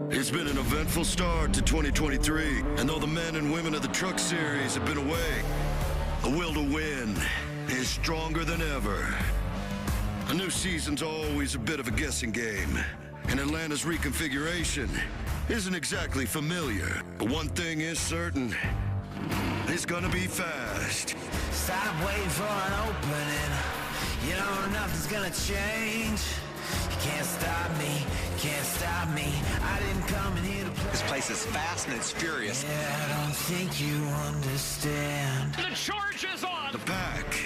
It's been an eventful start to 2023, and though the men and women of the Truck Series have been away, the will to win is stronger than ever. A new season's always a bit of a guessing game, and Atlanta's reconfiguration isn't exactly familiar. But one thing is certain, it's gonna be fast. Stop waiting for an opening. You know nothing's gonna change. You can't stop me, can't stop me. I didn't come in here to play. This place is fast and it's furious. Yeah, I don't think you understand. The charge is on! The pack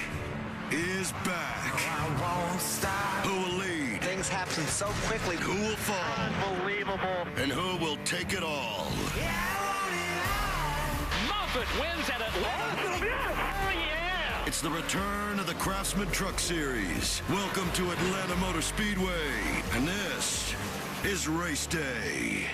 is back. I won't stop. Who will lead? Things happen so quickly. Who will fall? Unbelievable. And who will take it all? Yeah, I want it all. Moffitt wins at Atlanta. Oh, yeah! It's the return of the Craftsman Truck Series. Welcome to Atlanta Motor Speedway. And this is race day.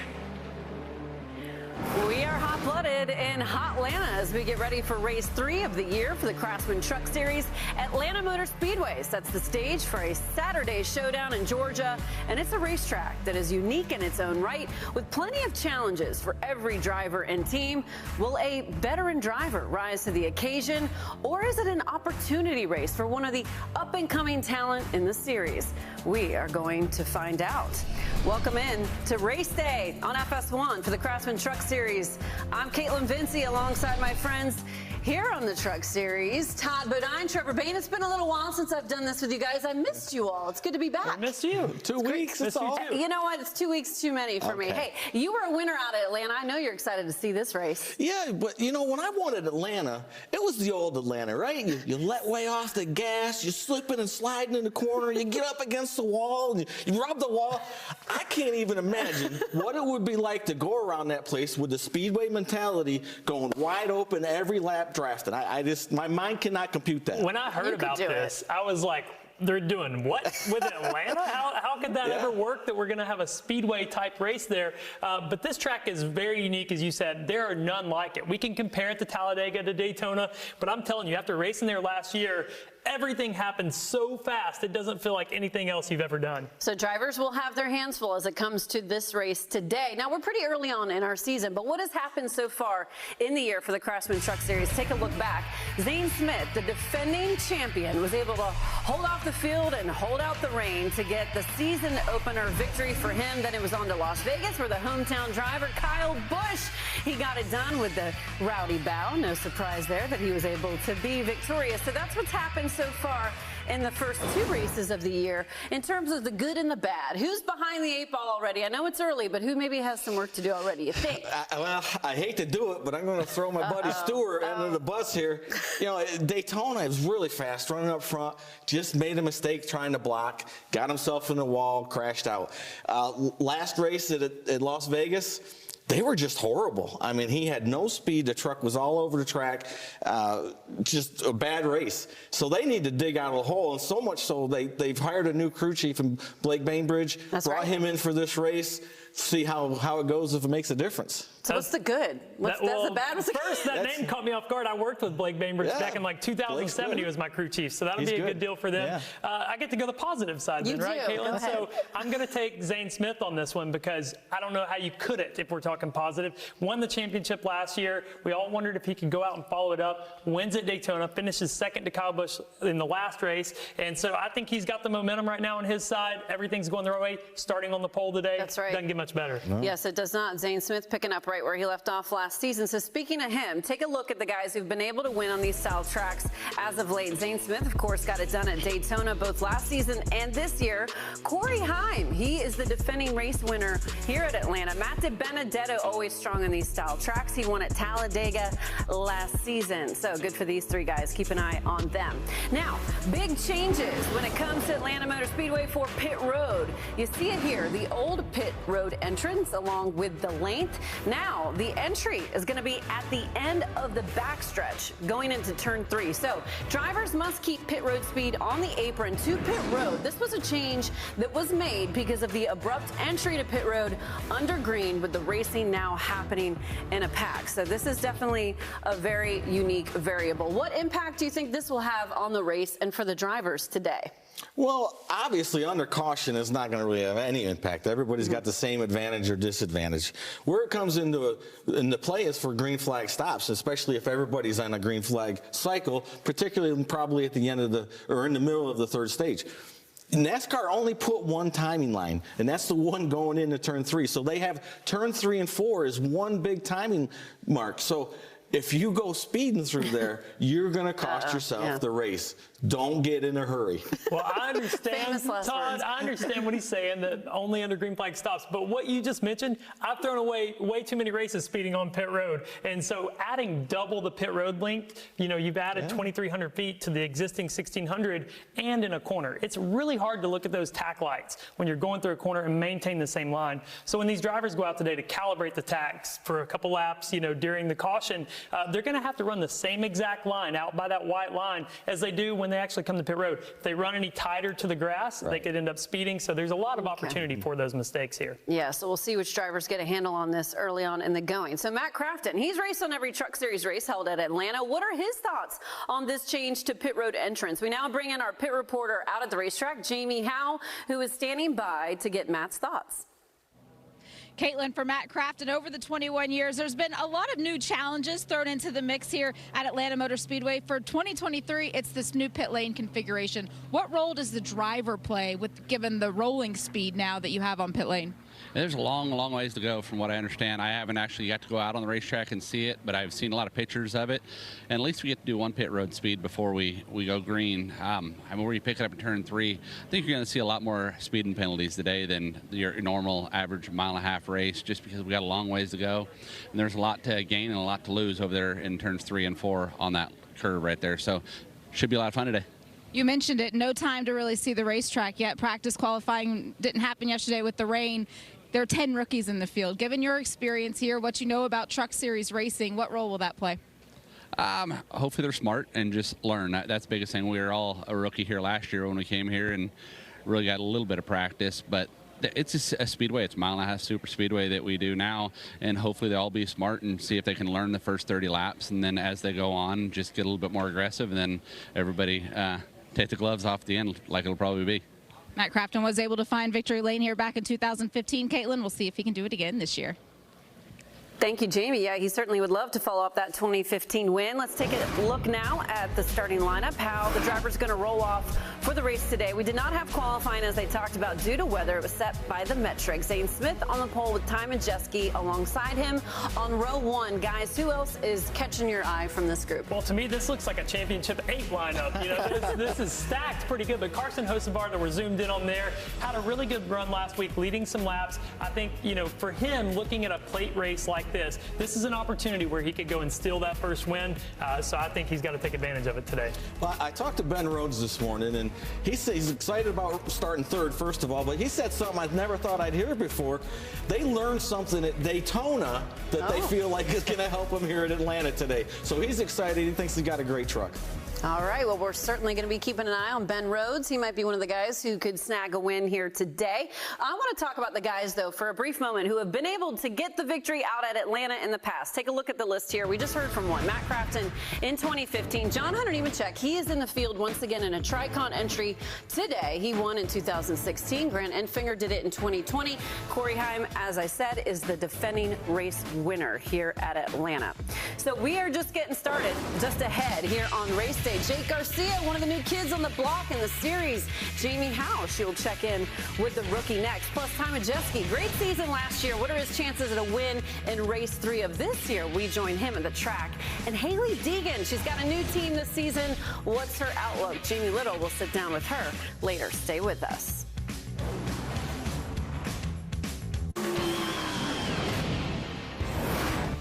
We are hot-blooded in Hotlanta as we get ready for race 3 of the year for the Craftsman Truck Series. Atlanta Motor Speedway sets the stage for a Saturday showdown in Georgia, and it's a racetrack that is unique in its own right with plenty of challenges for every driver and team. Will a veteran driver rise to the occasion, or is it an opportunity race for one of the up-and-coming talent in the series? We are going to find out. Welcome in to race day on FS1 for the Craftsman Truck Series. I'm Caitlin Vinci alongside my friends here on the Truck Series, Todd Bodine, Trevor Bain. It's been a little while since I've done this with you guys. I missed you all. It's good to be back. I missed you. 2 weeks, that's all. You know what? It's 2 weeks too many for me. Hey, you were a winner out at Atlanta. I know you're excited to see this race. Yeah, but you know, when I wanted Atlanta, it was the old Atlanta, right? You let way off the gas, you're slipping and sliding in the corner, you get up against the wall, and you rub the wall. I can't even imagine what it would be like to go around that place with the speedway mentality going wide open every lap drafting. I just, my mind cannot compute that. When I heard about this, I was like, they're doing what with Atlanta? How could that ever work, that we're going to have a speedway type race there? But this track is very unique, as you said. There are none like it. We can compare it to Talladega, to Daytona, but I'm telling you, after racing there last year, everything happens so fast, it doesn't feel like anything else you've ever done. So drivers will have their hands full as it comes to this race today. Now, we're pretty early on in our season, but what has happened so far in the year for the Craftsman Truck Series? Take a look back. Zane Smith, the defending champion, was able to hold off the field and hold out the rain to get the season opener victory for him. Then it was on to Las Vegas, where the hometown driver, Kyle Busch, he got it done with the rowdy bow. No surprise there that he was able to be victorious. So that's what's happened so far in the first 2 races of the year. In terms of the good and the bad, who's behind the 8 ball already? I know it's early, but who maybe has some work to do already, you think? Well, I hate to do it, but I'm going to throw my buddy Stewart under the bus here. You know, Daytona is really fast, running up front, just made a mistake trying to block, got himself in the wall, crashed out. Last race at Las Vegas, they were just horrible. I mean, he had no speed. The truck was all over the track. Just a bad race. So they need to dig out of the hole, and so much so they've hired a new crew chief in Blake Bainbridge, brought him in for this race, see how it goes, if it makes a difference. So what's the good? That's the bad? What's the first, that name caught me off guard. I worked with Blake Bainbridge back in like 2007. He was my crew chief, so that'll be a good deal for them. Yeah. I get to go the positive side then, right, Caitlin? So I'm going to take Zane Smith on this one, because I don't know how you couldn't if we're talking positive. Won the championship last year. We all wondered if he could go out and follow it up. Wins at Daytona, finishes second to Kyle Busch in the last race. And so I think he's got the momentum right now on his side. Everything's going the right way. Starting on the pole today. That's right. Doesn't get much better. No. Yes, it does not. Zane Smith picking up right where he left off last season. So speaking of him, take a look at the guys who've been able to win on these style tracks as of late. Zane Smith, of course, got it done at Daytona both last season and this year. Corey Heim, he is the defending race winner here at Atlanta. Matt DiBenedetto, always strong on these style tracks. He won at Talladega last season. So good for these 3 guys. Keep an eye on them. Now, big changes when it comes to Atlanta Motor Speedway for pit road. You see it here, the old pit road entrance along with the length. Now, the entry is going to be at the end of the backstretch going into turn 3. So drivers must keep pit road speed on the apron to pit road. This was a change that was made because of the abrupt entry to pit road under green, with the racing now happening in a pack. So this is definitely a very unique variable. What impact do you think this will have on the race and for the drivers today? Well, obviously, under caution is not going to really have any impact. Everybody's got the same advantage or disadvantage. Where it comes into play is for green flag stops, especially if everybody's on a green flag cycle, particularly probably at the end of or in the middle of the third stage. NASCAR only put one timing line, and that's the one going into turn 3. So they have turn 3 and 4 is one big timing mark. So if you go speeding through there, you're going to cost yourself the race. Don't get in a hurry. Well, I understand, Todd, I understand what he's saying, that only under green flag stops. But what you just mentioned, I've thrown away way too many races speeding on pit road. And so adding double the pit road length, you know, you've added 2,300 feet to the existing 1,600 and in a corner. It's really hard to look at those tack lights when you're going through a corner and maintain the same line. So when these drivers go out today to calibrate the tacks for a couple laps, you know, during the caution, they're going to have to run the same exact line out by that white line as they do when they actually come to pit road. If they run any tighter to the grass, they could end up speeding. So there's a lot of opportunity for those mistakes here. Yeah, so we'll see which drivers get a handle on this early on in the going. So Matt Crafton, he's raced on every Truck Series race held at Atlanta. What are his thoughts on this change to pit road entrance? We now bring in our pit reporter out at the racetrack, Jamie Howe, who is standing by to get Matt's thoughts. Caitlin, for Matt Crafton, over the 21 years, there's been a lot of new challenges thrown into the mix here at Atlanta Motor Speedway. For 2023, it's this new pit lane configuration. What role does the driver play given the rolling speed now that you have on pit lane? There's a long, long ways to go from what I understand. I haven't actually got to go out on the racetrack and see it, but I've seen a lot of pictures of it. And at least we get to do one pit road speed before we go green. I mean, where you pick it up in turn 3, I think you're going to see a lot more speeding penalties today than your normal average mile-and-a-half race, just because we got a long ways to go. And there's a lot to gain and a lot to lose over there in turns 3 and 4 on that curve right there. So should be a lot of fun today. You mentioned it, no time to really see the racetrack yet. Practice qualifying didn't happen yesterday with the rain. There are 10 rookies in the field. Given your experience here, what you know about Truck Series racing, what role will that play? Hopefully they're smart and just learn. That's the biggest thing. We were all a rookie here last year when we came here and really got a little bit of practice. But it's a speedway. It's a mile-and-a-half super speedway that we do now, and hopefully they'll all be smart and see if they can learn the first 30 laps, and then as they go on, just get a little bit more aggressive, and then everybody take the gloves off at the end like it'll probably be. Matt Crafton was able to find victory lane here back in 2015. Caitlin, we'll see if he can do it again this year. Thank you, Jamie. Yeah, he certainly would love to follow up that 2015 win. Let's take a look now at the starting lineup, how the driver's going to roll off for the race today. We did not have qualifying, as they talked about, due to weather. It was set by the metric. Zane Smith on the pole with Ty Majeski alongside him on row 1. Guys, who else is catching your eye from this group? Well, to me, this looks like a championship 8 lineup. You know, this is stacked pretty good. But Carson Hocevar, that we're zoomed in on there, had a really good run last week, leading some laps. I think, you know, for him, looking at a plate race like this is an opportunity where he could go and steal that first win. So I think he's got to take advantage of it today. Well, I talked to Ben Rhodes this morning, and he said he's excited about starting 3rd, first of all, but he said something I've never thought I'd hear before. They learned something at Daytona that they feel like is going to help him here at Atlanta today. So he's excited. He thinks he's got a great truck. All right, well, we're certainly going to be keeping an eye on Ben Rhodes. He might be one of the guys who could snag a win here today. I want to talk about the guys, though, for a brief moment, who have been able to get the victory out at Atlanta in the past. Take a look at the list here. We just heard from one, Matt Crafton in 2015. John Hunter Nemechek, he is in the field once again in a Tricon entry today. He won in 2016. Grant Enfinger did it in 2020. Corey Heim, as I said, is the defending race winner here at Atlanta. So we are just getting started, just ahead here on race day. Jake Garcia, one of the new kids on the block in the series. Jamie Howe, she'll check in with the rookie next. Plus, Ty Majeski, great season last year. What are his chances at a win in race 3 of this year? We join him at the track. And Haley Deegan, she's got a new team this season. What's her outlook? Jamie Little will sit down with her later. Stay with us.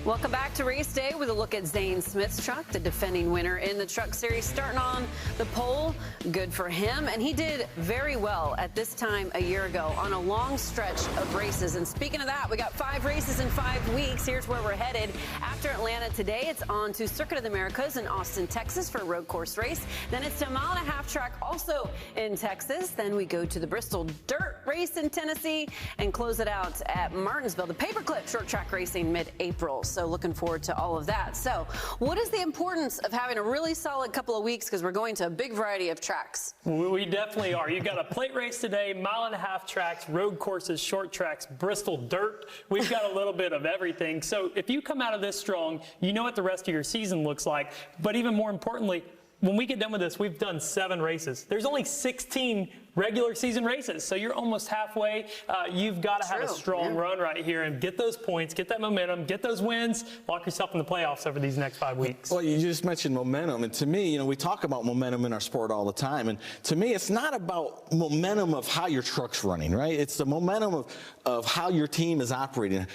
Welcome back to Race Day with a look at Zane Smith's truck, the defending winner in the Truck Series, starting on the pole. Good for him, and he did very well at this time a year ago on a long stretch of races. And speaking of that, we got 5 races in 5 weeks. Here's where we're headed. After Atlanta today, it's on to Circuit of the Americas in Austin, Texas for a road course race. Then it's to a 1.5 mile track also in Texas. Then we go to the Bristol Dirt Race in Tennessee and close it out at Martinsville, the Paperclip short track racing mid-April. So looking forward to all of that. So what is the importance of having a really solid couple of weeks, because we're going to a big variety of tracks? We definitely are. You've got a plate race today, 1.5 mile tracks, road courses, short tracks, Bristol dirt. We've got a little bit of everything. So if you come out of this strong, you know what the rest of your season looks like. But even more importantly, when we get done with this, we've done 7 races. There's only 16 regular season races, so you're almost halfway. You've got to have a strong run right here and get those points, get that momentum, get those wins, lock yourself in the playoffs over these next 5 weeks. Well, you just mentioned momentum, and to me, you know, we talk about momentum in our sport all the time, and to me, it's not about momentum of how your truck's running, right? It's the momentum of how your team is operating,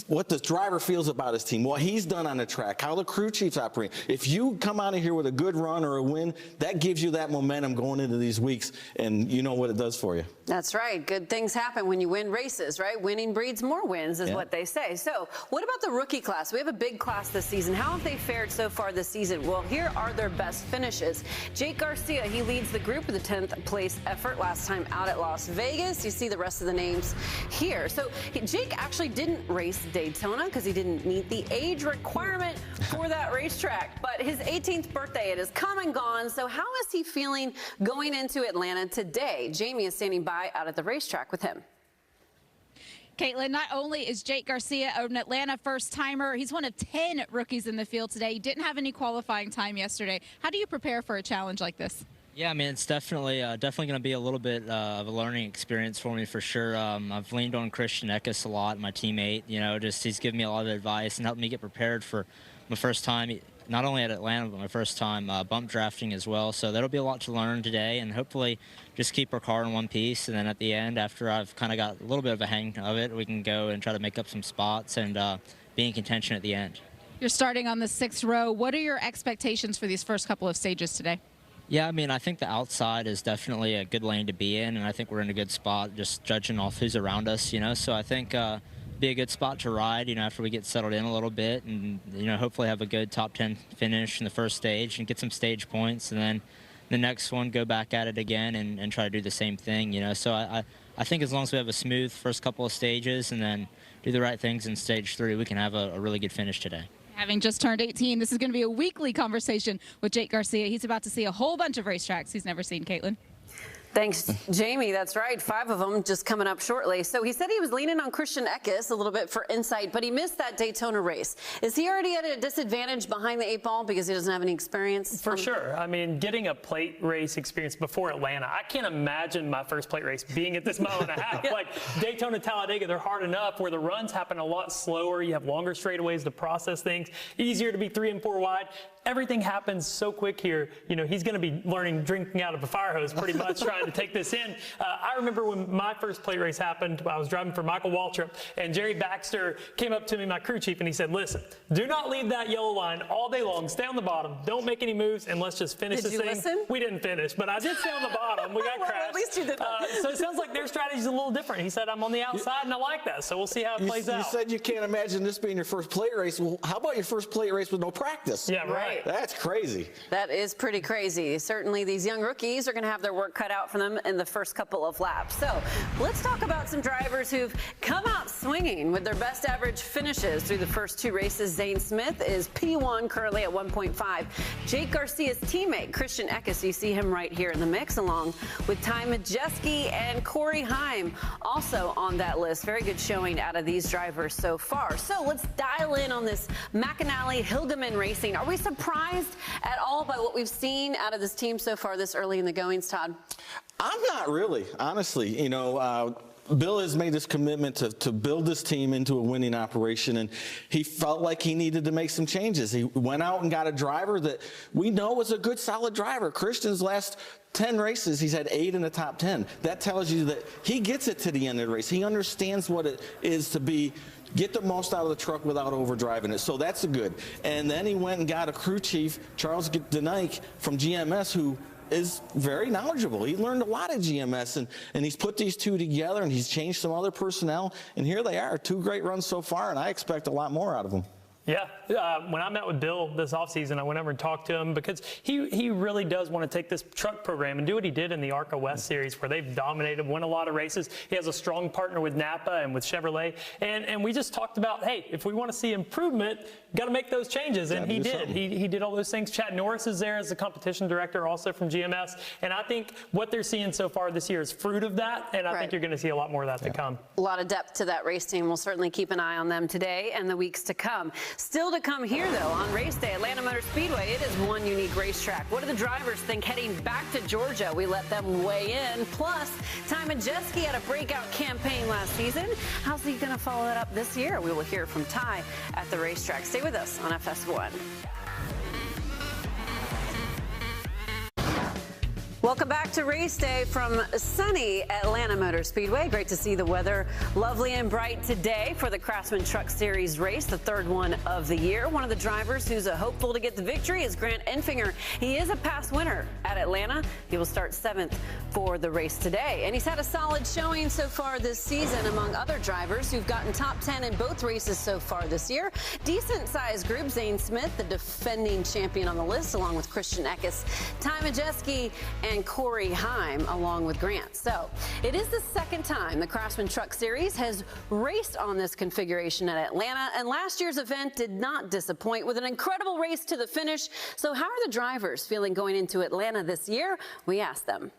what the driver feels about his team, what he's done on the track, how the crew chiefs operate. If you come out of here with a good run or a win, that gives you that momentum going into these weeks, and you know what it does for you. That's right. Good things happen when you win races, right? Winning breeds more wins is what they say. So what about the rookie class? We have a big class this season. How have they fared so far this season? Well, here are their best finishes. Jake Garcia, he leads the group with a 10th place effort last time out at Las Vegas. You see the rest of the names here. So Jake actually didn't race Daytona because he didn't meet the age requirement for that racetrack. But his 18th birthday, it has come and gone. So how is he feeling going into Atlanta today? Jamie is standing by out at the racetrack with him. Caitlin, not only is Jake Garcia an Atlanta first-timer, he's one of 10 rookies in the field today. He didn't have any qualifying time yesterday. How do you prepare for a challenge like this? Yeah, I mean, it's definitely going to be a little bit of a learning experience for me for sure. I've leaned on Christian Eckes a lot, my teammate. You know, he's given me a lot of advice and helped me get prepared for my first time, not only at Atlanta, but my first time bump drafting as well. So that'll be a lot to learn today, and hopefully just keep our car in one piece. And then at the end, after I've kind of got a little bit of a hang of it, we can go and try to make up some spots and be in contention at the end. You're starting on the 6th row. What are your expectations for these first couple of stages today? Yeah, I mean, I think the outside is definitely a good lane to be in, and I think we're in a good spot just judging off who's around us, you know. So I think be a good spot to ride, you know, after we get settled in a little bit and, you know, hopefully have a good top 10 finish in the first stage and get some stage points, and then the next one go back at it again and try to do the same thing, you know. So I think as long as we have a smooth first couple of stages and then do the right things in stage 3, we can have a really good finish today. Having just turned 18, this is going to be a weekly conversation with Jake Garcia. He's about to see a whole bunch of racetracks he's never seen, Caitlin. Thanks, Jamie. That's right. 5 of them just coming up shortly. So he said he was leaning on Christian Eckes a little bit for insight, but he missed that Daytona race. Is he already at a disadvantage behind the 8 ball because he doesn't have any experience? For sure. I mean, getting a plate race experience before Atlanta, I can't imagine my first plate race being at this 1.5 miles. Like Daytona, Talladega, they're hard enough where the runs happen a lot slower. You have longer straightaways to process things. Easier to be 3 and 4 wide. Everything happens so quick here. You know, he's going to be learning drinking out of a fire hose pretty much trying to take this in. I remember when my first plate race happened, I was driving for Michael Waltrip, and Jerry Baxter came up to me, my crew chief, and he said, listen, do not leave that yellow line all day long. Stay on the bottom. Don't make any moves, and let's just finish this thing. Listen? We didn't finish, but I did stay on the bottom. We got crashed. At least you did that. So it sounds like their strategy is a little different. He said, I'm on the outside, and I like that. So we'll see how it plays out. You said you can't imagine this being your first plate race. Well, how about your first plate race with no practice? Yeah, right. That's crazy. That is pretty crazy. Certainly these young rookies are going to have their work cut out for them in the first couple of laps. So let's talk about some drivers who've come out swinging with their best average finishes through the first 2 races. Zane Smith is P1 currently at 1.5. Jake Garcia's teammate, Christian Eckes, you see him right here in the mix, along with Ty Majeski and Corey Heim also on that list. Very good showing out of these drivers so far. So let's dial in on this McAnally Hilgeman Racing. Are we surprised at all by what we've seen out of this team so far this early in the goings, Todd? I'm not really, honestly. You know, Bill has made this commitment to build this team into a winning operation, and he felt like he needed to make some changes. He went out and got a driver that we know is a good, solid driver. Christian's last 10 races, he's had 8 in the top 10. That tells you that he gets it to the end of the race. He understands what it is to get the most out of the truck without overdriving it. So that's a good. And then he went and got a crew chief, Charles Denike from GMS, who is very knowledgeable. He learned a lot at GMS, and he's put these 2 together, and he's changed some other personnel, and here they are, 2 great runs so far, and I expect a lot more out of them. Yeah, when I met with Bill this offseason, I went over and talked to him because he really does want to take this truck program and do what he did in the ARCA West Series where they've dominated, won a lot of races. He has a strong partner with Napa and with Chevrolet. And we just talked about, hey, if we want to see improvement, got to make those changes. And he did. He did all those things. Chad Norris is there as the competition director also from GMS. And I think what they're seeing so far this year is fruit of that. And I think you're going to see a lot more of that to come. A lot of depth to that race team. We'll certainly keep an eye on them today and the weeks to come. Still to come here, though, on race day, Atlanta Motor Speedway, it is one unique racetrack. What do the drivers think heading back to Georgia? We let them weigh in. Plus, Ty Majeski had a breakout campaign last season. How's he going to follow that up this year? We will hear from Ty at the racetrack. Stay with us on FS1. Welcome back to race day from sunny Atlanta Motor Speedway. Great to see the weather lovely and bright today for the Craftsman Truck Series race, the third one of the year. One of the drivers who's a hopeful to get the victory is Grant Enfinger. He is a past winner at Atlanta. He will start 7th for the race today. And he's had a solid showing so far this season among other drivers who've gotten top 10 in both races so far this year. Decent sized group, Zane Smith, the defending champion on the list, along with Christian Eckes, Ty Majeski, and Corey Heim along with Grant. So it is the second time the Craftsman Truck Series has raced on this configuration at Atlanta, and last year's event did not disappoint with an incredible race to the finish. So how are the drivers feeling going into Atlanta this year? We asked them.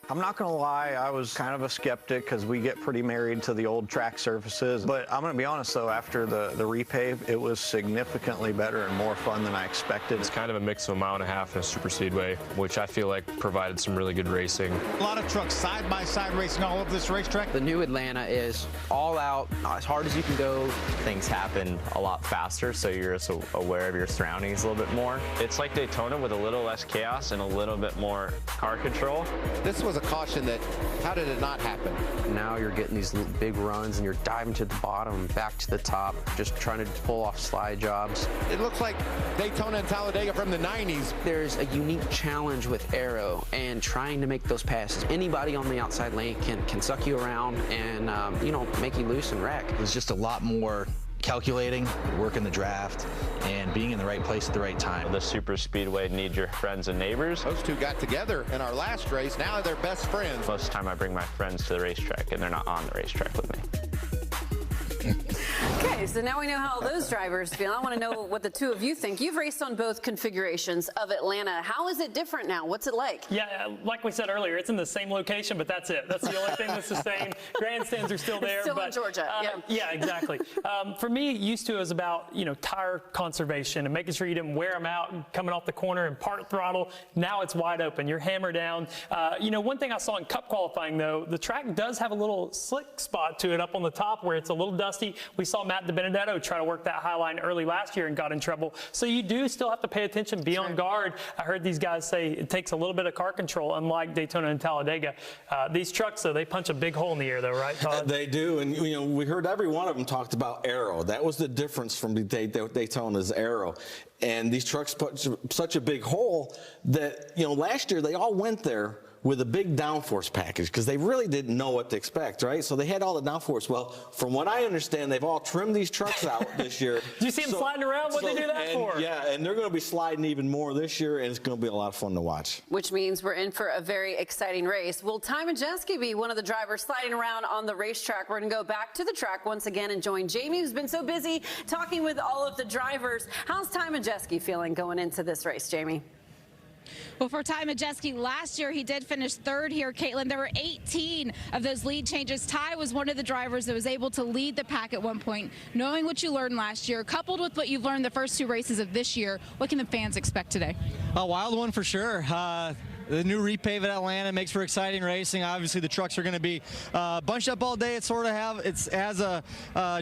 I'm not going to lie, I was kind of a skeptic because we get pretty married to the old track surfaces. But I'm going to be honest, though, after the repave, it was significantly better and more fun than I expected. It's kind of a mix of a mile and a half and a super speedway, which I feel like provided some really good racing. A lot of trucks side-by-side racing all over this racetrack. The new Atlanta is all out, as hard as you can go. Things happen a lot faster, so you're just aware of your surroundings a little bit more. It's like Daytona with a little less chaos and a little bit more car control. This was a caution that, how did it not happen? Now you're getting these big runs and you're diving to the bottom and back to the top, just trying to pull off slide jobs. It looks like Daytona and Talladega from the 90s. There's a unique challenge with aero and trying to make those passes. Anybody on the outside lane can suck you around and, make you loose and wreck. It was just a lot more calculating, working the draft, and being in the right place at the right time. The super speedway needs your friends and neighbors. Those two got together in our last race. Now they're best friends. Most of the time I bring my friends to the racetrack, and they're not on the racetrack with me. Okay, so now we know how those drivers feel. I want to know what the two of you think. You've raced on both configurations of Atlanta. How is it different now? What's it like? Yeah, like we said earlier, it's in the same location, but that's it. That's the only thing that's the same. Grandstands are still there. Still in Georgia, yeah, exactly. For me, used to it was about, tire conservation and making sure you didn't wear them out and coming off the corner and part throttle. Now it's wide open. You're hammer down. One thing I saw in Cup qualifying, though, the track does have a little slick spot to it up on the top where it's a little dusty. We saw Matt DiBenedetto try to work that high line early last year and got in trouble. So you do still have to pay attention, be on guard. I heard these guys say it takes a little bit of car control, unlike Daytona and Talladega. These trucks, though, they punch a big hole in the air, though, right, Todd? They do, and we heard every one of them talked about aero. That was the difference from Daytona's aero. And these trucks put such a big hole that, last year they all went there with a big downforce package because they really didn't know what to expect, right? So they had all the downforce. Well, from what I understand, they've all trimmed these trucks out this year. Do you see them sliding around? What they do that for? Yeah, and they're going to be sliding even more this year, and it's going to be a lot of fun to watch. Which means we're in for a very exciting race. Will Ty Majeski be one of the drivers sliding around on the racetrack? We're going to go back to the track once again and join Jamie, who's been so busy talking with all of the drivers. How's Ty Majeski feeling going into this race, Jamie? Well, for Ty Majeski, last year he did finish third here, Caitlin. There were 18 of those lead changes. Ty was one of the drivers that was able to lead the pack at one point. Knowing what you learned last year, coupled with what you've learned the first two races of this year, what can the fans expect today? A wild one for sure. The new repave at Atlanta makes for exciting racing. Obviously, the trucks are going to be bunched up all day. It has a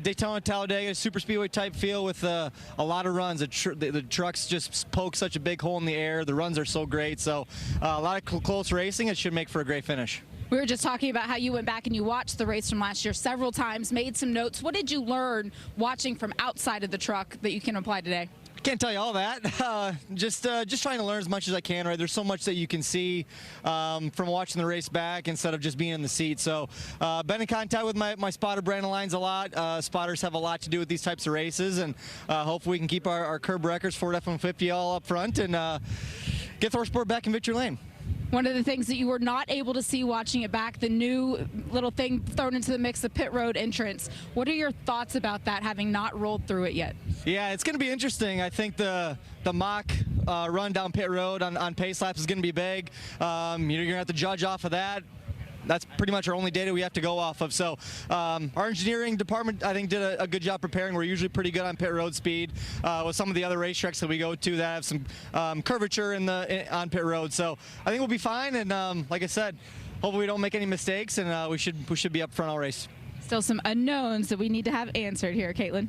Daytona, Talladega, Super Speedway type feel with a lot of runs. The trucks just poke such a big hole in the air. The runs are so great. So a lot of close racing. It should make for a great finish. We were just talking about how you went back and you watched the race from last year several times, made some notes. What did you learn watching from outside of the truck that you can apply today? Can't tell you all that. Just trying to learn as much as I can, right? There's so much that you can see from watching the race back instead of just being in the seat. So been in contact with my spotter Brandon Lyons a lot. Spotters have a lot to do with these types of races, and hopefully we can keep our curb records Ford F-150 all up front and get ThorSport back in victory lane. One of the things that you were not able to see watching it back, the new little thing thrown into the mix, the pit road entrance. What are your thoughts about that, having not rolled through it yet? Yeah, it's going to be interesting. I think the mock run down pit road on pace laps is going to be big. You're going to have to judge off of that. That's pretty much our only data we have to go off of. So our engineering department, I think, did a good job preparing. We're usually pretty good on pit road speed with some of the other racetracks that we go to that have some curvature on pit road. So I think we'll be fine. And like I said, hopefully we don't make any mistakes, and we should be up front all race. Still some unknowns that we need to have answered here, Caitlin.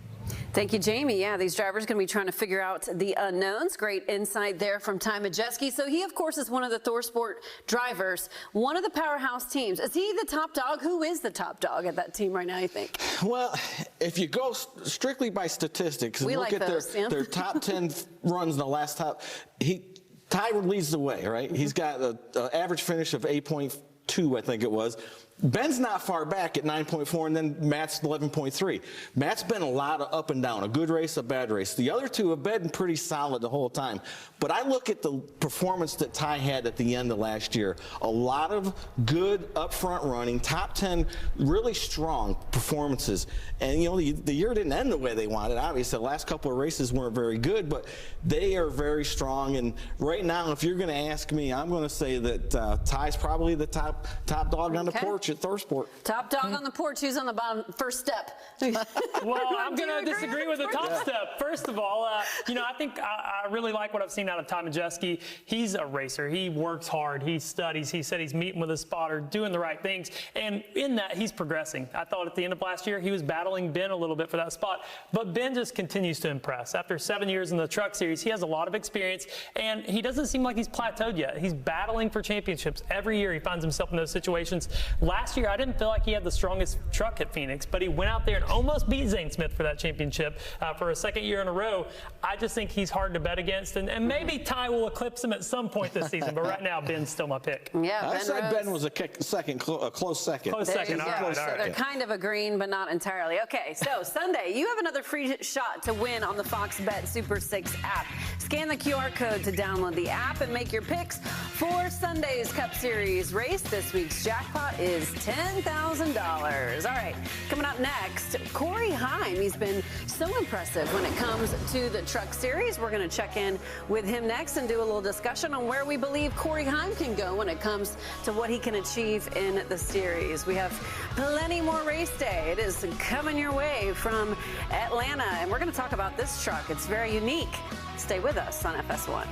Thank you, Jamie. Yeah, these drivers are going to be trying to figure out the unknowns. Great insight there from Ty Majeski. So he, of course, is one of the ThorSport drivers, one of the powerhouse teams. Is he the top dog? Who is the top dog at that team right now, you think? Well, if you go strictly by statistics and look at their top 10 runs in the last Ty leads the way, right? He's got an average finish of 8.2, I think it was. Ben's not far back at 9.4, and then Matt's 11.3. Matt's been a lot of up and down, a good race, a bad race. The other two have been pretty solid the whole time. But I look at the performance that Ty had at the end of last year. A lot of good up-front running, top 10, really strong performances. And, you know, the year didn't end the way they wanted. Obviously, the last couple of races weren't very good, but they are very strong. And right now, if you're going to ask me, I'm going to say that Ty's probably the top dog on the porch at ThorSport. Top dog on the porch. Who's on the bottom first step? Well, I'm going to disagree with the top step. First of all, you know, I think I really like what I've seen out of Ty Majeski. He's a racer. He works hard. He studies. He said he's meeting with a spotter, doing the right things. And in that, he's progressing. I thought at the end of last year, he was battling Ben a little bit for that spot. But Ben just continues to impress. After 7 years in the Truck Series, he has a lot of experience, and he doesn't seem like he's plateaued yet. He's battling for championships. Every year, he finds himself in those situations. Last year, I didn't feel like he had the strongest truck at Phoenix, but he went out there and almost beat Zane Smith for that championship for a second year in a row. I just think he's hard to bet against, and maybe Ty will eclipse him at some point this season, but right now, Ben's still my pick. Yeah, I said Ben was a close second. Close second. All right. So they're kind of agreeing, but not entirely. Okay, so Sunday, you have another free shot to win on the Fox Bet Super 6 app. Scan the QR code to download the app and make your picks for Sunday's Cup Series race. This week's jackpot is $10,000. All right, coming up next, Corey Heim. He's been so impressive when it comes to the Truck Series. We're going to check in with him next and do a little discussion on where we believe Corey Heim can go when it comes to what he can achieve in the series. We have plenty more race day. It is coming your way from Atlanta, and we're going to talk about this truck. It's very unique. Stay with us on FS1.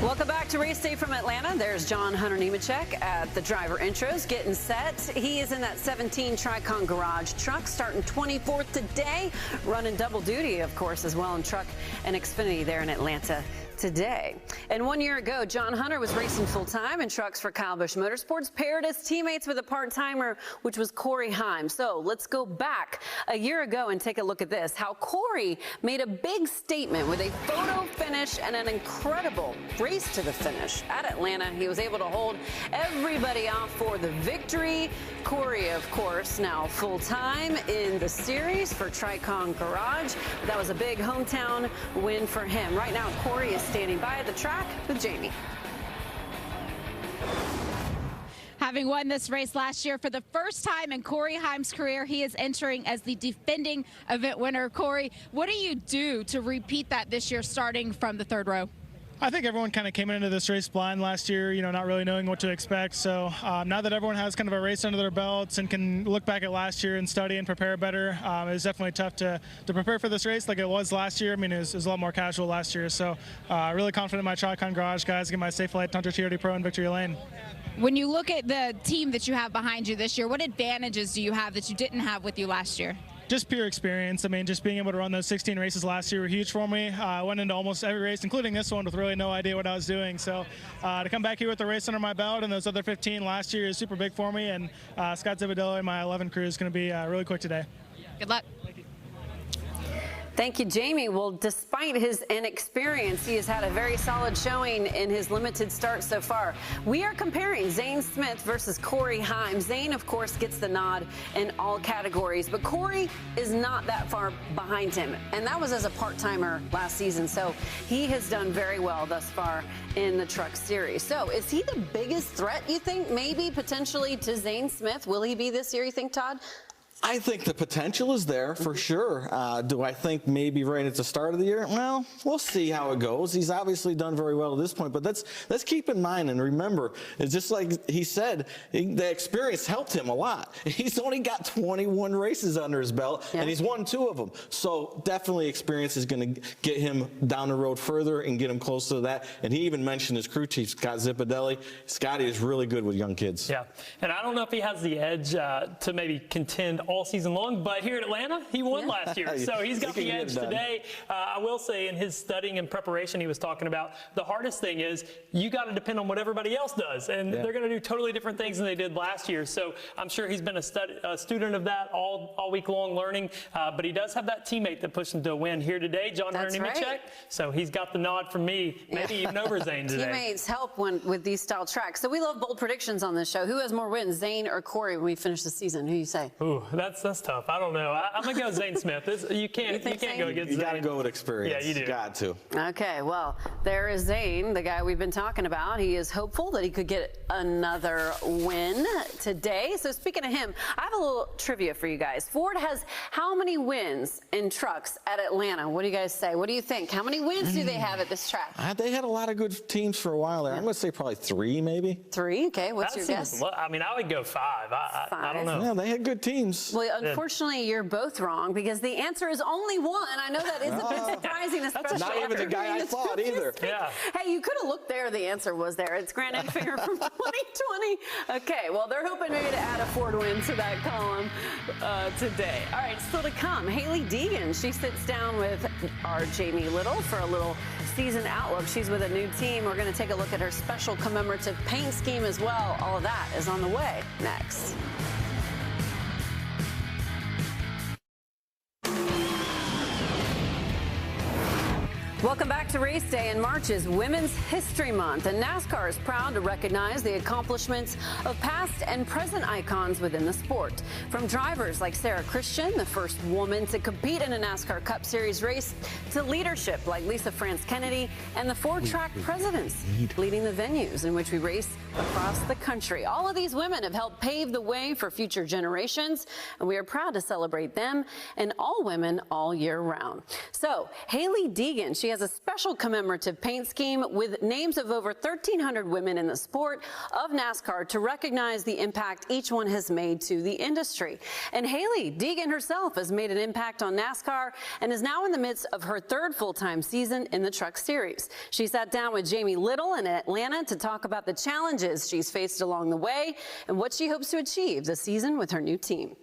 Welcome back to Race Day from Atlanta. There's John Hunter Nemechek at the driver intros getting set. He is in that 17 Tricon Garage truck starting 24th today, running double duty, of course, as well in truck and Xfinity there in Atlanta today. And 1 year ago, John Hunter was racing full-time in trucks for Kyle Busch Motorsports, paired as teammates with a part-timer, which was Corey Heim. So let's go back a year ago and take a look at this, how Corey made a big statement with a photo finish and an incredible race to the finish. At Atlanta, he was able to hold everybody off for the victory. Corey, of course, now full-time in the series for Tricon Garage. That was a big hometown win for him. Right now, Corey is standing by at the track with Jamie. Having won this race last year for the first time in Corey Heim's career, he is entering as the defending event winner. Corey, what do you do to repeat that this year, starting from the third row? I think everyone kind of came into this race blind last year, you know, not really knowing what to expect. So now that everyone has kind of a race under their belts and can look back at last year and study and prepare better, it's definitely tough to prepare for this race like it was last year. I mean, it was a lot more casual last year. So really confident in my Tricon Garage guys, get my Safe Flight Hunter TRD Pro in victory lane. When you look at the team that you have behind you this year, what advantages do you have that you didn't have with you last year? just pure experience. I mean, just being able to run those 16 races last year were huge for me. I went into almost every race, including this one, with really no idea what I was doing. So to come back here with the race under my belt and those other 15 last year is super big for me. And Scott Zipadelli, my 11 crew, is going to be really quick today. Good luck. Thank you, Jamie. Well, despite his inexperience, he has had a very solid showing in his limited start so far. We are comparing Zane Smith versus Corey Heim. Zane, of course, gets the nod in all categories, but Corey is not that far behind him, and that was as a part-timer last season, so he has done very well thus far in the Truck Series. So is he the biggest threat, you think, maybe potentially to Zane Smith? Will he be this year, you think, Todd? I think the potential is there for sure. Do I think maybe right at the start of the year? Well, we'll see how it goes. He's obviously done very well at this point, but let's keep in mind and remember, it's just like he said, the experience helped him a lot. He's only got 21 races under his belt, and he's won 2 of them. So definitely experience is going to get him down the road further and get him closer to that. And he even mentioned his crew chief, Scott Zipadelli. Scotty is really good with young kids. Yeah, and I don't know if he has the edge to maybe contend all season long, but here in Atlanta, he won last year, so he's got the edge today. I will say in his studying and preparation he was talking about, the hardest thing is you got to depend on what everybody else does, and they're going to do totally different things than they did last year, so I'm sure he's been a student of that all week long learning, but he does have that teammate that pushed him to a win here today, John Hernimicek, so he's got the nod from me, maybe even over Zane today. Teammates help with these style tracks. So we love bold predictions on this show. Who has more wins, Zane or Corey, when we finish the season? Who do you say? Ooh, that's tough. I don't know. I'm gonna go Zane Smith. You can't go against Zane. You got to go with experience. Yeah, you do. Got to. Okay, well, there is Zane, the guy we've been talking about. He is hopeful that he could get another win today. So speaking of him, I have a little trivia for you guys. Ford has how many wins in trucks at Atlanta? What do you guys say? What do you think? How many wins do they have at this track? They had a lot of good teams for a while there. I'm going to say probably 3, maybe. 3? Okay, what's your guess? I mean, I would go 5. I don't know. Yeah, they had good teams. Well, unfortunately, you're both wrong because the answer is only 1. I know that is a bit surprising, especially not even the guy I thought either. Yeah. Hey, you could have looked there. The answer was there. It's Grant Enfinger from 2020. Okay, well, they're hoping maybe to add a Ford win to that column today. All right, still to come, Hailie Deegan. She sits down with our Jamie Little for a little season outlook. She's with a new team. We're going to take a look at her special commemorative paint scheme as well. All of that is on the way next. Welcome back to Race Day, and March is Women's History Month, and NASCAR is proud to recognize the accomplishments of past and present icons within the sport. From drivers like Sarah Christian, the first woman to compete in a NASCAR Cup Series race, to leadership like Lisa France Kennedy and the 4-track presidents leading the venues in which we race across the country. All of these women have helped pave the way for future generations, and we are proud to celebrate them and all women all year round. So, Hailie Deegan, she has a special commemorative paint scheme with names of over 1,300 women in the sport of NASCAR to recognize the impact each one has made to the industry. And Hailie Deegan herself has made an impact on NASCAR and is now in the midst of her 3rd full-time season in the Truck Series. She sat down with Jamie Little in Atlanta to talk about the challenges she's faced along the way and what she hopes to achieve this season with her new team.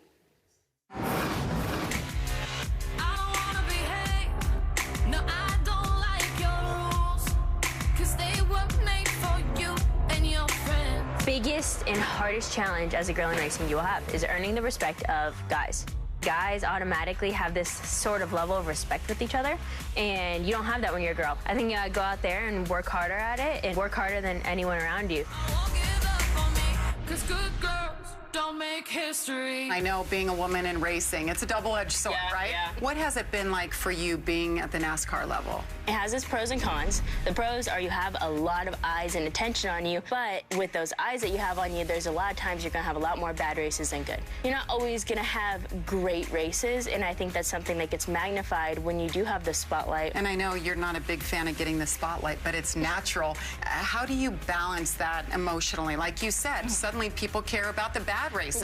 Biggest and hardest challenge as a girl in racing you will have is earning the respect of guys. Guys automatically have this sort of level of respect with each other, and you don't have that when you're a girl. I think you gotta go out there and work harder at it and work harder than anyone around you. Don't make history. I know being a woman in racing, it's a double-edged sword, right? Yeah. What has it been like for you being at the NASCAR level? It has its pros and cons. The pros are you have a lot of eyes and attention on you, but with those eyes that you have on you, there's a lot of times you're gonna have a lot more bad races than good. You're not always gonna have great races, and I think that's something that gets magnified when you do have the spotlight. And I know you're not a big fan of getting the spotlight, but it's natural. How do you balance that emotionally? Like you said, suddenly people care about the bad races,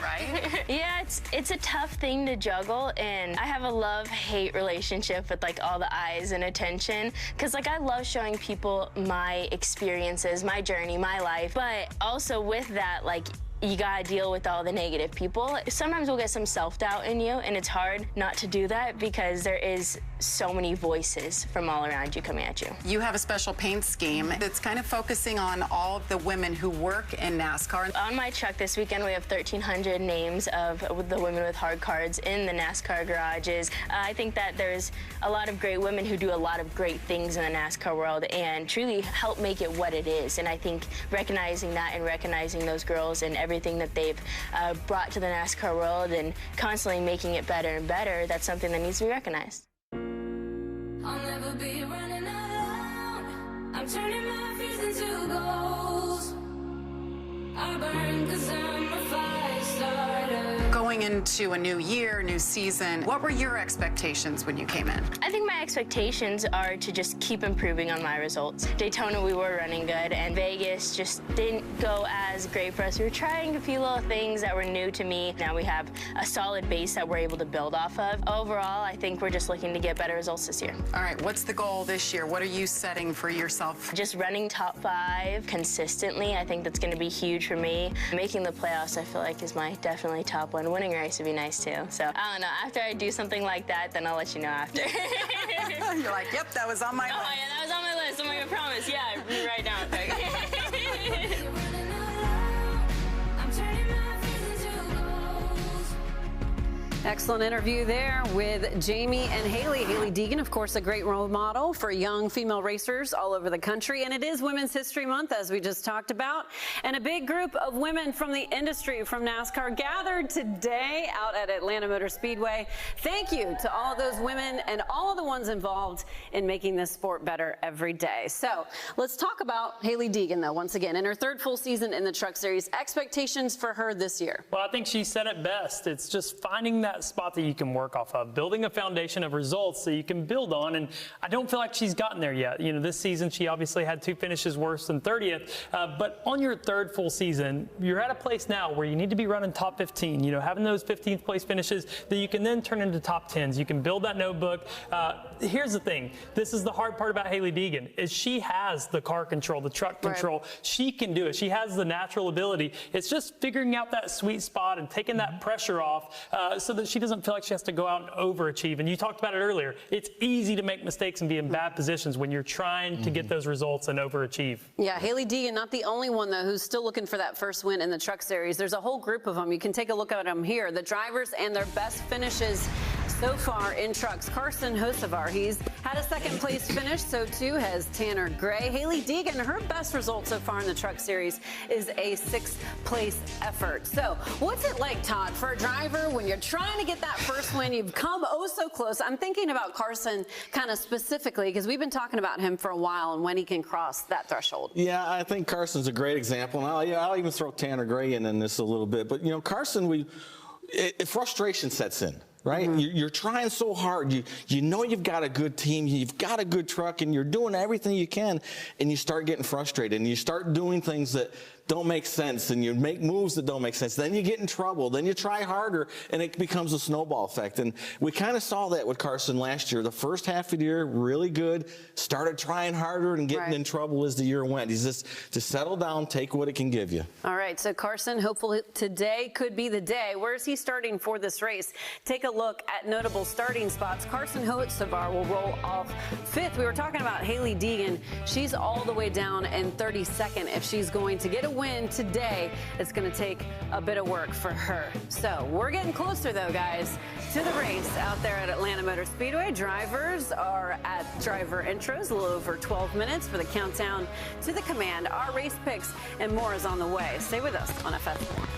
right? Yeah, it's a tough thing to juggle, and I have a love-hate relationship with like all the eyes and attention, because like I love showing people my experiences, my journey, my life, but also with that, like you gotta deal with all the negative people. Sometimes we'll get some self-doubt in you, and it's hard not to do that because there is so many voices from all around you coming at you. You have a special paint scheme that's kind of focusing on all of the women who work in NASCAR. On my truck this weekend, we have 1,300 names of the women with hard cards in the NASCAR garages. I think that there's a lot of great women who do a lot of great things in the NASCAR world and truly help make it what it is. And I think recognizing that and recognizing those girls and everything that they've brought to the NASCAR world and constantly making it better and better, that's something that needs to be recognized. I'll never be running alone. I'm turning my fears into goals. I burn 'cause I'm a fire starter. Going into a new year, new season, what were your expectations when you came in? I think my expectations are to just keep improving on my results. Daytona, we were running good, and Vegas just didn't go as great for us. We were trying a few little things that were new to me. Now we have a solid base that we're able to build off of. Overall, I think we're just looking to get better results this year. All right, what's the goal this year? What are you setting for yourself? Just running top 5 consistently. I think that's going to be huge for me. Making the playoffs, I feel like, is my definitely top one. Winning a race would be nice too. So I don't know. After I do something like that, then I'll let you know after. You're like, yep, that was on my list. Oh yeah, that was on my list. I'm like, I promise. Yeah, write down quick. Excellent interview there with Jamie and Haley. Haley Deegan, of course, a great role model for young female racers all over the country. And it is Women's History Month, as we just talked about. And a big group of women from the industry from NASCAR gathered today out at Atlanta Motor Speedway. Thank you to all of those women and all of the ones involved in making this sport better every day. So let's talk about Haley Deegan, though, once again. In her 3rd full season in the Truck Series, expectations for her this year? Well, I think she said it best. It's just finding that spot that you can work off of, building a foundation of results that you can build on, and I don't feel like she's gotten there yet. You know, this season she obviously had 2 finishes worse than 30th, but on your 3rd full season, you're at a place now where you need to be running top 15, you know, having those 15th place finishes that you can then turn into top 10s. You can build that notebook. Here's the thing. This is the hard part about Haley Deegan, is she has the car control, the truck control. Right. She can do it. She has the natural ability. It's just figuring out that sweet spot and taking that pressure off so that she doesn't feel like she has to go out and overachieve. And you talked about it earlier. It's easy to make mistakes and be in bad positions when you're trying to get those results and overachieve. Yeah, Haley Deegan, not the only one, though, who's still looking for that first win in the Truck Series. There's a whole group of them. You can take a look at them here. The drivers and their best finishes so far in trucks. Carson Hocevar, he's had a 2nd place finish. So too has Tanner Gray. Haley Deegan, her best result so far in the Truck Series is a 6th place effort. So what's it like, Todd, for a driver when you're trying to get that first win? You've come oh so close. I'm thinking about Carson kind of specifically because we've been talking about him for a while and when he can cross that threshold. Yeah, I think Carson's a great example. And I'll even throw Tanner Gray in this a little bit. But, you know, Carson, frustration sets in. Right? You're trying so hard. You know you've got a good team, you've got a good truck, and you're doing everything you can, and you start getting frustrated, and you start doing things that don't make sense, and you make moves that don't make sense. Then you get in trouble. Then you try harder, and it becomes a snowball effect. And we kind of saw that with Carson last year. The first half of the year, really good. Started trying harder and getting in trouble as the year went. He's just to settle down, take what it can give you. All right, so Carson, hopefully today could be the day. Where is he starting for this race? Take a look at notable starting spots. Carson Hocevar will roll off 5th. We were talking about Haley Deegan. She's all the way down in 32nd. If she's going to get a win today, it's going to take a bit of work for her. So we're getting closer, though, guys, to the race out there at Atlanta Motor Speedway. Drivers are at driver intros, a little over 12 minutes for the countdown to the command. Our race picks and more is on the way. Stay with us on FS1.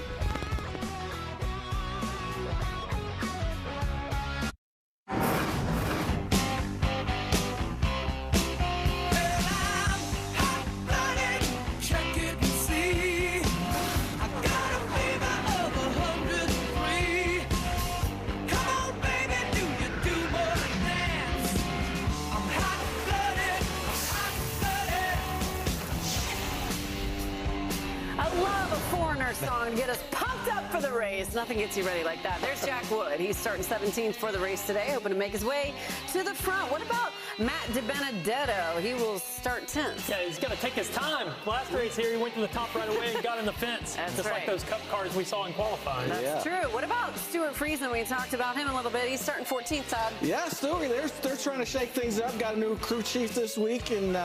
Song to get us pumped up for the race. Nothing gets you ready like that. There's Jack Wood. He's starting 17th for the race today, hoping to make his way to the front. What about Matt DiBenedetto, he will start 10th. Yeah, he's got to take his time. Last race here, he went to the top right away and got in the fence. That's just right. like those cup cars we saw in qualifying. That's true. What about Stuart Friesen? We talked about him a little bit. He's starting 14th, Todd. Yeah, Stuart, they're trying to shake things up. Got a new crew chief this week, and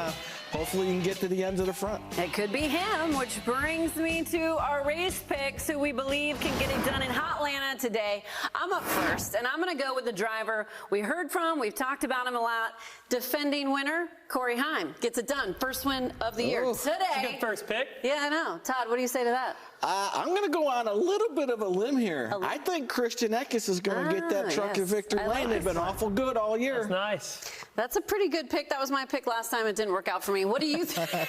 hopefully you can get to the ends of the front. It could be him, which brings me to our race picks, who we believe can get it done in Hotlanta today. I'm up first, and I'm going to go with the driver we heard from. We've talked about him a lot. Defending winner, Corey Heim, gets it done. First win of the year today. That's a good first pick. Yeah, I know. Todd, what do you say to that? I'm going to go on a little bit of a limb here. I think Christian Eckes is going to get that truck in victory lane. They've been awful good all year. That's nice. That's a pretty good pick. That was my pick last time. It didn't work out for me. What do you think?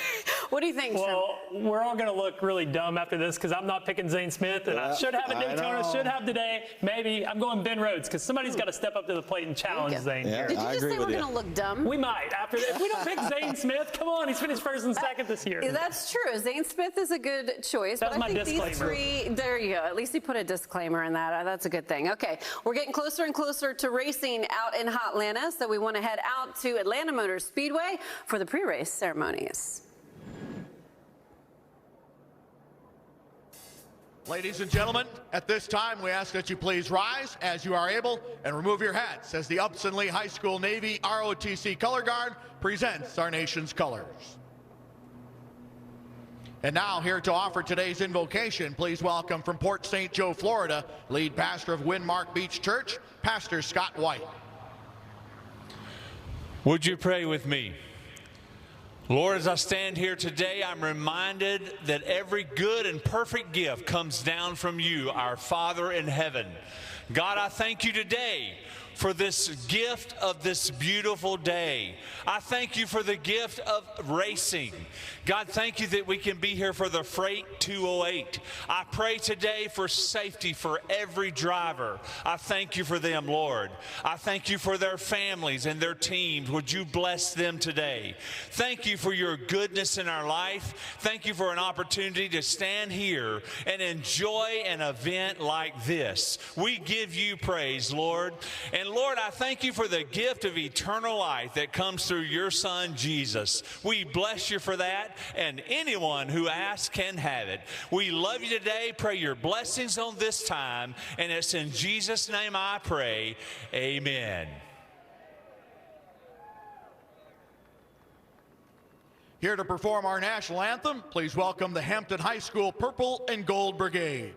What do you think? Well, we're all going to look really dumb after this because I'm not picking Zane Smith, and I should have a Daytona, should have today. Maybe I'm going Ben Rhodes because somebody's got to step up to the plate and challenge Zane. Yeah, Did you just say we're going to look dumb? We might. After if we don't pick Zane Smith, come on, he's finished first and second this year. That's true. Zane Smith is a good choice. That was but I my think these disclaimer. three, there you go. At least he put a disclaimer in that. That's a good thing. Okay, we're getting closer and closer to racing out in Hotlanta, so we want to head out to Atlanta Speedway for the pre-race ceremonies. Ladies and gentlemen, at this time, we ask that you please rise as you are able and remove your hats as the Upson Lee High School Navy ROTC Color Guard presents our nation's colors. And now, here to offer today's invocation, please welcome from Port St. Joe, Florida, lead pastor of Windmark Beach Church, Pastor Scott White. Would you pray with me? Lord, as I stand here today, I'm reminded that every good and perfect gift comes down from you, our Father in heaven. God, I thank you today for this gift of this beautiful day. I thank you for the gift of racing. God, thank you that we can be here for the Freight 208. I pray today for safety for every driver. I thank you for them, Lord. I thank you for their families and their teams. Would you bless them today? Thank you for your goodness in our life. Thank you for an opportunity to stand here and enjoy an event like this. We give you praise, Lord. And Lord, I thank you for the gift of eternal life that comes through your Son, Jesus. We bless you for that, and anyone who asks can have it. We love you today. Pray your blessings on this time, and it's in Jesus' name I pray. Amen. Here to perform our national anthem, please welcome the Hampton High School Purple and Gold Brigade.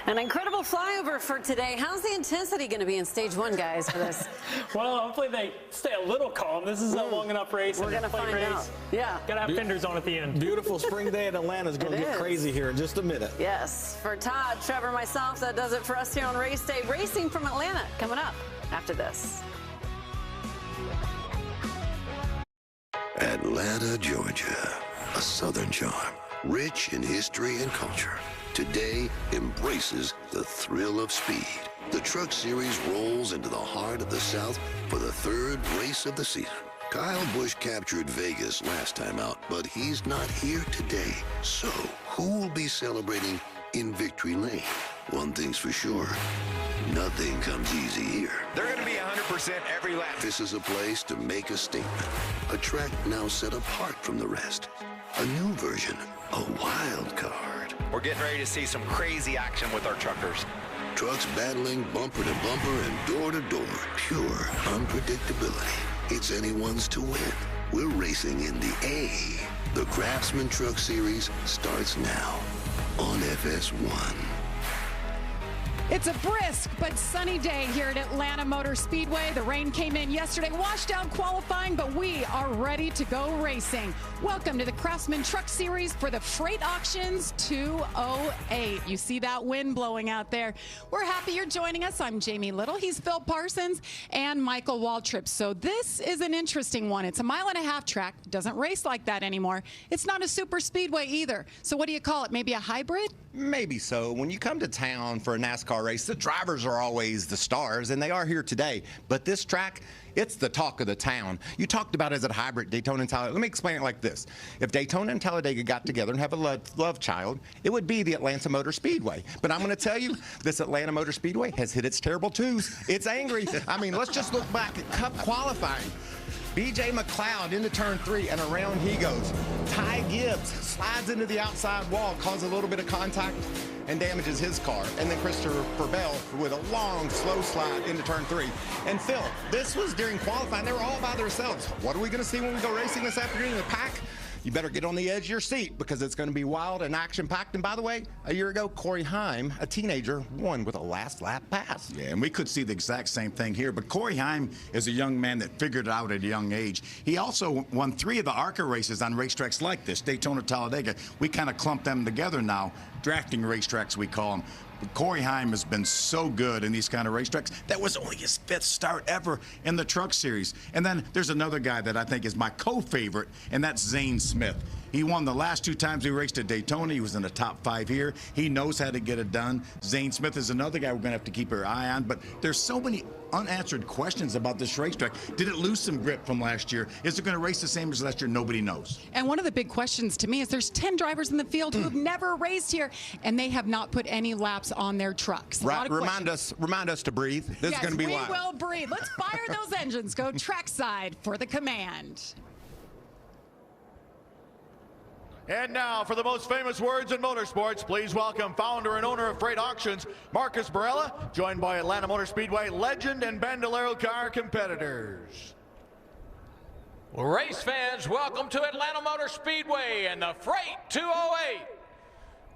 An incredible flyover for today. How's the intensity going to be in stage one, guys, for this? Well, hopefully they stay a little calm. This is a long enough race. We're going to find out. Yeah. Got to have fenders on at the end. Beautiful spring day in Atlanta is going to get crazy here in just a minute. Yes. For Todd, Trevor, myself, that does it for us here on Race Day. Racing from Atlanta coming up after this. Atlanta, Georgia, a southern charm, rich in history and culture. Today embraces the thrill of speed. The Truck Series rolls into the heart of the South for the third race of the season. Kyle Busch captured Vegas last time out, but he's not here today. So who will be celebrating in Victory Lane? one thing's for sure, nothing comes easy here. They're going to be 100% every lap. This is a place to make a statement. A track now set apart from the rest. A new version, a wild card. We're getting ready to see some crazy action with our truckers. Trucks battling bumper to bumper and door to door. Pure unpredictability. It's anyone's to win. We're racing in the A. The Craftsman Truck Series starts now on FS1. It's a brisk but sunny day here at Atlanta Motor Speedway. The rain came in yesterday, washed out qualifying, but we are ready to go racing. Welcome to the Craftsman Truck Series for the Freight Auctions 208. You see that wind blowing out there. We're happy you're joining us. I'm Jamie Little. He's Phil Parsons and Michael Waltrip. So this is an interesting one. It's a 1.5 mile track. Doesn't race like that anymore. It's not a super speedway either. So what do you call it? Maybe a hybrid? Maybe so. When you come to town for a NASCAR race, the drivers are always the stars, and they are here today. But this track, it's the talk of the town. You talked about, is it a hybrid, Daytona and Talladega? Let me explain it like this. If Daytona and Talladega got together and have a love child, it would be the Atlanta Motor Speedway. But I'm going to tell you, this Atlanta Motor Speedway has hit its terrible twos. It's angry. I mean, let's just look back at Cup qualifying. B.J. McLeod into turn 3, and around he goes. Ty Gibbs slides into the outside wall, causes a little bit of contact, and damages his car. And then Christopher Bell with a long, slow slide into turn 3. And Phil, this was during qualifying. They were all by themselves. What are we going to see when we go racing this afternoon in the pack? You better get on the edge of your seat because it's going to be wild and action-packed. And by the way, a year ago, Corey Heim, a teenager, won with a last lap pass. Yeah, and we could see the exact same thing here. But Corey Heim is a young man that figured it out at a young age. He also won 3 of the ARCA races on racetracks like this, Daytona, Talladega. We kind of clumped them together now, drafting racetracks we call them. But Corey Heim has been so good in these kind of racetracks. That was only his 5th start ever in the Truck Series. And then there's another guy that I think is my co-favorite, and that's Zane Smith. He won the last 2 times we raced at Daytona. He was in the top 5 here. He knows how to get it done. Zane Smith is another guy we're going to have to keep our eye on. But there's so many unanswered questions about this racetrack. Did it lose some grip from last year? Is it going to race the same as last year? Nobody knows. And one of the big questions to me is there's 10 drivers in the field who have never raced here, and they have not put any laps on their trucks. Right, remind us to breathe. This is going to be wild. Yes, we will breathe. Let's fire those engines. Go trackside for the command. And now, for the most famous words in motorsports, please welcome founder and owner of Freight Auctions, Marcus Barella, joined by Atlanta Motor Speedway legend and Bandolero car competitors. Well, race fans, welcome to Atlanta Motor Speedway and the Freight 208.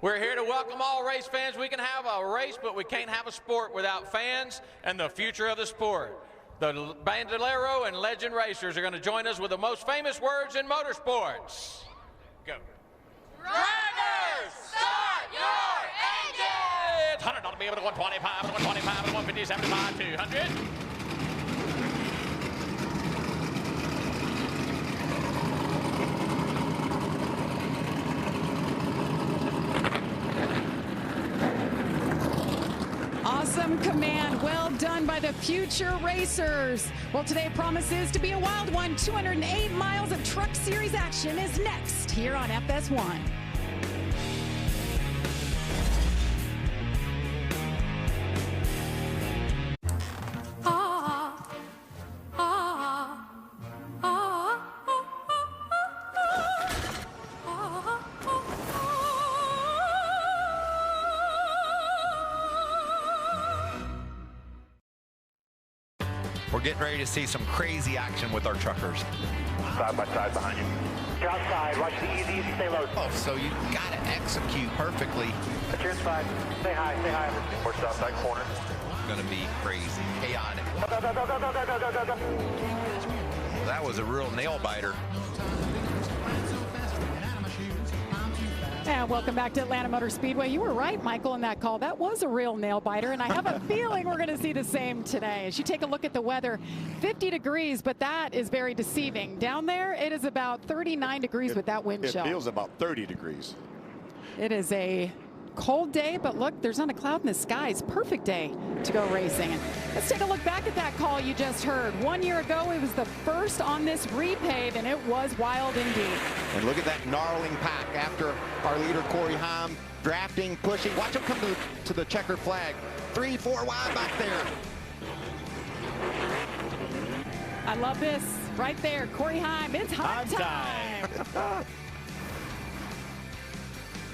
We're here to welcome all race fans. We can have a race, but we can't have a sport without fans and the future of the sport. The Bandolero and legend racers are going to join us with the most famous words in motorsports. Go. Drivers, start your engines! $100 be able to 125, 125, 150, 75, 200. Awesome command. Well done by the future racers. Well, today promises to be a wild one. 208 miles of Truck Series action is next here on FS1. We're getting ready to see some crazy action with our truckers. Side by side behind you. You're outside. Watch the easy, stay low. Oh, so you got to execute perfectly. At your side. Stay high, stay high. Or outside corner. Going to be crazy, chaotic. Go, go, go, go, go, go, go, go, go. That was a real nail biter. And welcome back to Atlanta Motor Speedway. You were right, Michael, in that call. That was a real nail biter, and I have a feeling we're going to see the same today. As you take a look at the weather, 50 degrees, but that is very deceiving. Down there, it is about 39 degrees with that wind chill. It feels about 30 degrees. It is a cold day, but look, there's not a cloud in the skies. Perfect day to go racing. And let's take a look back at that call you just heard. 1 year ago, it was the first on this repave, and it was wild indeed. And look at that gnarling pack after our leader, Corey Heim, drafting, pushing. Watch him come to the checkered flag. 3-4 wide back there. I love this right there. Corey Heim, it's Heim time.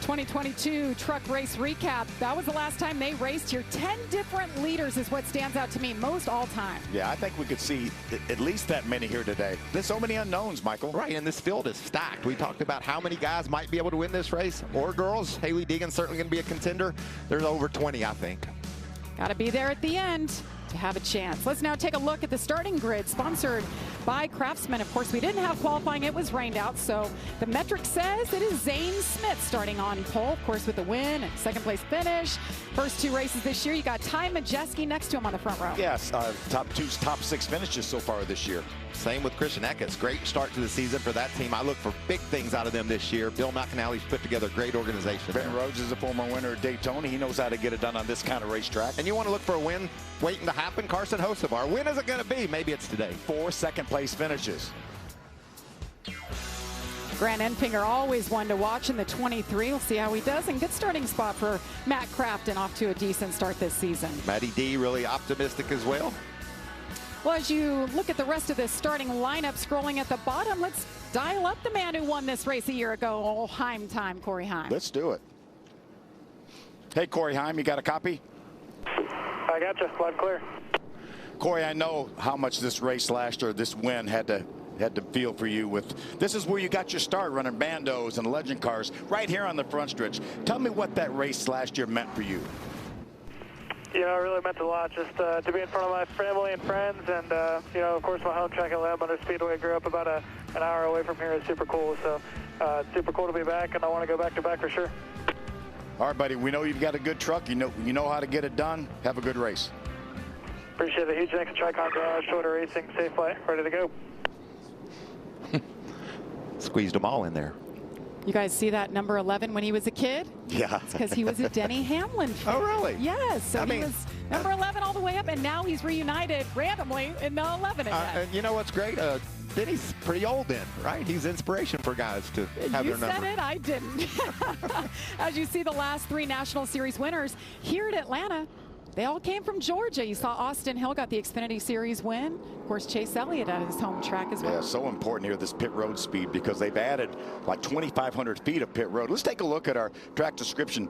2022 truck race recap. That was the last time they raced here. 10 different leaders is what stands out to me most all time. Yeah, I think we could see at least that many here today. There's so many unknowns, Michael. Right, and this field is stacked. We talked about how many guys might be able to win this race, or girls. Haley Deegan's certainly going to be a contender. There's over 20, I think. Got to be there at the end to have a chance. Let's now take a look at the starting grid, sponsored by Craftsman. Of course, we didn't have qualifying. It was rained out, so the metric says it is Zane Smith starting on pole, of course, with the win and second place finish. First 2 races this year, you got Ty Majeski next to him on the front row. Yes, top 6 finishes so far this year. Same with Christian Eckes. Great start to the season for that team. I look for big things out of them this year. Bill McAnally's put together a great organization. Ben Rhodes is a former winner at Daytona. He knows how to get it done on this kind of racetrack. And you want to look for a win waiting to happen? Carson Hocevar. When is it going to be? Maybe it's today. 4 second-place finishes. Grant Enfinger, always one to watch in the 23. We'll see how he does. And good starting spot for Matt Crafton, off to a decent start this season. Matty D really optimistic as well. Well, as you look at the rest of this starting lineup, scrolling at the bottom, let's dial up the man who won this race a year ago. Oh, Heim time, Corey Heim. Let's do it. Hey, Corey Heim, you got a copy? I got you. Loud clear. Corey, I know how much this race last year, this win had to feel for you. With this is where you got your start, running bandos and legend cars right here on the front stretch. Tell me what that race last year meant for you. You know, it really meant a lot just to be in front of my family and friends, and you know, of course, my home track at Atlanta Motor Speedway. I grew up about an hour away from here. It's super cool. So it's super cool to be back, and I want to go back to back for sure. All right, buddy. We know you've got a good truck. You know how to get it done. Have a good race. Appreciate it. Huge thanks to Tricon Garage, Shorter Racing, safe flight, ready to go. Squeezed them all in there. You guys see that number 11 when he was a kid? Yeah. It's because he was a Denny Hamlin fan. Oh, really? Yes. So he was number 11 all the way up, and now he's reunited randomly in the 11 again. And you know what's great? Denny's pretty old then, right? He's inspiration for guys to have their number. You said it, I didn't. As you see the last 3 National Series winners here at Atlanta, they all came from Georgia. You saw Austin Hill got the Xfinity Series win. Of course, Chase Elliott at his home track as well. Yeah, so important here, this pit road speed, because they've added like 2,500 feet of pit road. Let's take a look at our track description.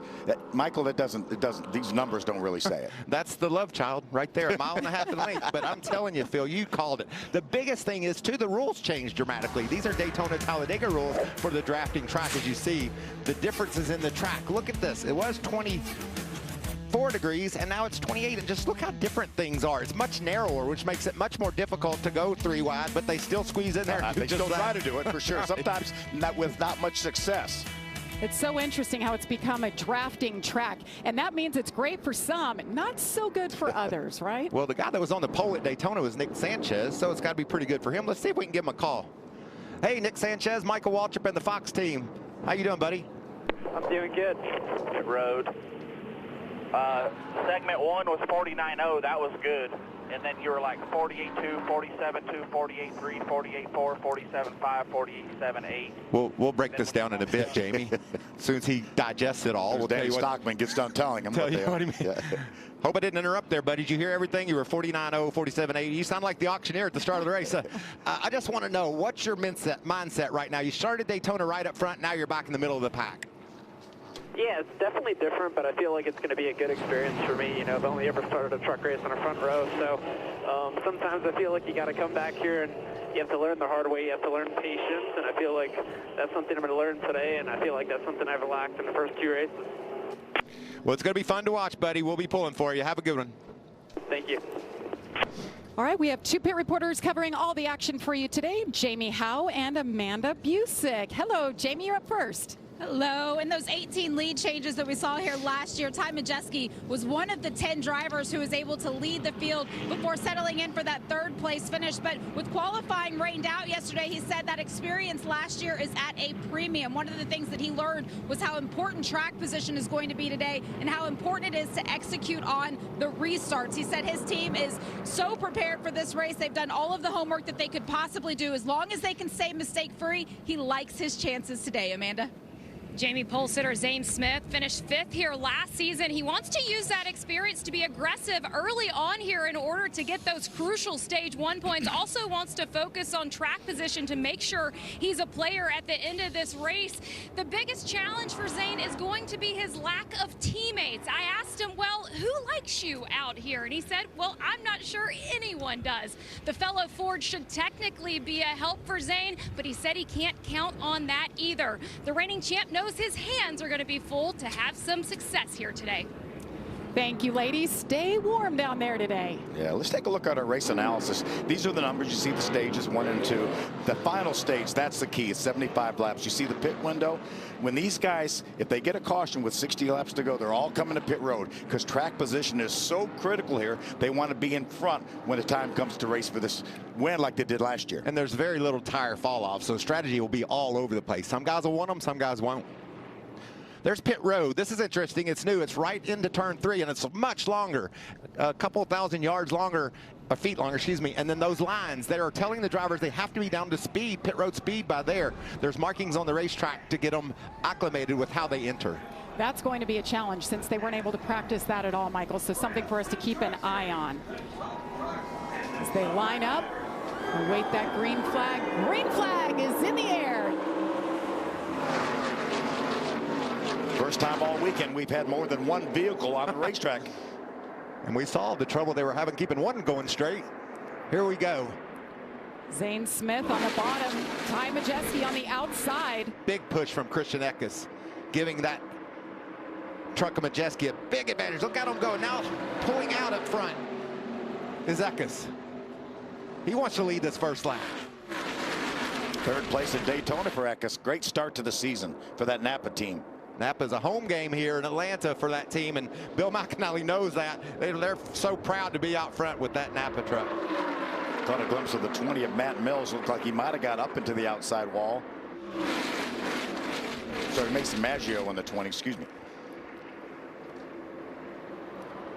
Michael, these numbers don't really say it. That's the love child right there, 1.5 miles in length. But I'm telling you, Phil, you called it. The biggest thing is, too, the rules changed dramatically. These are Daytona Talladega rules for the drafting track. As you see, the differences in the track. Look at this. It was 24 degrees, and now it's 28, and just look how different things are. It's much narrower, which makes it much more difficult to go 3 wide, but they still squeeze in there. They still try to do it, for sure. Sometimes with not much success. It's so interesting how it's become a drafting track, and that means it's great for some, not so good for others, right? Well, the guy that was on the pole at Daytona was Nick Sanchez, so it's got to be pretty good for him. Let's see if we can give him a call. Hey, Nick Sanchez, Michael Waltrip and the Fox team. How you doing, buddy? I'm doing good. Road. Segment 1 was 49.0. That was good. And then you were like 48.2, 47.2, 48.3, 48.4, 47.5, 48.7, 8. We'll break this down in a bit, Jamie. As soon as he digests it all, we'll tell you what Stockman gets done telling him what they are. Yeah. Hope I didn't interrupt there, buddy. Did you hear everything? You were 49.0, 47.8. You sound like the auctioneer at the start of the race. I just want to know, what's your mindset right now? You started Daytona right up front. Now you're back in the middle of the pack. Yeah, it's definitely different, but I feel like it's going to be a good experience for me. You know, I've only ever started a truck race on a front row, so sometimes I feel like you got to come back here and you have to learn the hard way. You have to learn patience, and I feel like that's something I'm going to learn today, and I feel like that's something I've lacked in the first 2 races. Well, it's going to be fun to watch, buddy. We'll be pulling for you. Have a good one. Thank you. All right, we have 2 pit reporters covering all the action for you today, Jamie Howe and Amanda Busick. Hello, Jamie, you're up first. Hello. In those 18 lead changes that we saw here last year, Ty Majeski was one of the 10 drivers who was able to lead the field before settling in for that third place finish. But with qualifying rained out yesterday, he said that experience last year is at a premium. One of the things that he learned was how important track position is going to be today and how important it is to execute on the restarts. He said his team is so prepared for this race. They've done all of the homework that they could possibly do. As long as they can stay mistake-free, he likes his chances today. Amanda? Jamie pole sitter Zane Smith finished 5th here last season. He wants to use that experience to be aggressive early on here in order to get those crucial stage 1 points. Also wants to focus on track position to make sure he's a player at the end of this race. The biggest challenge for Zane is going to be his lack of teammates. I asked him, well, who likes you out here? And he said, well, I'm not sure anyone does. The fellow Ford should technically be a help for Zane, but he said he can't count on that either. The reigning champ knows his hands are going to be full to have some success here today. Thank you, ladies. Stay warm down there today. Yeah, let's take a look at our race analysis. These are the numbers. You see the stages 1 and 2. The final stage, that's the key. It's 75 laps. You see the pit window. When these guys, if they get a caution with 60 laps to go, they're all coming to pit road because track position is so critical here. They want to be in front when the time comes to race for this win like they did last year. And there's very little tire fall off, so strategy will be all over the place. Some guys will want them, some guys won't. There's pit road. This is interesting. It's new. It's right into turn 3, and it's much longer, a couple thousand yards longer, feet longer, excuse me. And then those lines that are telling the drivers they have to be down to speed, pit road speed by there. There's markings on the racetrack to get them acclimated with how they enter. That's going to be a challenge since they weren't able to practice that at all, Michael. So something for us to keep an eye on. As they line up, await that green flag. Green flag is in the air. First time all weekend we've had more than one vehicle on the racetrack. And we saw the trouble they were having keeping one going straight. Here we go. Zane Smith on the bottom. Ty Majeski on the outside. Big push from Christian Eckes, giving that truck of Majeski a big advantage. Look at him go. Now pulling out up front is Eckes. He wants to lead this first lap. Third place at Daytona for Eckes. Great start to the season for that Napa team. Napa's a home game here in Atlanta for that team, and Bill McAnally knows that. They're so proud to be out front with that Napa truck. Caught a glimpse of the 20 of Matt Mills. Looked like he might have got up into the outside wall. Sorry, Mason Maggio on the 20, excuse me.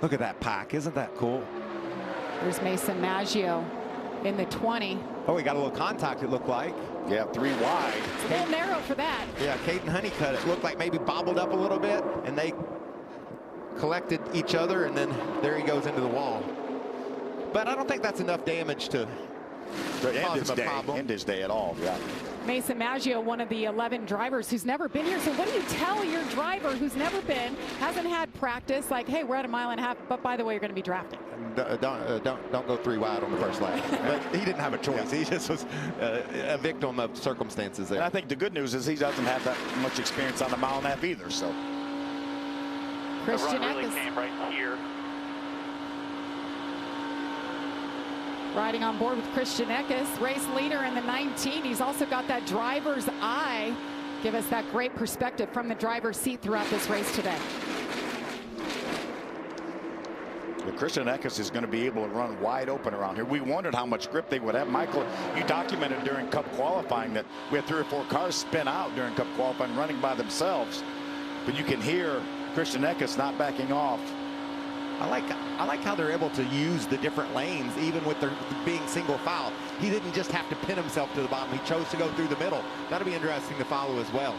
Look at that pack. Isn't that cool? There's Mason Maggio in the 20. Oh, he got a little contact, it looked like. Yeah, 3 wide. It's a little narrow for that. Yeah, Caden Honeycutt, it looked like maybe bobbled up a little bit, and they collected each other, and then there he goes into the wall. But I don't think that's enough damage to cause him a problem. End his day at all, yeah. Mason Maggio, one of the 11 drivers who's never been here. So what do you tell your driver who's never been, hasn't had practice, like, hey, we're at a mile and a half, but by the way, you're going to be drafted? Don't go 3 wide on the first lap. But he didn't have a choice. He just was a victim of circumstances there. And I think the good news is he doesn't have that much experience on the mile and a half either. So Christian really Eckes came right here. riding on board with Christian Eckes, race leader in the 19. He's also got that driver's eye. Give us that great perspective from the driver's seat throughout this race today. Christian Eckes is going to be able to run wide open around here. We wondered how much grip they would have. Michael, you documented during Cup qualifying that we had 3 or 4 cars spin out during Cup qualifying running by themselves. But you can hear Christian Eckes not backing off. I like how they're able to use the different lanes even with their being single file. He didn't just have to pin himself to the bottom. He chose to go through the middle. That'll be interesting to follow as well.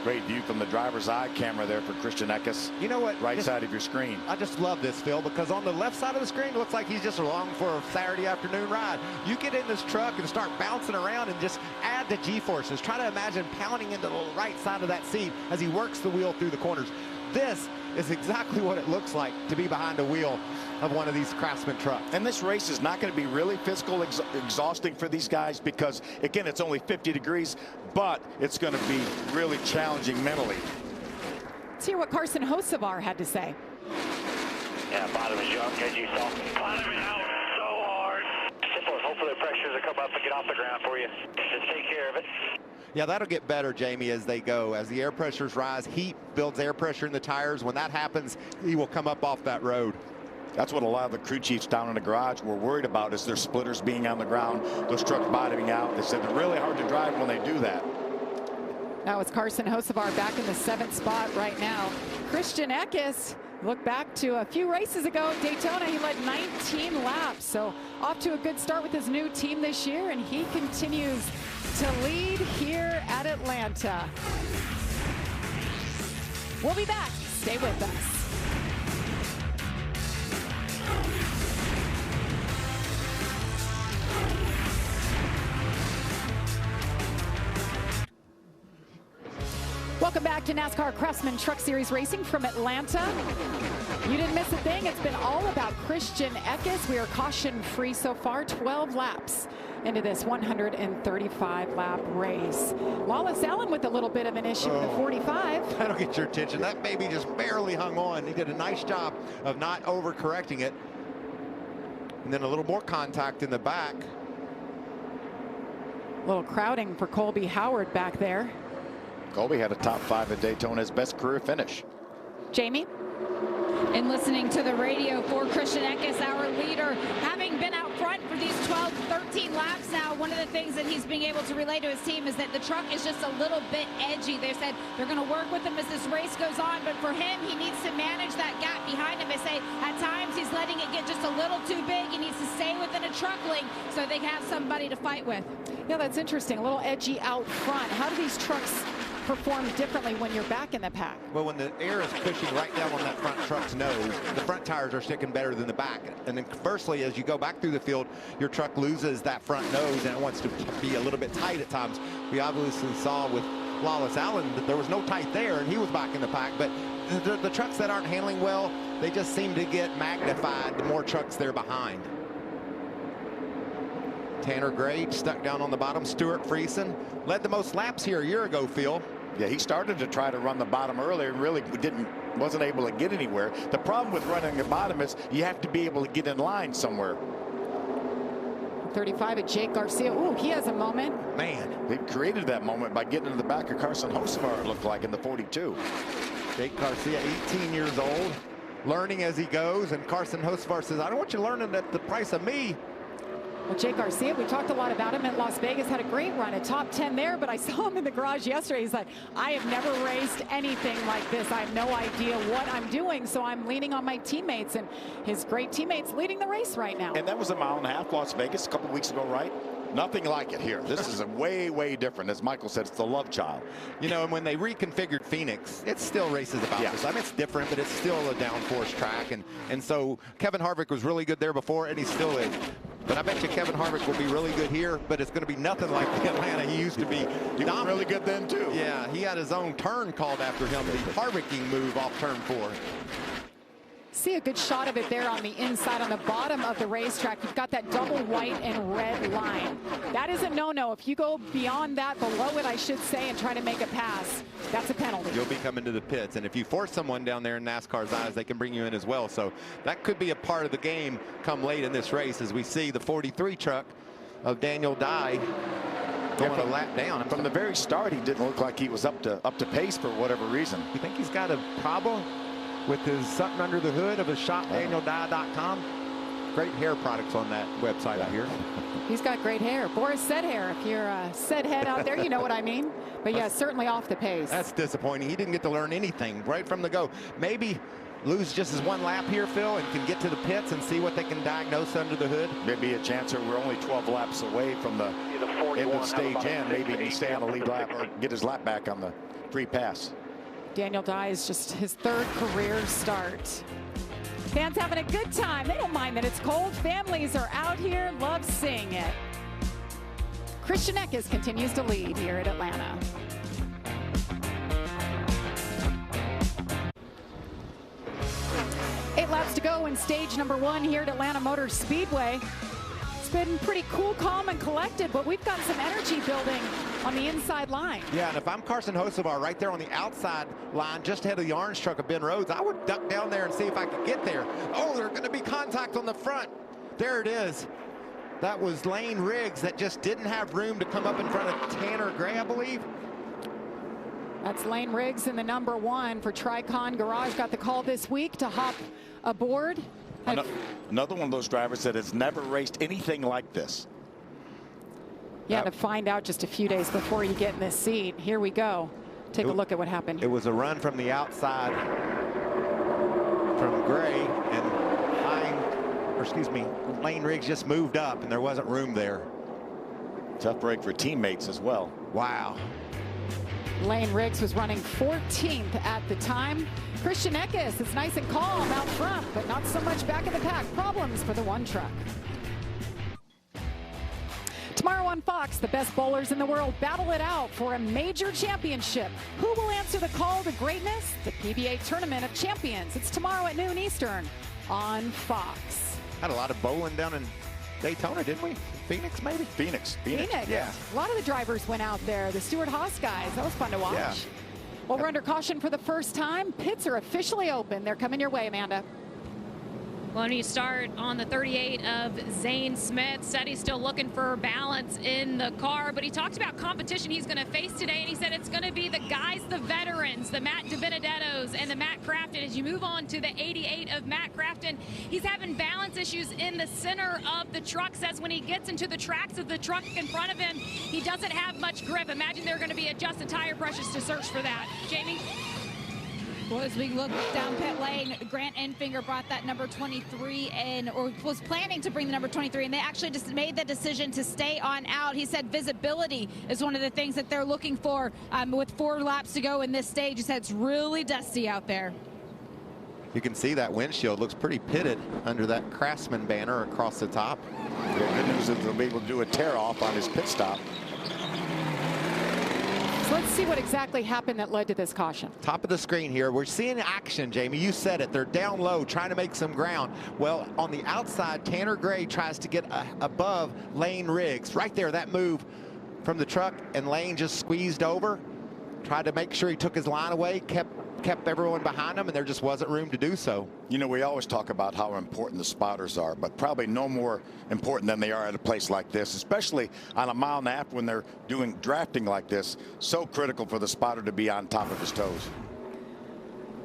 Great view from the driver's eye camera there for Christian Eckes. You know what? Right side of your screen. I just love this, Phil, because on the left side of the screen, it looks like he's just along for a Saturday afternoon ride. You get in this truck and start bouncing around and just add the G-forces. Try to imagine pounding into the right side of that seat as he works the wheel through the corners. This is exactly what it looks like to be behind a wheel of one of these Craftsman trucks. And this race is not going to be really physical exhausting for these guys because, again, it's only 50 degrees, but it's going to be really challenging mentally. Let's hear what Carson Hocevar had to say. Yeah, bottom is young, as you saw. Bottom is out so hard. Simple as hopefully the pressures will come up and get off the ground for you. Just take care of it. Yeah, that'll get better, Jamie, as they go. As the air pressures rise, heat builds air pressure in the tires. When that happens, he will come up off that road. That's what a lot of the crew chiefs down in the garage were worried about, is their splitters being on the ground, those trucks bottoming out. They said they're really hard to drive when they do that. Now it's Carson Hocevar back in the 7th spot right now. Christian Eckes, look back to a few races ago at Daytona, he led 19 laps. So off to a good start with his new team this year, and he continues to lead here at Atlanta. We'll be back. Stay with us. Welcome back to NASCAR Craftsman Truck Series racing from Atlanta. You didn't miss a thing. It's been all about Christian Eckes. We are caution-free so far, 12 laps into this 135-lap race. Wallace Allen with a little bit of an issue in the 45. That'll get your attention. That baby just barely hung on. He did a nice job of not overcorrecting it. And then a little more contact in the back. A little crowding for Colby Howard back there. Colby had a top 5 at Daytona, his best career finish. Jamie? And listening to the radio for Christian Eckes, our leader, having been out front for these 12, 13 laps now, one of the things that he's being able to relay to his team is that the truck is just a little bit edgy. They said they're going to work with him as this race goes on, but for him, he needs to manage that gap behind him. They say at times he's letting it get just a little too big. He needs to stay within a truck link so they can have somebody to fight with. Yeah, that's interesting. A little edgy out front. How do these trucks perform differently when you're back in the pack? Well, when the air is pushing right down on that front truck's nose, the front tires are sticking better than the back. And then conversely, as you go back through the field, your truck loses that front nose and it wants to be a little bit tight at times. We obviously saw with Wallace Allen that there was no tight there and he was back in the pack. But the trucks that aren't handling well, they just seem to get magnified the more trucks they're behind. Tanner Gray stuck down on the bottom. Stuart Friesen led the most laps here a year ago, Phil. Yeah, he started to try to run the bottom earlier and really wasn't able to get anywhere. The problem with running the bottom is you have to be able to get in line somewhere. 35 at Jake Garcia. Ooh, he has a moment. Man, they created that moment by getting into the back of Carson Hocevar, it looked like, in the 42. Jake Garcia, 18 years old, learning as he goes, and Carson Hocevar says, I don't want you learning at the price of me. Well, Jake Garcia, we talked a lot about him at Las Vegas, had a great run, a top 10 there, but I saw him in the garage yesterday. He's like, I have never raced anything like this. I have no idea what I'm doing, so I'm leaning on my teammates, and his great teammates leading the race right now. And that was a 1.5 mile, Las Vegas, a couple weeks ago, right? Nothing like it here. This is a way, way different. As Michael said, it's the love child. You know, and when they reconfigured Phoenix, it still races about this. I mean, it's different, but it's still a downforce track. And so Kevin Harvick was really good there before, and he still is. But I bet you Kevin Harvick will be really good here, but it's going to be nothing like the Atlanta he used to be. He was really good then, too. Yeah, he had his own turn called after him, the Harvicking move off turn 4. See a good shot of it there on the inside, on the bottom of the racetrack. You've got that double white and red line. That is a no-no. If you go beyond that, below it, I should say, and try to make a pass, that's a penalty. You'll be coming to the pits, and if you force someone down there in NASCAR's eyes, they can bring you in as well. So that could be a part of the game come late in this race, as we see the 43 truck of Daniel Dye going a lap down. From the very start, he didn't look like he was up to pace for whatever reason. You think he's got a problem with his something under the hood of his shop, DanielDye.com? Great hair products on that website out here. He's got great hair. Boris said hair. If you're a said head out there, you know what I mean. But yeah, certainly off the pace. That's disappointing. He didn't get to learn anything right from the go. Maybe lose just his one lap here, Phil, and can get to the pits and see what they can diagnose under the hood. Maybe a chance that we're only 12 laps away from the end of stage end. Maybe he can stay on the lead lap or get his lap back on the free pass. Daniel Dye is just his 3rd career start. Fans having a good time. They don't mind that it's cold. Families are out here, love seeing it. Christian Eckes continues to lead here at Atlanta. Eight laps to go in stage number 1 here at Atlanta Motor Speedway. It's been pretty cool, calm, and collected, but we've got some energy building on the inside line. Yeah, and if I'm Carson Hocevar right there on the outside line, just ahead of the orange truck of Ben Rhodes, I would duck down there and see if I could get there. Oh, there's going to be contact on the front. There it is. That was Lane Riggs that just didn't have room to come up in front of Tanner Gray, I believe. That's Lane Riggs in the number 1 for Tricon Garage. Got the call this week to hop aboard. Another one of those drivers that has never raced anything like this. Yeah, to find out just a few days before you get in this seat. Here we go. Take a look at what happened. It was a run from the outside from Gray, and Lane Riggs just moved up, and there wasn't room there. Tough break for teammates as well. Wow. Lane Riggs was running 14th at the time. Christian Eckes is nice and calm out front, but not so much back in the pack. Problems for the 1 truck. Tomorrow on Fox, the best bowlers in the world battle it out for a major championship. Who will answer the call to greatness? The PBA Tournament of Champions. It's tomorrow at noon Eastern on Fox. Had a lot of bowling down in Daytona, didn't we? Phoenix, maybe? Phoenix. Yeah. A lot of the drivers went out there. The Stewart Haas guys. That was fun to watch. Yeah. Well, we're under caution for the first time. Pits are officially open. They're coming your way, Amanda. When you start on the 38 of Zane Smith, said he's still looking for balance in the car, but he talked about competition he's going to face today, and he said it's going to be the guys, the veterans, the Matt DiBenedettos and the Matt Crafton. As you move on to the 88 of Matt Crafton, he's having balance issues in the center of the truck. Says when he gets into the tracks of the truck in front of him, he doesn't have much grip. Imagine they're going to be adjusting tire pressures to search for that. Jamie? Well, as we look down pit lane, Grant Enfinger brought that number 23 in, or was planning to bring the number 23, and they actually just made the decision to stay on out. He said visibility is one of the things that they're looking for with 4 laps to go in this stage. He said it's really dusty out there. You can see that windshield looks pretty pitted under that Craftsman banner across the top. The good news is they'll be able to do a tear-off on his pit stop. So let's see what exactly happened that led to this caution. Top of the screen here, we're seeing action, Jamie. You said it. They're down low trying to make some ground. Well, on the outside, Tanner Gray tries to get above Lane Riggs. Right there, that move from the truck, and Lane just squeezed over. Tried to make sure he took his line away, kept everyone behind him, and there just wasn't room to do so. You know, we always talk about how important the spotters are, but probably no more important than they are at a place like this, especially on a mile and a half when they're doing drafting like this. So critical for the spotter to be on top of his toes.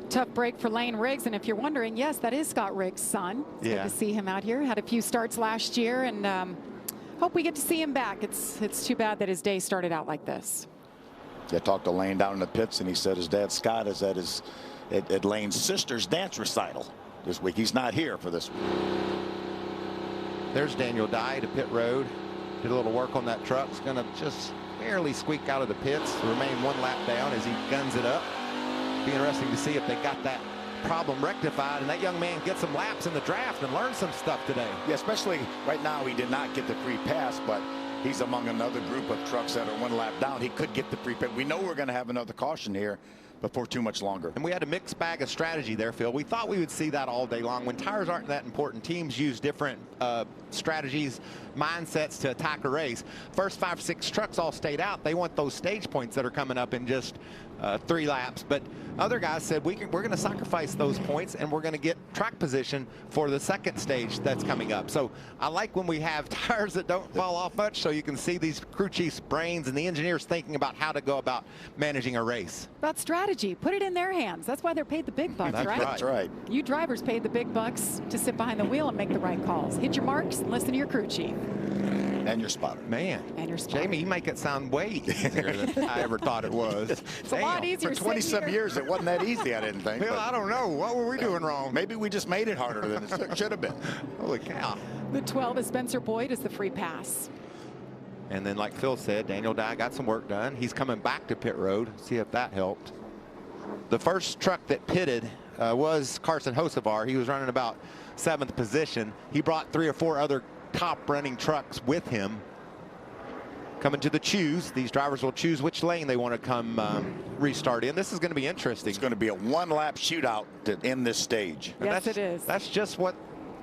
Tough break for Lane Riggs, and if you're wondering, yes, that is Scott Riggs' son. It's good to see him out here. Had a few starts last year, and hope we get to see him back. It's too bad that his day started out like this. I talked to Lane down in the pits, and he said his dad Scott is at Lane's sister's dance recital this week. He's not here for this week. There's Daniel Dye to pit road. Did a little work on that truck. It's going to just barely squeak out of the pits. Remain 1 lap down as he guns it up. Be interesting to see if they got that problem rectified, and that young man gets some laps in the draft and learn some stuff today. Yeah, especially right now he did not get the free pass, but he's among another group of trucks that are 1 lap down. He could get the free pass. We know we're going to have another caution here before too much longer. And we had a mixed bag of strategy there, Phil. We thought we would see that all day long. When tires aren't that important, teams use different strategies, mindsets to attack a race. First 5 or 6 trucks all stayed out. They want those stage points that are coming up in just 3 laps. But other guys said we're going to sacrifice those points, and we're going to get track position for the second stage that's coming up. So I like when we have tires that don't fall off much, so you can see these crew chiefs' brains and the engineers thinking about how to go about managing a race. About strategy. Put it in their hands. That's why they're paid the big bucks, right? That's right. You drivers paid the big bucks to sit behind the wheel and make the right calls. Hit your marks and listen to your crew chief. And your spotter. Man. And your spotter. Jamie, you make it sound way easier than I ever thought it was. It's a lot easier. For 20-some years, it wasn't that easy, I didn't think. Phil, I don't know. What were we doing wrong? Maybe we just made it harder than it should have been. Holy cow. The 12 is Spencer Boyd is the free pass. And then, like Phil said, Daniel Dye got some work done. He's coming back to pit road. See if that helped. The first truck that pitted was Carson Hocevar. He was running about 7th position. He brought 3 or 4 other top running trucks with him. Coming to the choose, these drivers will choose which lane they want to come restart in. This is going to be interesting. It's going to be a 1-lap shootout to end this stage. Yes, it is. That's just what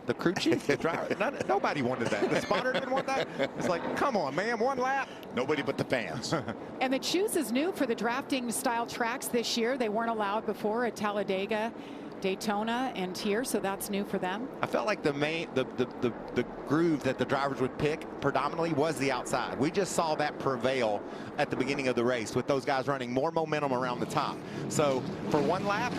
the crew chief, the driver, nobody wanted that. The spotter didn't want that. It's like, come on, man, 1 lap. Nobody but the fans. And the choose is new for the drafting style tracks this year. They weren't allowed before at Talladega Daytona and here, so that's new for them. I felt like the groove that the drivers would pick predominantly was the outside. We just saw that prevail at the beginning of the race with those guys running more momentum around the top. So for one lap,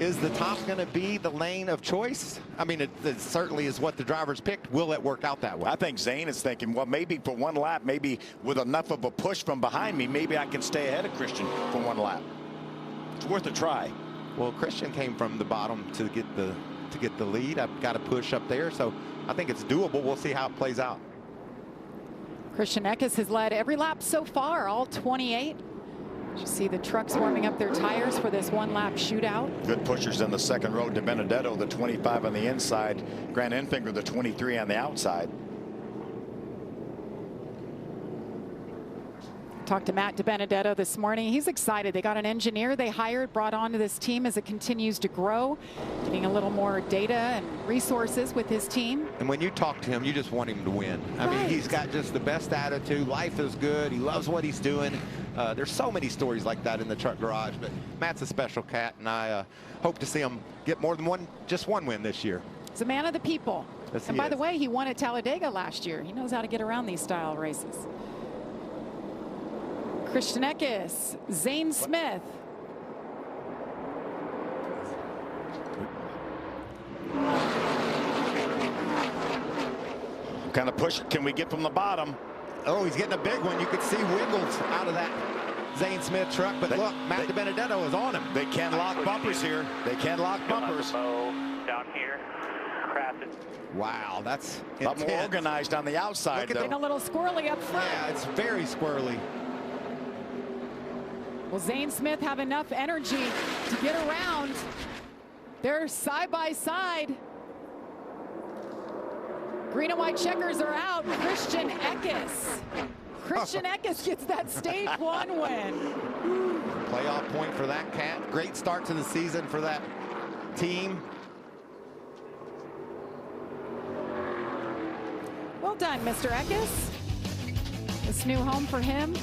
is the top going to be the lane of choice? I mean, it certainly is what the drivers picked. Will it work out that way? I think Zane is thinking, well, maybe for one lap, maybe with enough of a push from behind me, maybe I can stay ahead of Christian for one lap. It's worth a try. Well, Christian came from the bottom to get the lead. I've got to push up there, so I think it's doable. We'll see how it plays out. Christian Eckes has led every lap so far, all 28. You see the trucks warming up their tires for this one-lap shootout. Good pushers in the second row. De Benedetto, the 25 on the inside. Grant Enfinger, the 23 on the outside. Talked to Matt De Benedetto this morning. He's excited. They got an engineer they hired, brought onto this team as it continues to grow, getting a little more data and resources with his team. And when you talk to him, you just want him to win. I mean, he's got just the best attitude. Life is good. He loves what he's doing. There's so many stories like that in the truck garage, but Matt's a special cat, and I hope to see him get more than just one win this year. He's a man of the people. Yes, and by the way, he won at Talladega last year. He knows how to get around these style races. Christian Eckes, Zane Smith. What kind of push can we get from the bottom? Oh, he's getting a big one. You could see wiggles out of that Zane Smith truck, but look, Matt De Benedetto is on him. They can lock bumpers here. They can lock bumpers. Down here, crafted. Wow, that's a lot more organized on the outside. Getting a little squirrely up front. Yeah, it's very squirrely. Will Zane Smith have enough energy to get around? They're side by side. Green and white checkers are out. Christian Eckes. Christian Eckes gets that stage one win. Playoff point for that cat. Great start to the season for that team. Well done, Mr. Eckes. This new home for him,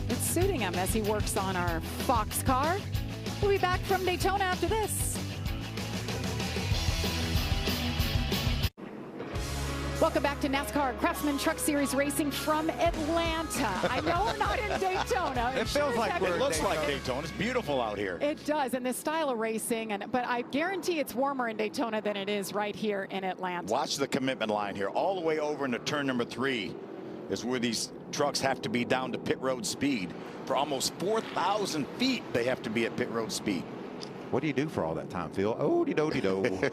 it's suiting him as he works on our Fox car. We'll be back from Daytona after this. Welcome back to NASCAR Craftsman Truck Series racing from Atlanta. I know we're not in Daytona. It feels like it looks like Daytona. It's beautiful out here. It does, and this style of racing, but I guarantee it's warmer in Daytona than it is right here in Atlanta. Watch the commitment line here. All the way over into turn number 3 is where these trucks have to be down to pit road speed. For almost 4,000 feet, they have to be at pit road speed. What do you do for all that time, Phil? Oh-de-do-de-do.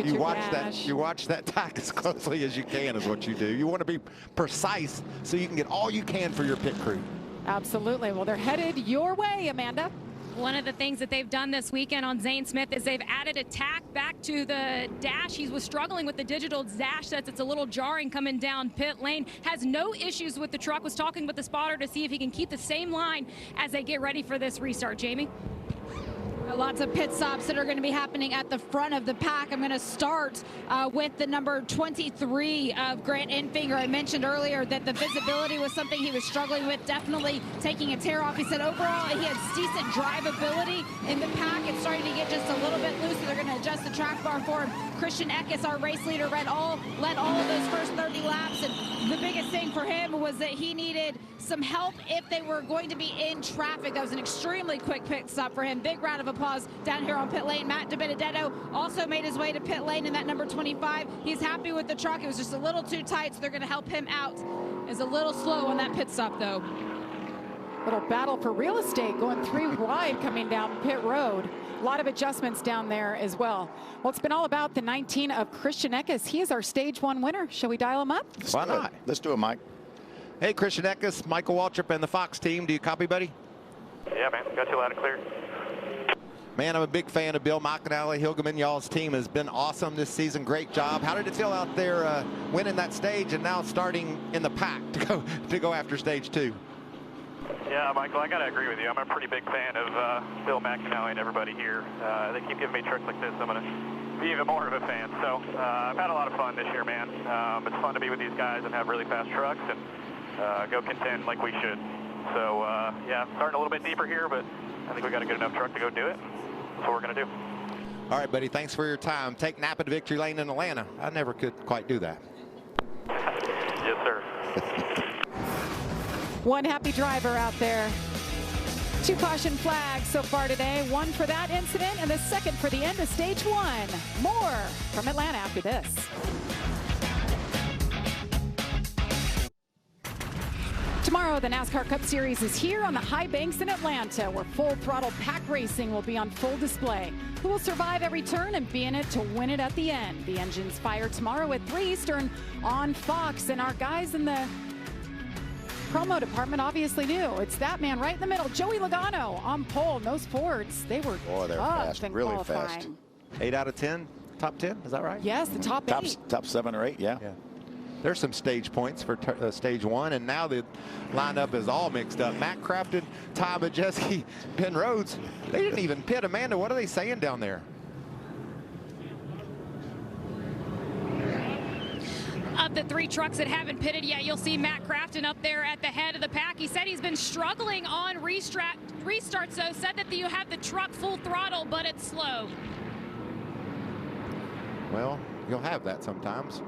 You watch that tack as closely as you can is what you do. You want to be precise so you can get all you can for your pit crew. Absolutely. Well, they're headed your way, Amanda. One of the things that they've done this weekend on Zane Smith is they've added a tack back to the dash. He was struggling with the digital dash sets. It's a little jarring coming down pit lane. Has no issues with the truck. Was talking with the spotter to see if he can keep the same line as they get ready for this restart. Jamie? Lots of pit stops that are going to be happening at the front of the pack. I'm going to start with the number 23 of Grant Enfinger. I mentioned earlier that the visibility was something he was struggling with, definitely taking a tear off. He said overall he has decent drivability in the pack. It's starting to get just a little bit loose, so they're going to adjust the track bar for him. Christian Eckes, our race leader, led all of those first 30 laps, and the biggest thing for him was that he needed some help if they were going to be in traffic. That was an extremely quick pit stop for him. Big round of applause down here on pit lane. Matt De Benedetto also made his way to pit lane in that number 25. He's happy with the truck. It was just a little too tight, so they're going to help him out. Is a little slow on that pit stop, though. Little battle for real estate going 3 wide coming down pit road. A lot of adjustments down there as well. Well, it's been all about the 19 of Christian Eckes. He is our stage 1 winner. Shall we dial him up? Why not? Let's do it, Mike. Hey, Christian Eckes, Michael Waltrip and the Fox team. Do you copy, buddy? Yeah, man. Got you loud and clear. Man, I'm a big fan of Bill McAnally. Hilgeman, y'all's team has been awesome this season. Great job. How did it feel out there winning that stage and now starting in the pack to go after stage 2? Yeah, Michael, I got to agree with you. I'm a pretty big fan of Bill McAnally and everybody here. They keep giving me trucks like this. I'm going to be even more of a fan. So I've had a lot of fun this year, man. It's fun to be with these guys and have really fast trucks and go contend like we should. So, yeah, starting a little bit deeper here, but I think we got a good enough truck to go do it. That's what we're going to do. All right, buddy, thanks for your time. Take Napa to victory lane in Atlanta. I never could quite do that. Yes, sir. One happy driver out there. 2 caution flags so far today. 1 for that incident and the 2nd for the end of stage 1. More from Atlanta after this. Tomorrow, the NASCAR Cup Series is here on the high banks in Atlanta, where full throttle pack racing will be on full display. Who will survive every turn and be in it to win it at the end? The engines fire tomorrow at 3 Eastern on Fox, and our guys in the promo department obviously knew. It's that man right in the middle, Joey Logano on pole. And those Fords, they were they're fast, really fast. 8 out of 10, top 10, is that right? Yes, the top 8. Top 7 or 8, yeah. There's some stage points for stage 1, and now the lineup is all mixed up. Matt Crafton, Ty Majeski, Ben Rhodes. They didn't even pit. Amanda, what are they saying down there? Of the 3 trucks that haven't pitted yet, you'll see Matt Crafton up there at the head of the pack. He said he's been struggling on restarts, though. Said that you have the truck full throttle, but it's slow. Well, you'll have that sometimes.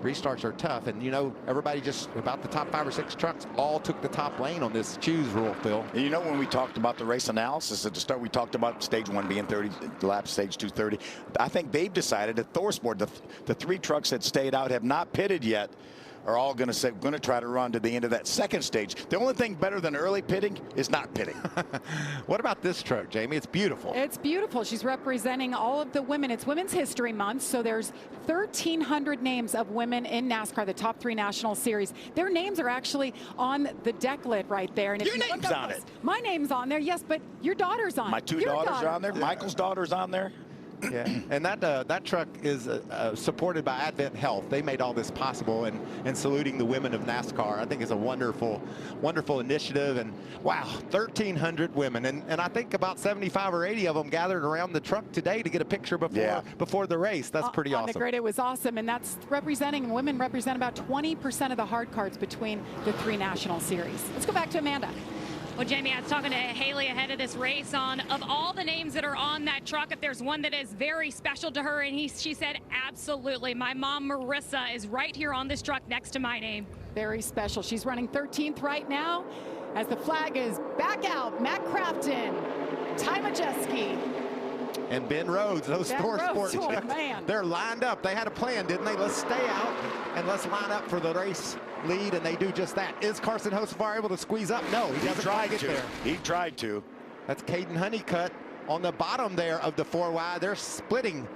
Restarts are tough, and you know, everybody just about the top 5 or 6 trucks all took the top lane on this choose rule, Phil. And you know, when we talked about the race analysis at the start, we talked about stage 1 being 30 laps, stage 2 30. I think they've decided at Thorsport, the 3 trucks that stayed out have not pitted yet, are all going to try to run to the end of that 2nd stage. The only thing better than early pitting is not pitting. What about this truck, Jamie? It's beautiful. It's beautiful. She's representing all of the women. It's Women's History Month, so there's 1,300 names of women in NASCAR, the top 3 national series. Their names are actually on the deck lid right there. And if your name's on it. My name's on there, yes, but your daughter's on it. My 2 daughters are on there. Michael's daughter's on there. Yeah, and that truck is supported by Advent Health. They made all this possible, and saluting the women of NASCAR, I think is a wonderful, wonderful initiative. And wow, 1,300 women, and I think about 75 or 80 of them gathered around the truck today to get a picture before the race. That's pretty awesome. On the grid, it was awesome, and that's representing, women represent about 20% of the hard cards between the 3 national series. Let's go back to Amanda. Well, Jamie, I was talking to Haley ahead of this race of all the names that are on that truck, if there's one that is very special to her, and she said, absolutely. My mom, Marissa, is right here on this truck next to my name. Very special. She's running 13th right now as the flag is back out. Matt Crafton, Ty Majeski, and Ben Rhodes, those Thorsport trucks, they're lined up. They had a plan, didn't they? Let's stay out and let's line up for the race lead, and they do just that. Is Carson Hocevar able to squeeze up? No, he doesn't try to get there. He tried to. That's Caden Honeycutt on the bottom there of the 4Y. They're splitting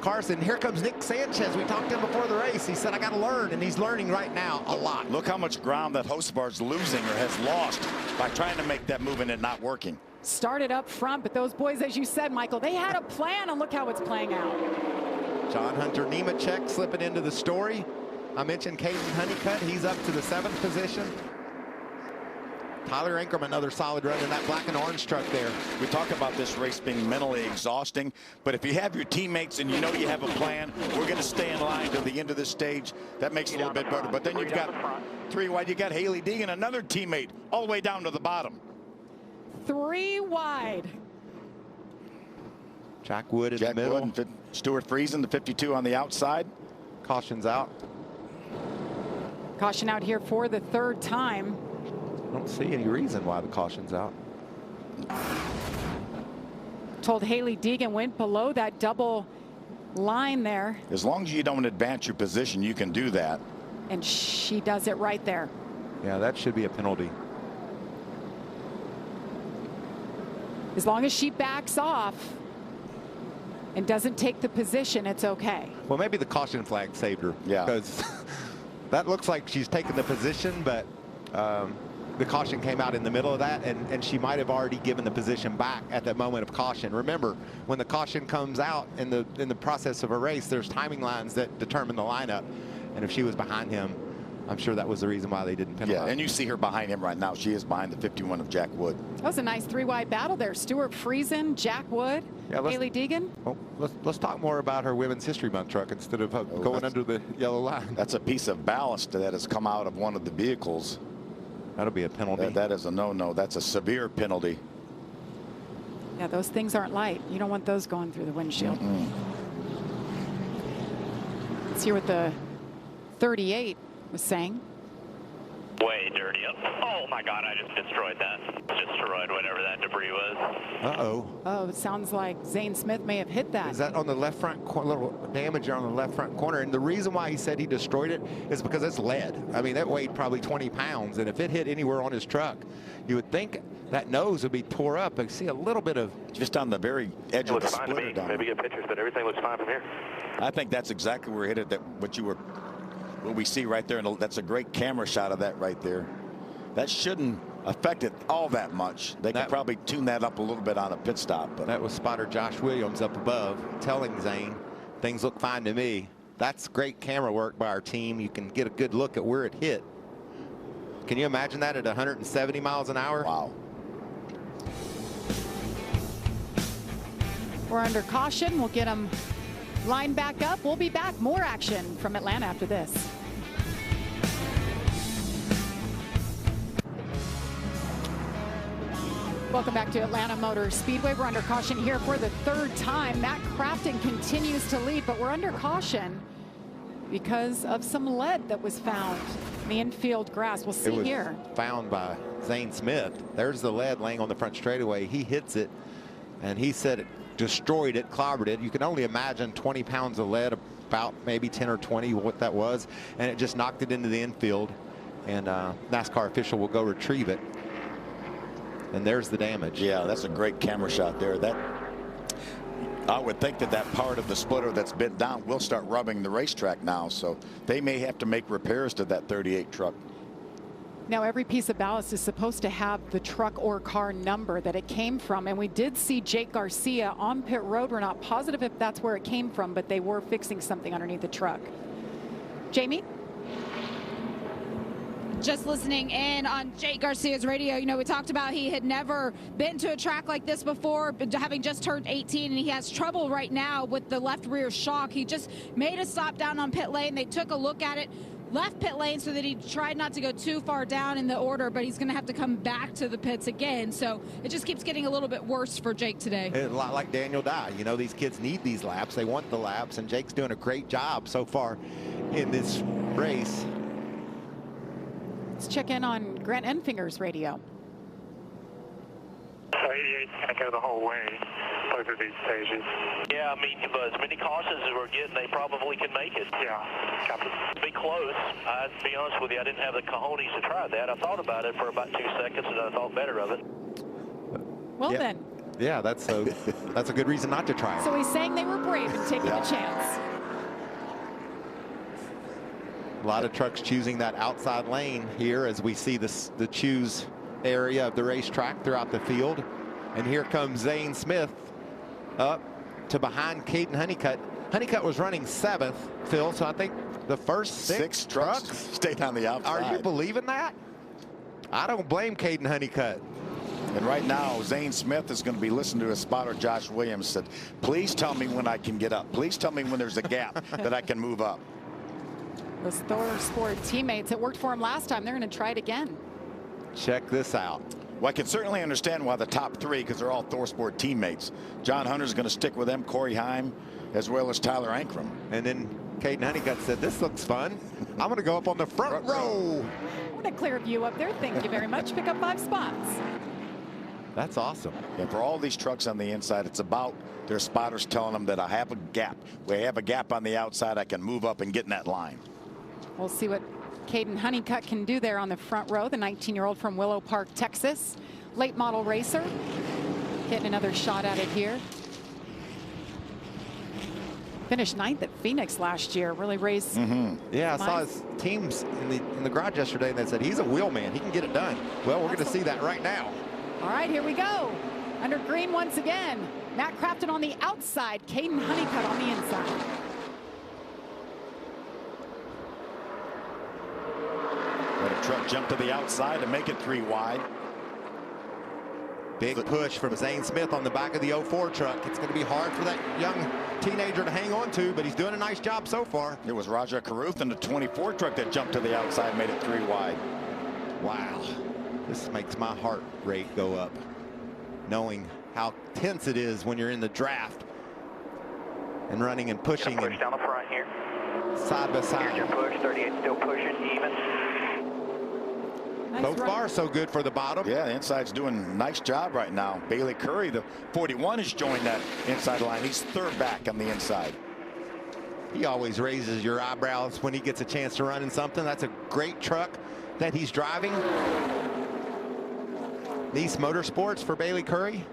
Carson. Here comes Nick Sanchez. We talked to him before the race. He said, I got to learn, and he's learning right now a lot. Look how much ground that Hocevar's losing or has lost by trying to make that move and it not working. Started up front, but those boys, as you said, Michael, they had a plan, and look how it's playing out. John Hunter Nemechek slipping into the story. I mentioned Caden Honeycutt. He's up to the 7th position. Tyler Ingram, another solid run in that black and orange truck there. We talk about this race being mentally exhausting, but if you have your teammates and you know you have a plan, we're going to stay in line till the end of this stage. That makes it a little bit better. But then you've got 3 wide. You got Haley Deegan, another teammate, all the way down to the bottom. 3 wide. Jack Wood in the middle. Wood and Stuart Friesen, the 52 on the outside. Caution's out. Caution out here for the 3rd time. I don't see any reason why the caution's out. Told Haley Deegan went below that double line there. As long as you don't advance your position, you can do that. And she does it right there. Yeah, that should be a penalty. As long as she backs off and doesn't take the position, it's okay. Well, maybe the caution flag saved her. Yeah. Because that looks like she's taken the position, but the caution came out in the middle of that, and she might have already given the position back at that moment of caution. Remember, when the caution comes out in the process of a race, there's timing lines that determine the lineup, and if she was behind him, I'm sure that was the reason why they didn't penalize. Yeah, and you see her behind him right now. She is behind the 51 of Jack Wood. That was a nice 3-wide battle there. Stuart Friesen, Jack Wood, Haley Deegan. Well, let's talk more about her Women's History Month truck instead of going under the yellow line. That's a piece of ballast that has come out of one of the vehicles. That'll be a penalty. That is a no-no. That's a severe penalty. Yeah, those things aren't light. You don't want those going through the windshield. Let's hear what the 38 was saying. Way dirty up. Oh my God, I just destroyed that. Destroyed whatever that debris was. Uh-oh. Oh, it sounds like Zane Smith may have hit that. Is that on the left front corner, little damage on the left front corner? And the reason why he said he destroyed it is because it's lead. I mean, that weighed probably 20 pounds. And if it hit anywhere on his truck, you would think that nose would be tore up. I see a little bit of... Just on the very edge of the fine to splitter me. down. Maybe get pictures, but everything looks fine from here. I think that's exactly where it hit it, what we see right there. And that's a great camera shot of that right there. That shouldn't affect it all that much. They could probably tune that up a little bit on a pit stop. But that was spotter Josh Williams up above telling Zane, things look fine to me. That's great camera work by our team. You can get a good look at where it hit. Can you imagine that at 170 miles an hour? Wow. We're under caution. We'll get them lined back up. We'll be back. More action from Atlanta after this. Welcome back to Atlanta Motor Speedway. We're under caution here for the third time. Matt Crafton continues to lead, but we're under caution because of some lead that was found in the infield grass. We'll see here. Found by Zane Smith. There's the lead laying on the front straightaway. He hits it, and he said it destroyed it, clobbered it. You can only imagine 20 pounds of lead, about maybe 10 or 20, what that was, and it just knocked it into the infield, and NASCAR official will go retrieve it. And there's the damage. Yeah, that's a great camera shot there. That I would think that part of the splitter that's bent down will start rubbing the racetrack now, so they may have to make repairs to that 38 truck. Now, every piece of ballast is supposed to have the truck or car number that it came from, and we did see Jake Garcia on pit road. We're not positive if that's where it came from, but they were fixing something underneath the truck. Jamie? Just listening in on Jake Garcia's radio, you know, we talked about he had never been to a track like this before, but having just turned 18, and he has trouble right now with the left rear shock. He just made a stop down on pit lane. They took a look at it, left pit lane so that he tried not to go too far down in the order, but he's going to have to come back to the pits again. So it just keeps getting a little bit worse for Jake today. A lot like Daniel Dye. You know, these kids need these laps. They want the laps, and Jake's doing a great job so far in this race. Let's check in on Grant Enfinger's radio. 88's going to go the whole way, both of these stages. Yeah, I mean, as many cautions as we're getting, they probably can make it. Yeah, Captain. Be close. I'd be honest with you, I didn't have the cojones to try that. I thought about it for about 2 seconds, and I thought better of it. Well, then. Yeah, that's a good reason not to try it. So he's saying they were brave in taking a chance. A lot of trucks choosing that outside lane here as we see the choose area of the racetrack throughout the field. And here comes Zane Smith up to behind Caden Honeycutt. Honeycutt was running 7th, Phil, so I think the first six trucks stayed on the outside. Are you believing that? I don't blame Caden Honeycutt. And right now, Zane Smith is going to be listening to his spotter, Josh Williams, said, please tell me when I can get up. Please tell me when there's a gap that I can move up. Those Thor Sport teammates, it worked for him last time. They're going to try it again. Check this out. Well, I can certainly understand why the top 3, because they're all Thor Sport teammates. John Hunter's going to stick with them, Corey Heim, as well as Tyler Ankrum. And then Caden Honeycutt said, this looks fun. I'm going to go up on the front row. What a clear view up there. Thank you very much. Pick up 5 spots. That's awesome. And for all these trucks on the inside, it's about their spotters telling them that I have a gap. We have a gap on the outside. I can move up and get in that line. We'll see what Caden Honeycutt can do there on the front row, the 19-year-old from Willow Park, Texas. Late model racer. Getting another shot at it here. Finished 9th at Phoenix last year. Really raised. Yeah, I saw his teams in the garage yesterday, and they said he's a wheel man. He can get it done. Well, we're going to see that right now. All right, here we go. Under green once again. Matt Crafton on the outside. Caden Honeycutt on the inside. Let a truck jump to the outside to make it 3 wide. Big push from Zane Smith on the back of the 04 truck. It's going to be hard for that young teenager to hang on to, but he's doing a nice job so far. It was Raja Caruth in the 24 truck that jumped to the outside, made it 3 wide. Wow. This makes my heart rate go up, knowing how tense it is when you're in the draft and running and pushing. Push down the front here. Side by side. Here's your push. 38 still pushing even. So far, so good for the bottom. Yeah, the inside's doing a nice job right now. Bailey Curry, the 41, has joined that inside line. He's third back on the inside. He always raises your eyebrows when he gets a chance to run in something. That's a great truck that he's driving. Nice Motorsports for Bailey Curry.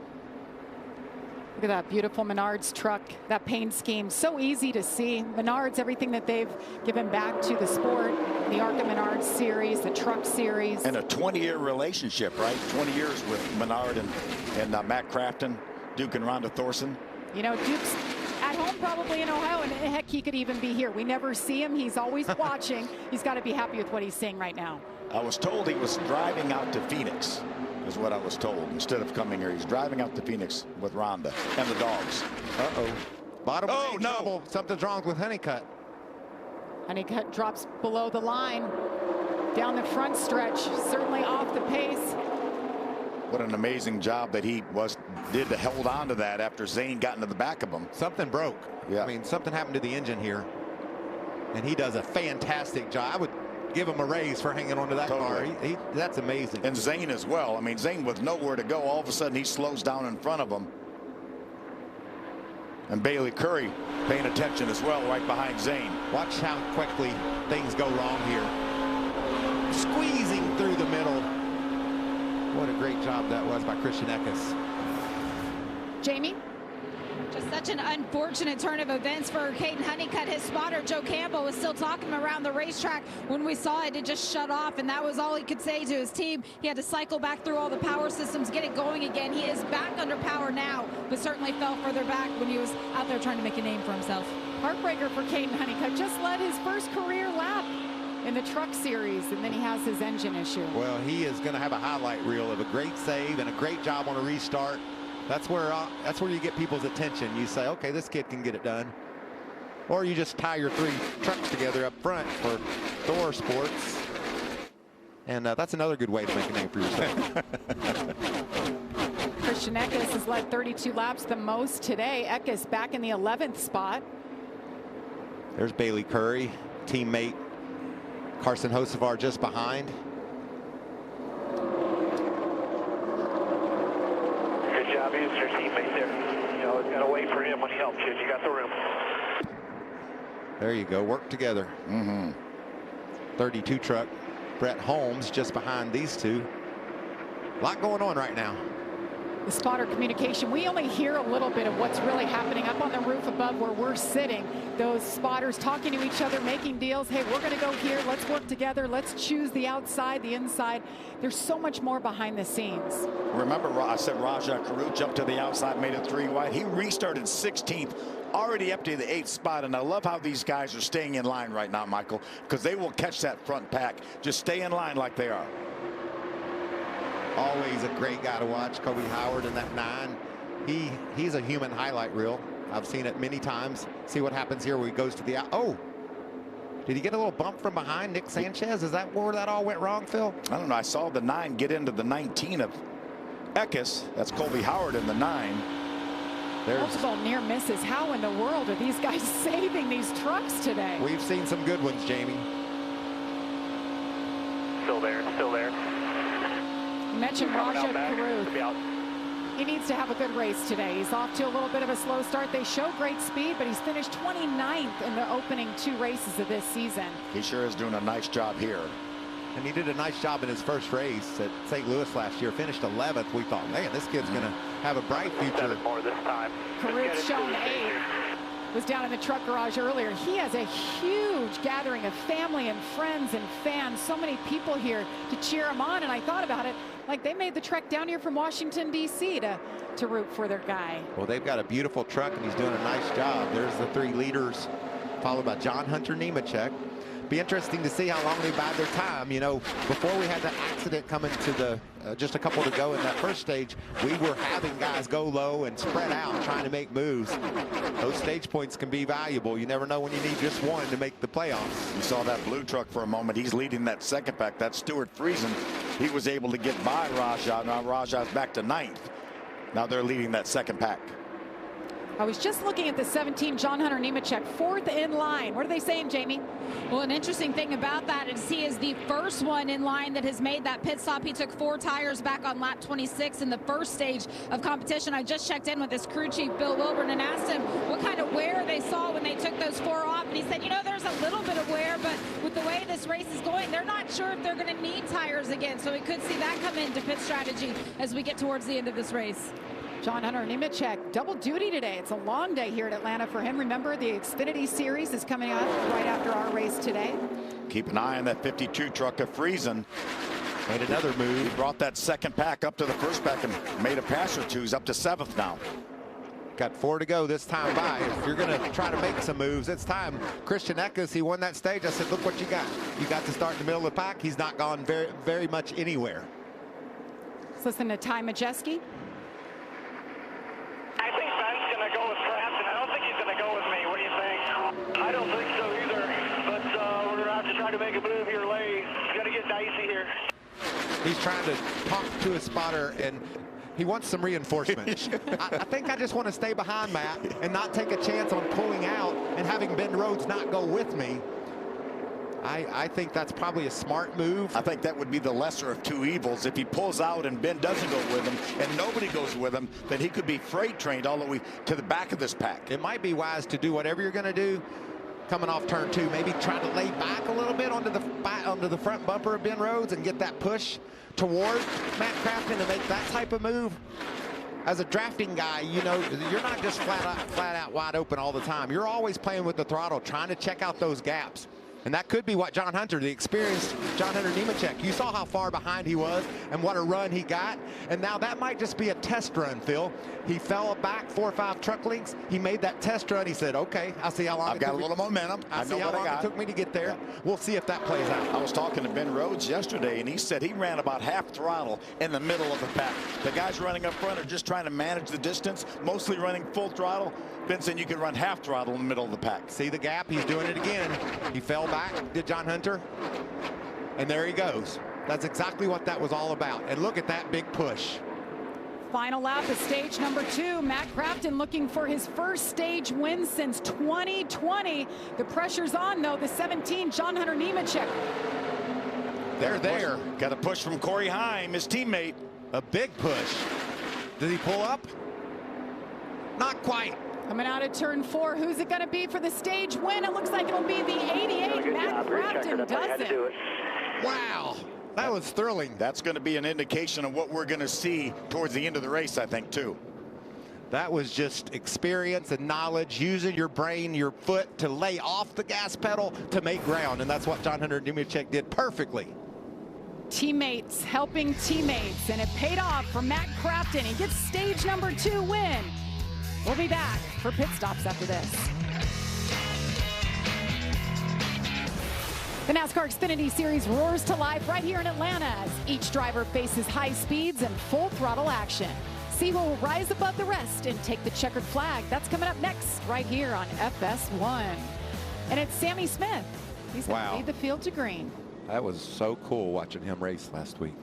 Look at that beautiful Menards truck, that paint scheme. So easy to see. Menards, everything that they've given back to the sport, the ARCA Menards series, the truck series. And a 20-year relationship, right? 20 years with Menard and Matt Crafton, Duke and Rhonda Thorson. You know, Duke's at home probably in Ohio, and heck, he could even be here. We never see him. He's always watching. He's got to be happy with what he's seeing right now. I was told he was driving out to Phoenix, is what I was told. Instead of coming here, he's driving out to Phoenix with Rhonda and the dogs. Uh-oh. Bottom lane trouble. Something's wrong with Honeycutt. Honeycutt drops below the line. Down the front stretch, certainly off the pace. What an amazing job that he did to hold on to that after Zane got into the back of him. Something broke. Yeah. I mean, something happened to the engine here. And he does a fantastic job. I would give him a raise for hanging onto that car. That's amazing. And Zane as well. I mean, Zane with nowhere to go, all of a sudden he slows down in front of him. And Bailey Curry paying attention as well, right behind Zane. Watch how quickly things go wrong here. Squeezing through the middle. What a great job that was by Christian Eckes. Jamie? Just such an unfortunate turn of events for Caden Honeycutt. His spotter, Joe Campbell, was still talking him around the racetrack. When we saw it, it just shut off, and that was all he could say to his team. He had to cycle back through all the power systems, get it going again. He is back under power now, but certainly fell further back when he was out there trying to make a name for himself. Heartbreaker for Caden Honeycutt. Just led his first career lap in the truck series, and then he has his engine issue. Well, he is going to have a highlight reel of a great save and a great job on a restart. That's where you get people's attention. You say, okay, this kid can get it done. Or you just tie your 3 trucks together up front for Thor Sports. And that's another good way to make a name for yourself. Christian Eckes has led 32 laps, the most today. Eckes back in the 11th spot. There's Bailey Curry, teammate Carson Hocevar just behind. Good job, use your teammate there. You know, got to wait for him when he helps you. You got the room. There you go. Work together. 32 truck. Brett Holmes just behind these two. A lot going on right now. The spotter communication, we only hear a little bit of what's really happening up on the roof above where we're sitting. Those spotters talking to each other, making deals. Hey, we're going to go here. Let's work together. Let's choose the outside, the inside. There's so much more behind the scenes. Remember, I said Raja Carew jumped to the outside, made it 3 wide. He restarted 16th, already up to the 8th spot. And I love how these guys are staying in line right now, Michael, because they will catch that front pack. Just stay in line like they are. Always a great guy to watch, Kobe Howard in that 9. He's a human highlight reel. I've seen it many times. See what happens here where he goes to the out. Oh, did he get a little bump from behind Nick Sanchez? Is that where that all went wrong, Phil? I don't know. I saw the 9 get into the 19 of Eckes. That's Colby Howard in the 9. There's multiple near misses. How in the world are these guys saving these trucks today? We've seen some good ones, Jamie. Still there, still there. You mentioned Raja Carew. He needs to have a good race today. He's off to a little bit of a slow start. They show great speed, but he's finished 29th in the opening 2 races of this season. He sure is doing a nice job here. And he did a nice job in his first race at St. Louis last year. Finished 11th. We thought, man, this kid's going to have a bright future. More this time. Carew's shown 8. Was down in the truck garage earlier. He has a huge gathering of family and friends and fans. So many people here to cheer him on. And I thought about it, like they made the trek down here from Washington, D.C. to root for their guy. Well, they've got a beautiful truck, and he's doing a nice job. There's the 3 leaders, followed by John Hunter Nemechek. Be interesting to see how long they bide their time. You know, before we had that accident coming to the just a couple to go in that first stage, we were having guys go low and spread out trying to make moves. Those stage points can be valuable. You never know when you need just one to make the playoffs. You saw that blue truck for a moment. He's leading that second pack. That's Stuart Friesen. He was able to get by Raja. Now Raja's back to 9th. Now they're leading that second pack. I was just looking at the 17 John Hunter Nemechek, 4th in line. What are they saying, Jamie? Well, an interesting thing about that is he is the first one in line that has made that pit stop. He took 4 tires back on lap 26 in the first stage of competition. I just checked in with his crew chief, Bill Wilburn, and asked him what kind of wear they saw when they took those 4 off. And he said, you know, there's a little bit of wear, but with the way this race is going, they're not sure if they're going to need tires again. So we could see that come into pit strategy as we get towards the end of this race. John Hunter Nemechek, double duty today. It's a long day here at Atlanta for him. Remember, the Xfinity Series is coming up right after our race today. Keep an eye on that 52 truck of Friesen. Made another move. He brought that second pack up to the first pack and made a pass or 2. He's up to 7th now. Got 4 to go this time by. If you're going to try to make some moves, it's time. Christian Eckes, he won that stage. I said, look what you got. You got to start in the middle of the pack. He's not gone very much anywhere. Let's listen to Ty Majeski. I think Ben's going to go with Craftsman. I don't think he's going to go with me. What do you think? I don't think so either. But we're going to have to try to make a move here late. It's going to get dicey here. He's trying to talk to his spotter, and he wants some reinforcement. I think I just want to stay behind Matt and not take a chance on pulling out and having Ben Rhodes not go with me. I think that's probably a smart move. I think that would be the lesser of 2 evils. If he pulls out and Ben doesn't go with him and nobody goes with him, then he could be freight trained all the way to the back of this pack. It might be wise to do whatever you're going to do coming off turn 2. Maybe try to lay back a little bit onto the front bumper of Ben Rhodes and get that push toward Matt Crafton to make that type of move. As a drafting guy, you know, you're not just flat out wide open all the time. You're always playing with the throttle, trying to check out those gaps. And that could be what John Hunter, the experienced John Hunter Nemechek, you saw how far behind he was and what a run he got. And now that might just be a test run, Phil. He fell back 4 or 5 truck lengths. He made that test run. He said, okay, I'll see how long I've got a little momentum. I see how long it took me to get there. Yeah. We'll see if that plays out. I was talking to Ben Rhodes yesterday, and he said he ran about half throttle in the middle of the pack. The guys running up front are just trying to manage the distance, mostly running full throttle. Ben said you can run half throttle in the middle of the pack. See the gap? He's doing it again. He fell back, did John Hunter, and there he goes. That's exactly what that was all about. And look at that big push. Final lap of stage number 2. Matt Crafton looking for his first stage win since 2020. The pressure's on, though. The 17 John Hunter Nemechek. They're there. Got a push from Corey Heim, his teammate. A big push. Did he pull up? Not quite. Coming out of turn 4, who's it going to be for the stage win? It looks like it'll be the 88. Matt Crafton does it. Wow. That was thrilling. That's going to be an indication of what we're going to see towards the end of the race, I think, too. That was just experience and knowledge, using your brain, your foot to lay off the gas pedal to make ground. And that's what John Hunter Nemechek did perfectly. Teammates helping teammates, and it paid off for Matt Crafton. He gets stage number 2 win. We'll be back for pit stops after this. The NASCAR Xfinity Series roars to life right here in Atlanta as each driver faces high speeds and full throttle action. See who will rise above the rest and take the checkered flag. That's coming up next right here on FS1. And it's Sammy Smith. He's going to lead the field to green. That was so cool watching him race last week.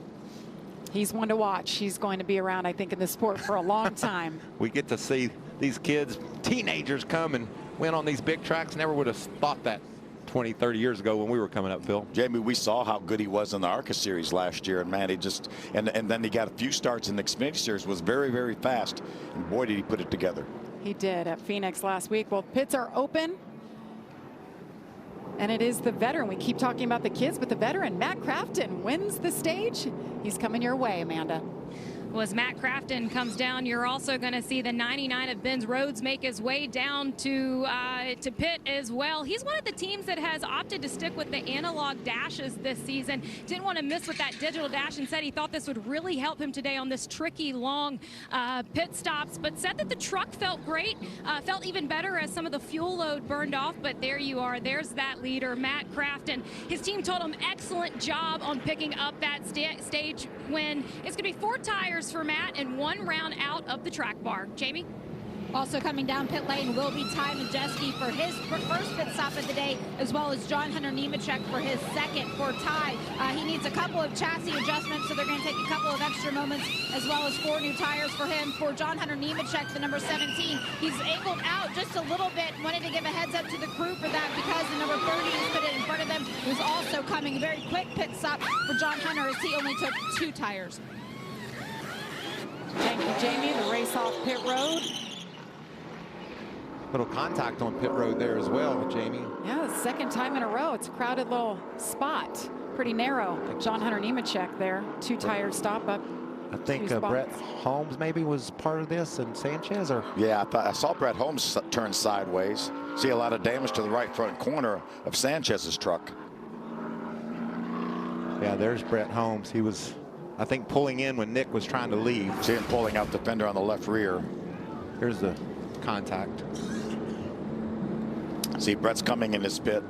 He's one to watch. He's going to be around, I think, in this sport for a long time. We get to see these kids, teenagers, come and win on these big tracks. Never would have thought that 20, 30 years ago when we were coming up, Phil. Jamie, we saw how good he was in the ARCA Series last year, and man, he just, and then he got a few starts in the Xfinity Series, was very, very fast, and boy, did he put it together. He did at Phoenix last week. Well, pits are open. And it is the veteran. We keep talking about the kids, but the veteran, Matt Crafton, wins the stage. He's coming your way, Amanda. Well, as Matt Crafton comes down, you're also going to see the 99 of Ben Rhodes make his way down to pit as well. He's one of the teams that has opted to stick with the analog dashes this season. Didn't want to miss with that digital dash and said he thought this would really help him today on this tricky, long pit stops, but said that the truck felt great, felt even better as some of the fuel load burned off. But there you are. There's that leader, Matt Crafton. His team told him excellent job on picking up that stage win. It's going to be 4 tires for Matt and 1 round out of the track bar. Jamie? Also coming down pit lane will be Ty Majeski for his first pit stop of the day, as well as John Hunter Nemechek for his second. For Ty, he needs a couple of chassis adjustments, so they're going to take a couple of extra moments, as well as 4 new tires for him. For John Hunter Nemechek, the number 17, he's angled out just a little bit. Wanted to give a heads up to the crew for that because the number 30 is put in front of them. Who's also coming. Very quick pit stop for John Hunter as he only took 2 tires. Thank you, Jamie. The race off pit road. Little contact on pit road there as well, Jamie. Yeah, the second time in a row. It's a crowded little spot. Pretty narrow. John Hunter Nemechek there. 2 tire stop up. I think Brett Holmes maybe was part of this, and Sanchez, or yeah, I saw Brett Holmes turn sideways. See a lot of damage to the right front corner of Sanchez's truck. Yeah, there's Brett Holmes. He was, I think, pulling in when Nick was trying to leave. See him pulling out the fender on the left rear. Here's the contact. See, Brett's coming in this pit.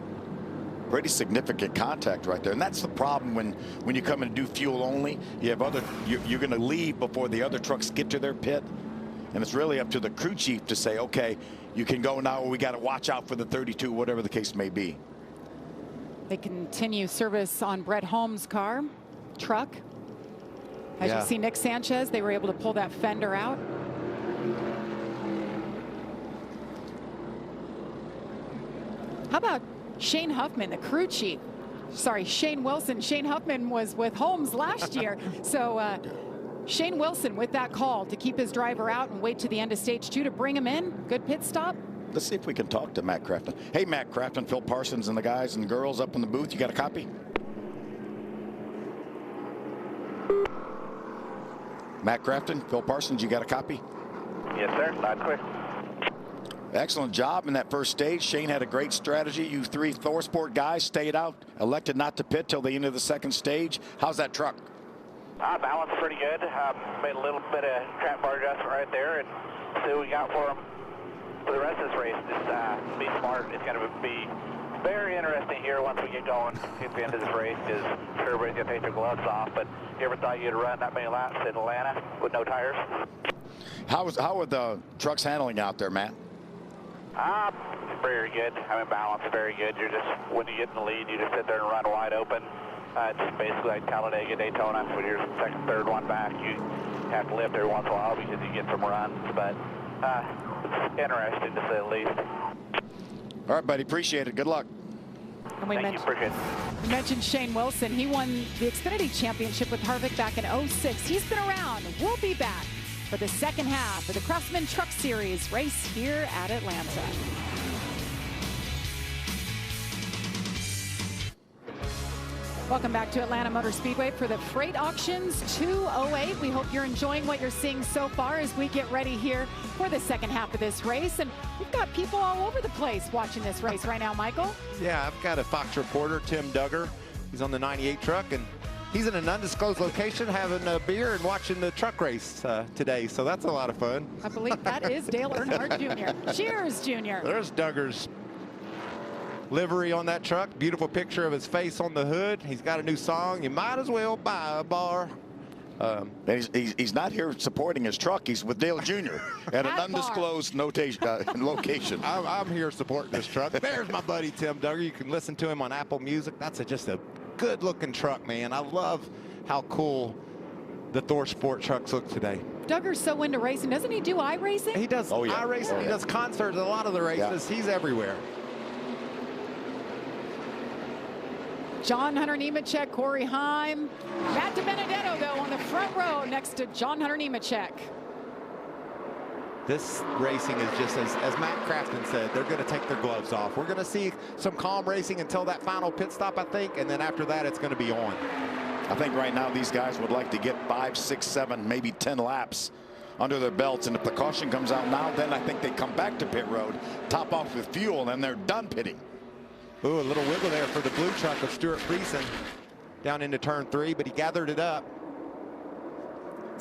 Pretty significant contact right there, and that's the problem when you come and do fuel only. You have you're going to leave before the other trucks get to their pit, and it's really up to the crew chief to say, okay, you can go now, or we got to watch out for the 32, whatever the case may be. They continue service on Brett Holmes' truck. As you see Nick Sanchez, they were able to pull that fender out. How about Shane Huffman, the crew chief? Sorry, Shane Wilson. Shane Huffman was with Holmes last year. So Shane Wilson with that call to keep his driver out and wait to the end of stage 2 to bring him in. Good pit stop. Let's see if we can talk to Matt Crafton. Hey, Matt Crafton, Phil Parsons and the guys and girls up in the booth. You got a copy? Matt Crafton, Phil Parsons, you got a copy? Yes, sir. Loud and clear. Excellent job in that first stage. Shane had a great strategy. You 3 ThorSport guys stayed out, elected not to pit till the end of the second stage. How's that truck? Balance pretty good. Made a little bit of trap bar adjustment right there, and see what we got for them for the rest of this race. Just be smart. It's going to be very interesting here once we get going at the end of this race, because sure everybody's going to take their gloves off. But you ever thought you'd run that many laps in Atlanta with no tires? How are the trucks handling out there, Matt? Very good. Balance very good. You're just, when you get in the lead, you just sit there and run wide open. It's basically like Talladega, Daytona. When you're second, third one back, you have to lift every once in a while because you get some runs. But it's interesting to say the least. All right, buddy. Appreciate it. Good luck. And we mentioned Shane Wilson. He won the Xfinity Championship with Harvick back in '06. He's been around. We'll be back for the second half of the Craftsman Truck Series race here at Atlanta. Welcome back to Atlanta Motor Speedway for the Freight Auctions 208. We hope you're enjoying what you're seeing so far as we get ready here for the second half of this race. And we've got people all over the place watching this race right now, Michael. Yeah, I've got a Fox reporter, Tim Duggar. He's on the 98 truck, and he's in an undisclosed location having a beer and watching the truck race today, so that's a lot of fun. I believe that is Dale Earnhardt Jr. Cheers, Jr. There's Duggar's livery on that truck. Beautiful picture of his face on the hood. He's got a new song, You Might As Well Buy a Bar. He's not here supporting his truck. He's with Dale Jr. at an undisclosed location. I'm here supporting this truck. There's my buddy Tim Duggar. You can listen to him on Apple Music. That's just a good-looking truck, man. I love how cool the ThorSport trucks look today. Duggar's so into racing. Doesn't he do iRacing? He does iRacing. He does concerts, a lot of the races. He's everywhere. John Hunter Nemechek, Corey Heim, Matt DiBenedetto, though, on the front row next to John Hunter Nemechek. This racing is just, as Matt Crafton said, they're going to take their gloves off. We're going to see some calm racing until that final pit stop, I think, and then after that, it's going to be on. I think right now these guys would like to get 5, 6, 7, maybe 10 laps under their belts, and if the caution comes out now, then I think they come back to pit road, top off with fuel, and they're done pitting. Ooh, a little wiggle there for the blue truck of Stuart Friesen down into turn 3, but he gathered it up.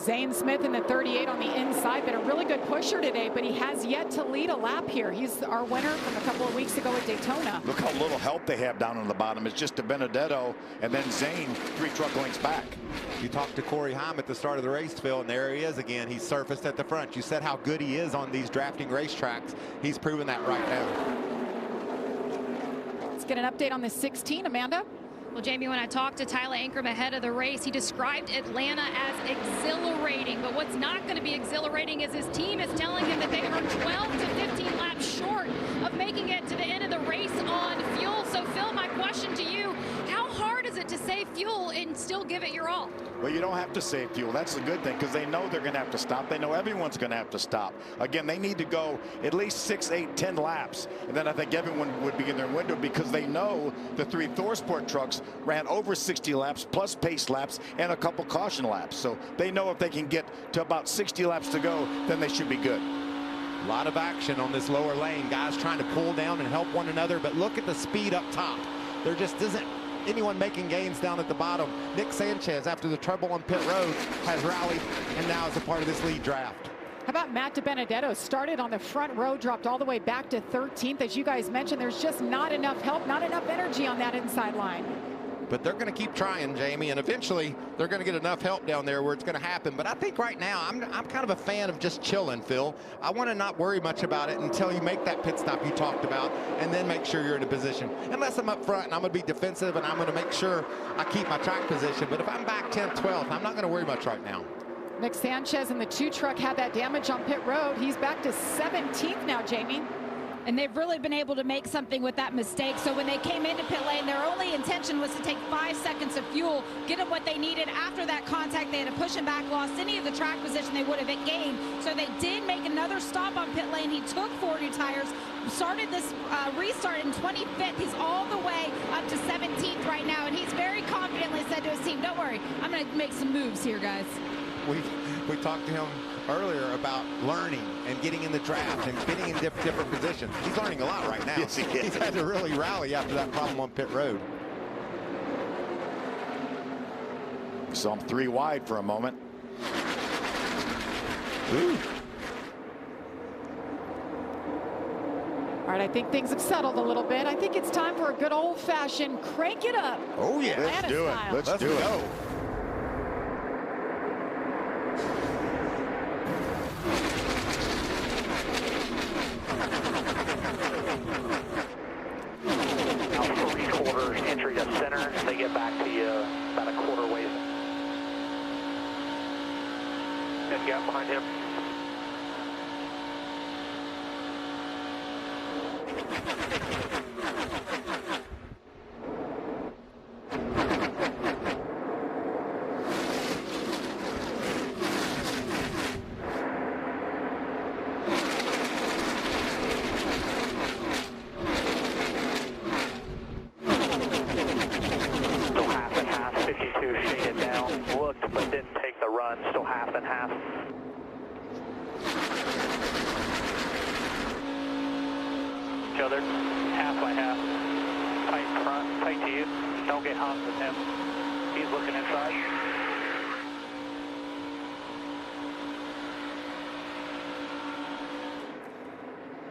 Zane Smith in the 38 on the inside, been a really good pusher today, but he has yet to lead a lap here. He's our winner from a couple of weeks ago at Daytona. Look how little help they have down on the bottom. It's just Benedetto and then Zane 3 truck lengths back. You talked to Corey Heim at the start of the race, Phil, and there he is again. He's surfaced at the front. You said how good he is on these drafting racetracks. He's proven that right now. Let's get an update on the 16, Amanda. Well, Jamie, when I talked to Tyler Ankrum ahead of the race, he described Atlanta as exhilarating. But what's not going to be exhilarating is his team is telling him that they are 12 to 15 laps short of making it to the end of the race on fuel. So, Phil, my question to you, how hard is it to save fuel and still give it your all? Well, you don't have to save fuel. That's the good thing, because they know they're going to have to stop. They know everyone's going to have to stop. Again, they need to go at least 6, 8, 10 laps. And then I think everyone would be in their window, because they know the 3 ThorSport trucks ran over 60 laps plus pace laps and a couple caution laps. So they know if they can get to about 60 laps to go, then they should be good. A lot of action on this lower lane. Guys trying to pull down and help one another, but look at the speed up top. There just isn't anyone making gains down at the bottom. Nick Sanchez, after the trouble on pit road, has rallied and now is a part of this lead draft. How about Matt DiBenedetto? Started on the front row, dropped all the way back to 13th. As you guys mentioned, there's just not enough help, not enough energy on that inside line. But they're going to keep trying, Jamie, and eventually they're going to get enough help down there where it's going to happen. But I think right now I'm kind of a fan of just chilling, Phil. I want to not worry much about it until you make that pit stop you talked about, and then make sure you're in a position. Unless I'm up front and I'm going to be defensive and I'm going to make sure I keep my track position. But if I'm back 10th, 12th, I'm not going to worry much right now. Nick Sanchez in the 2 truck had that damage on pit road. He's back to 17th now, Jamie. And they've really been able to make something with that mistake. So when they came into pit lane, their only intention was to take 5 seconds of fuel, get them what they needed. After that contact, they had to push him back, lost any of the track position they would have gained. So they did make another stop on pit lane. He took 4 new tires, started this restart in 25th. He's all the way up to 17th right now. And he's very confidently said to his team, don't worry, I'm going to make some moves here, guys. We talked to him earlier about learning and getting in the draft and getting in different positions. He's learning a lot right now. Yes, he is. He's had to really rally after that problem on pit road. So I'm 3 wide for a moment. Ooh. All right, I think things have settled a little bit. I think it's time for a good old-fashioned crank it up. Oh, yeah. Let's do it. Let's do it. Entry to center, they get back to you about a quarter ways. Good gap behind him. Still half and half. Each other, half by half. Tight front, tight to you. Don't get hung with him. He's looking inside.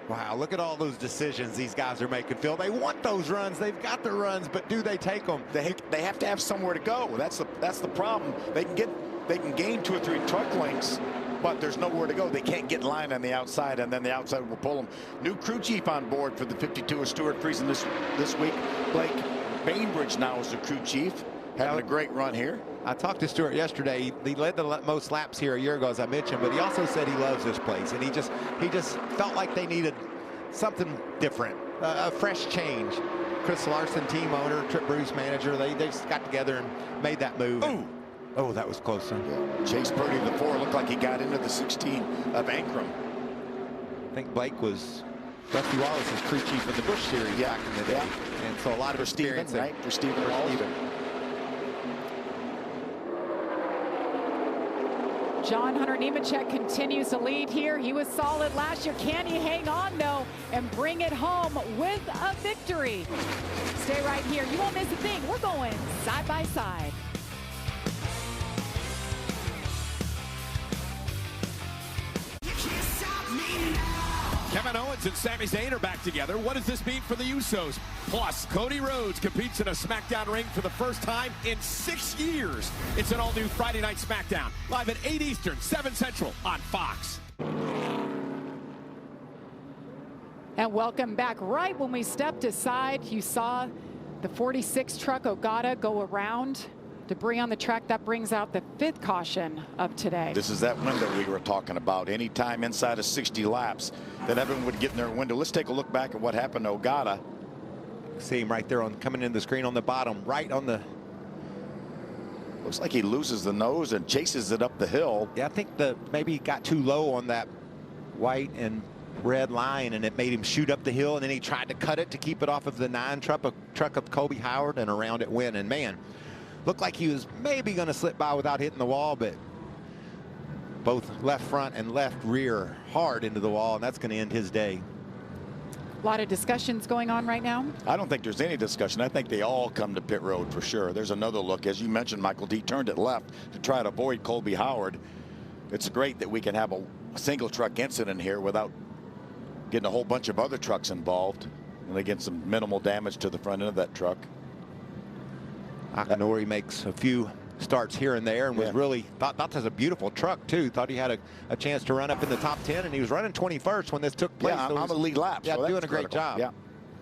Wow, look at all those decisions these guys are making, Phil. They want those runs. They've got the runs, but do they take them? They have to have somewhere to go. That's the problem. They can gain 2 or 3 truck lengths, but there's nowhere to go. They can't get in line on the outside, and then the outside will pull them. New crew chief on board for the 52 is Stuart Friesen this week. Blake Bainbridge now is the crew chief, having a great run here. I talked to Stuart yesterday. He led the most laps here a year ago, as I mentioned, but he also said he loves this place, and he just felt like they needed something different, a fresh change. Chris Larson, team owner, Trip Bruce manager, they just got together and made that move. Ooh. Oh, that was close, son. Yeah. Chase Purdy, the 4, looked like he got into the 16 of Ankrum. I think Blake was Rusty Wallace's crew chief in the Busch Series back in the day. And so a lot of experience. Right? For Stephen Wallace. John Hunter Nemechek continues to lead here. He was solid last year. Can he hang on, though, and bring it home with a victory? Stay right here. You won't miss a thing. We're going side by side. Kevin Owens and Sami Zayn are back together. What does this mean for the Usos? Plus, Cody Rhodes competes in a SmackDown ring for the first time in 6 years. It's an all-new Friday Night SmackDown, live at 8 Eastern, 7 Central on Fox. And welcome back. Right when we stepped aside, you saw the 46 truck Ogata go around. Debris on the track. That brings out the 5th caution of today. This is that window we were talking about. Anytime inside of 60 laps that everyone would get in their window. Let's take a look back at what happened to Ogata. See him right there on coming in the screen on the bottom, right on the. Looks like he loses the nose and chases it up the hill. Yeah, I think maybe he got too low on that white and red line, and it made him shoot up the hill, and then he tried to cut it to keep it off of the 9 truck of Kobe Howard, and around it went. And man, looked like he was maybe going to slip by without hitting the wall, but both left front and left rear hard into the wall, and that's going to end his day. A lot of discussions going on right now. I don't think there's any discussion. I think they all come to pit road for sure. There's another look. As you mentioned, Michael, he turned it left to try to avoid Colby Howard. It's great that we can have a single truck incident here without getting a whole bunch of other trucks involved, and they get some minimal damage to the front end of that truck. Akinori makes a few starts here and there, and was really thought that was a beautiful truck too. Thought he had a chance to run up in the top 10, and he was running 21st when this took place. Yeah, on the lead lap. Yeah, so doing a great job. Yeah,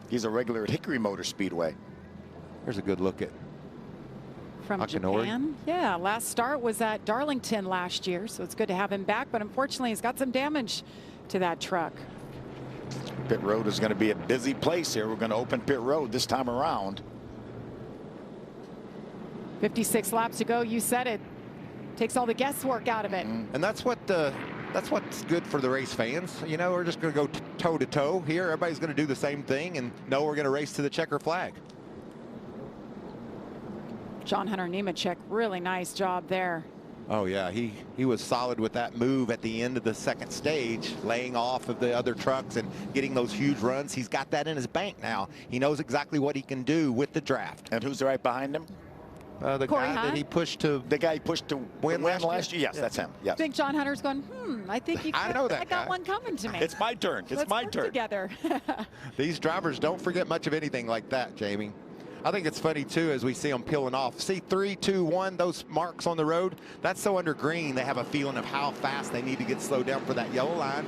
he's a regular at Hickory Motor Speedway. There's a good look at from Akinori. Japan. Yeah, last start was at Darlington last year, so it's good to have him back, but unfortunately he's got some damage to that truck. Pit road is going to be a busy place here. We're going to open pit road this time around. 56 laps to go. You said it. Takes all the guesswork out of it. And that's what's good for the race fans. You know, we're just going to go toe to toe here. Everybody's going to do the same thing, and know we're going to race to the checker flag. John Hunter Nemechek, really nice job there. Oh yeah, he was solid with that move at the end of the second stage, laying off of the other trucks and getting those huge runs. He's got that in his bank now. He knows exactly what he can do with the draft. And who's right behind him? The guy that he pushed to. The guy he pushed to win last year. Yes, yeah. That's him. Yes. I think John Hunter's going, I think you could, I know that I got guy. one coming to me. It's my turn. It's Let's my work turn. Together. These drivers don't forget much of anything like that, Jamie. I think it's funny too as we see them peeling off. See 3, 2, 1, those marks on the road. That's so under green. They have a feeling of how fast they need to get slowed down for that yellow line.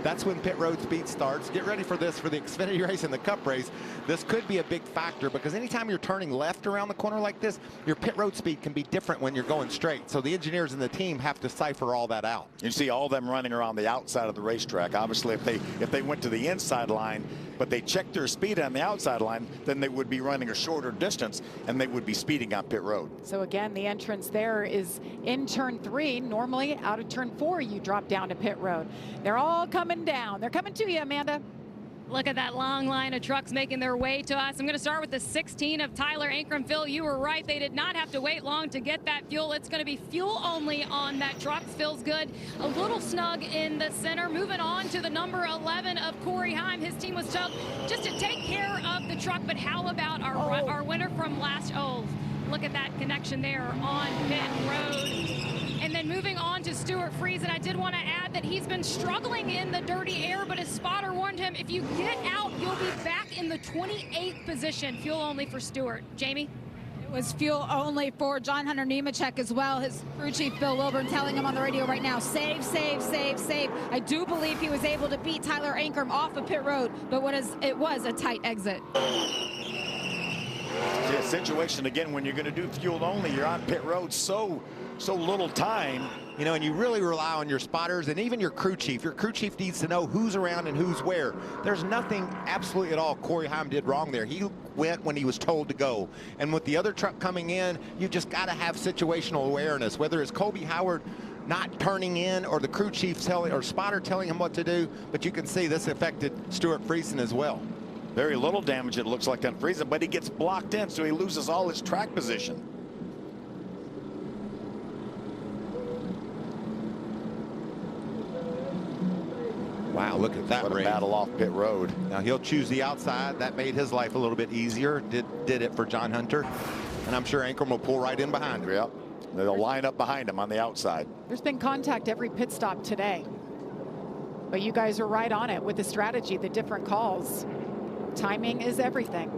That's when pit road speed starts. Get ready for this for the Xfinity race and the Cup race. This could be a big factor because anytime you're turning left around the corner like this, your pit road speed can be different when you're going straight. So the engineers and the team have to cipher all that out. You see all them running around the outside of the racetrack. Obviously, if they went to the inside line, but they checked their speed on the outside line, then they would be running a shorter distance and they would be speeding on pit road. So again, the entrance there is in turn 3. Normally out of turn 4, you drop down to pit road. They're all coming down. They're coming to you, Amanda. Look at that long line of trucks making their way to us. I'm going to start with the 16 of Tyler Ankrum. Phil, you were right. They did not have to wait long to get that fuel. It's going to be fuel only on that truck. Feels good. A little snug in the center. Moving on to the number 11 of Corey Heim. His team was tough just to take care of the truck. But how about our winner from last? Oh, look at that connection there on pit road. And then moving on to Stuart Friesen, I did want to add that he's been struggling in the dirty air, but his spotter warned him, if you get out, you'll be back in the 28th position. Fuel only for Stuart. Jamie? It was fuel only for John Hunter Nemechek as well. His crew chief, Bill Wilburn, telling him on the radio right now, save, save, save, save. I do believe he was able to beat Tyler Ankrum off of pit road, but it was a tight exit. See, a situation again when you're going to do fuel only, you're on pit road so little time. You know, and you really rely on your spotters and even your crew chief. Your crew chief needs to know who's around and who's where. There's nothing absolutely at all Corey Heim did wrong there. He went when he was told to go. And with the other truck coming in, you just got to have situational awareness, whether it's Colby Howard not turning in or the crew chief or spotter telling him what to do. But you can see this affected Stuart Friesen as well. Very little damage, it looks like, on Friesen, but he gets blocked in, so he loses all his track position. Wow, look at that. What a battle off pit road. Now he'll choose the outside. That made his life a little bit easier. Did it for John Hunter. And I'm sure Ankrum will pull right in behind him. Yep. They'll line up behind him on the outside. There's been contact every pit stop today. But you guys are right on it with the strategy, the different calls. Timing is everything.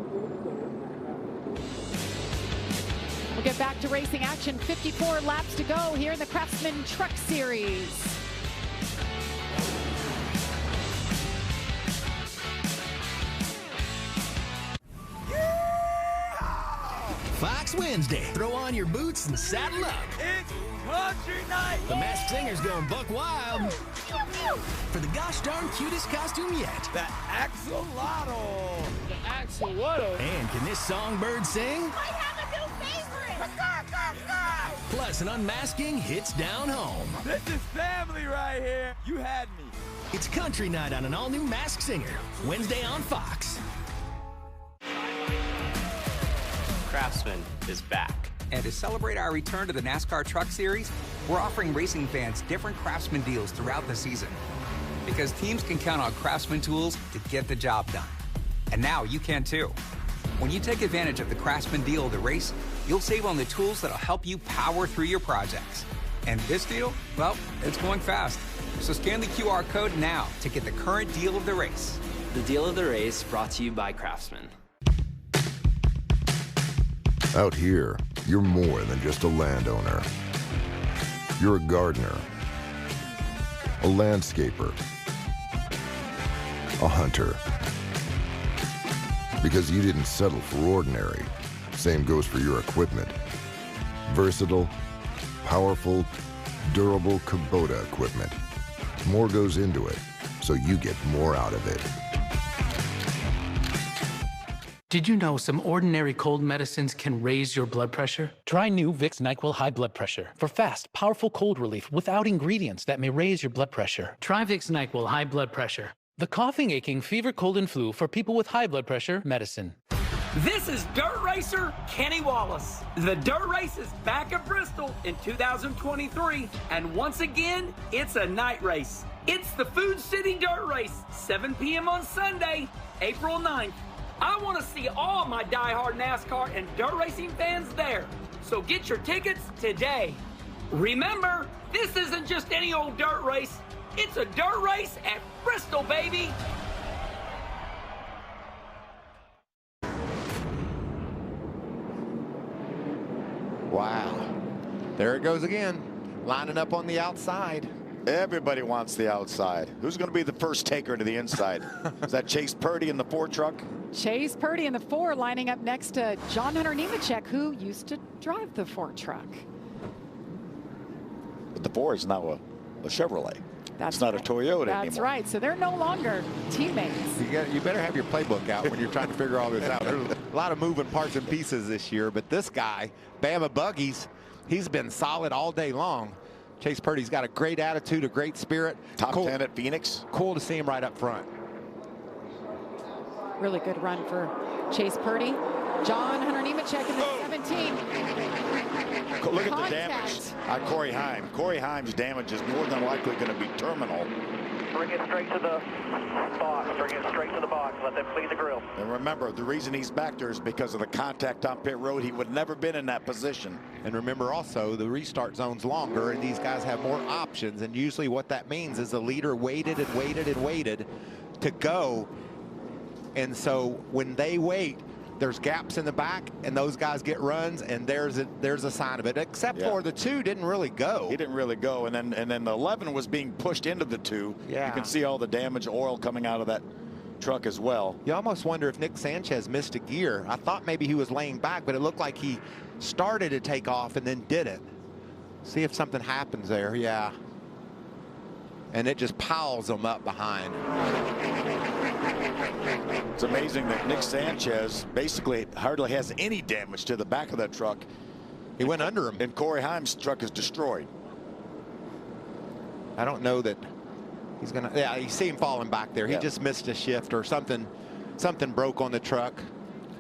We'll get back to racing action. 54 laps to go here in the Craftsman Truck Series. Fox Wednesday. Throw on your boots and saddle up. It's country night. The Masked Singer's going buck wild for the gosh darn cutest costume yet. The axolotl. The axolotl. And can this songbird sing? I have a new favorite. Plus, an unmasking hits down home. This is family right here. You had me. It's country night on an all-new Masked Singer. Wednesday on Fox. Craftsman is back. And to celebrate our return to the NASCAR Truck Series, we're offering racing fans different Craftsman deals throughout the season. Because teams can count on Craftsman tools to get the job done. And now you can too. When you take advantage of the Craftsman deal of the race, you'll save on the tools that'll help you power through your projects. And this deal, well, it's going fast. So scan the QR code now to get the current deal of the race. The deal of the race brought to you by Craftsman. Out here, you're more than just a landowner. You're a gardener, a landscaper, a hunter. Because you didn't settle for ordinary. Same goes for your equipment. Versatile, powerful, durable Kubota equipment. More goes into it, so you get more out of it. Did you know some ordinary cold medicines can raise your blood pressure? Try new Vicks NyQuil High Blood Pressure for fast, powerful cold relief without ingredients that may raise your blood pressure. Try Vicks NyQuil High Blood Pressure. The coughing, aching, fever, cold, and flu for people with high blood pressure medicine. This is Dirt Racer Kenny Wallace. The Dirt Race is back at Bristol in 2023, and once again, it's a night race. It's the Food City Dirt Race, 7 p.m. on Sunday, April 9th. I want to see all my diehard NASCAR and dirt racing fans there, so get your tickets today. Remember, this isn't just any old dirt race. It's a dirt race at Bristol, baby. Wow. There it goes again, lining up on the outside. Everybody wants the outside. Who's going to be the first taker to the inside? Is that Chase Purdy in the 4 truck? Chase Purdy in the 4 lining up next to John Hunter Nemechek, who used to drive the 4 truck. But the 4 is now a Chevrolet. That's it's not right. a Toyota That's anymore. right. So they're no longer teammates. You better have your playbook out when you're trying to figure all this out. There's a lot of moving parts and pieces this year, but this guy, Bama Buggies, he's been solid all day long. Chase Purdy's got a great attitude, a great spirit. Top 10 at Phoenix. Cool to see him right up front. Really good run for Chase Purdy. John Hunter Nemechek in the 17. Look at the damage on Corey Heim. Corey Heim's damage is more than likely going to be terminal. Bring it straight to the box. Bring it straight to the box. Let them clean the grill. And remember, the reason he's back there is because of the contact on pit road. He would never been in that position. And remember also, the restart zone's longer, and these guys have more options. And usually what that means is the leader waited and waited and waited to go. And so when they wait, there's gaps in the back, and those guys get runs, and there's a sign of it. Except for the 2 didn't really go. He didn't really go, and then the 11 was being pushed into the 2. Yeah. You can see all the damage, oil coming out of that truck as well. You almost wonder if Nick Sanchez missed a gear. I thought maybe he was laying back, but it looked like he started to take off and then didn't. See if something happens there. Yeah. And it just piles them up behind. It's amazing that Nick Sanchez basically hardly has any damage to the back of that truck. He went under him. And Corey Heim's truck is destroyed. I don't know that he's gonna. Yeah, you see him falling back there. He just missed a shift or something. Something broke on the truck.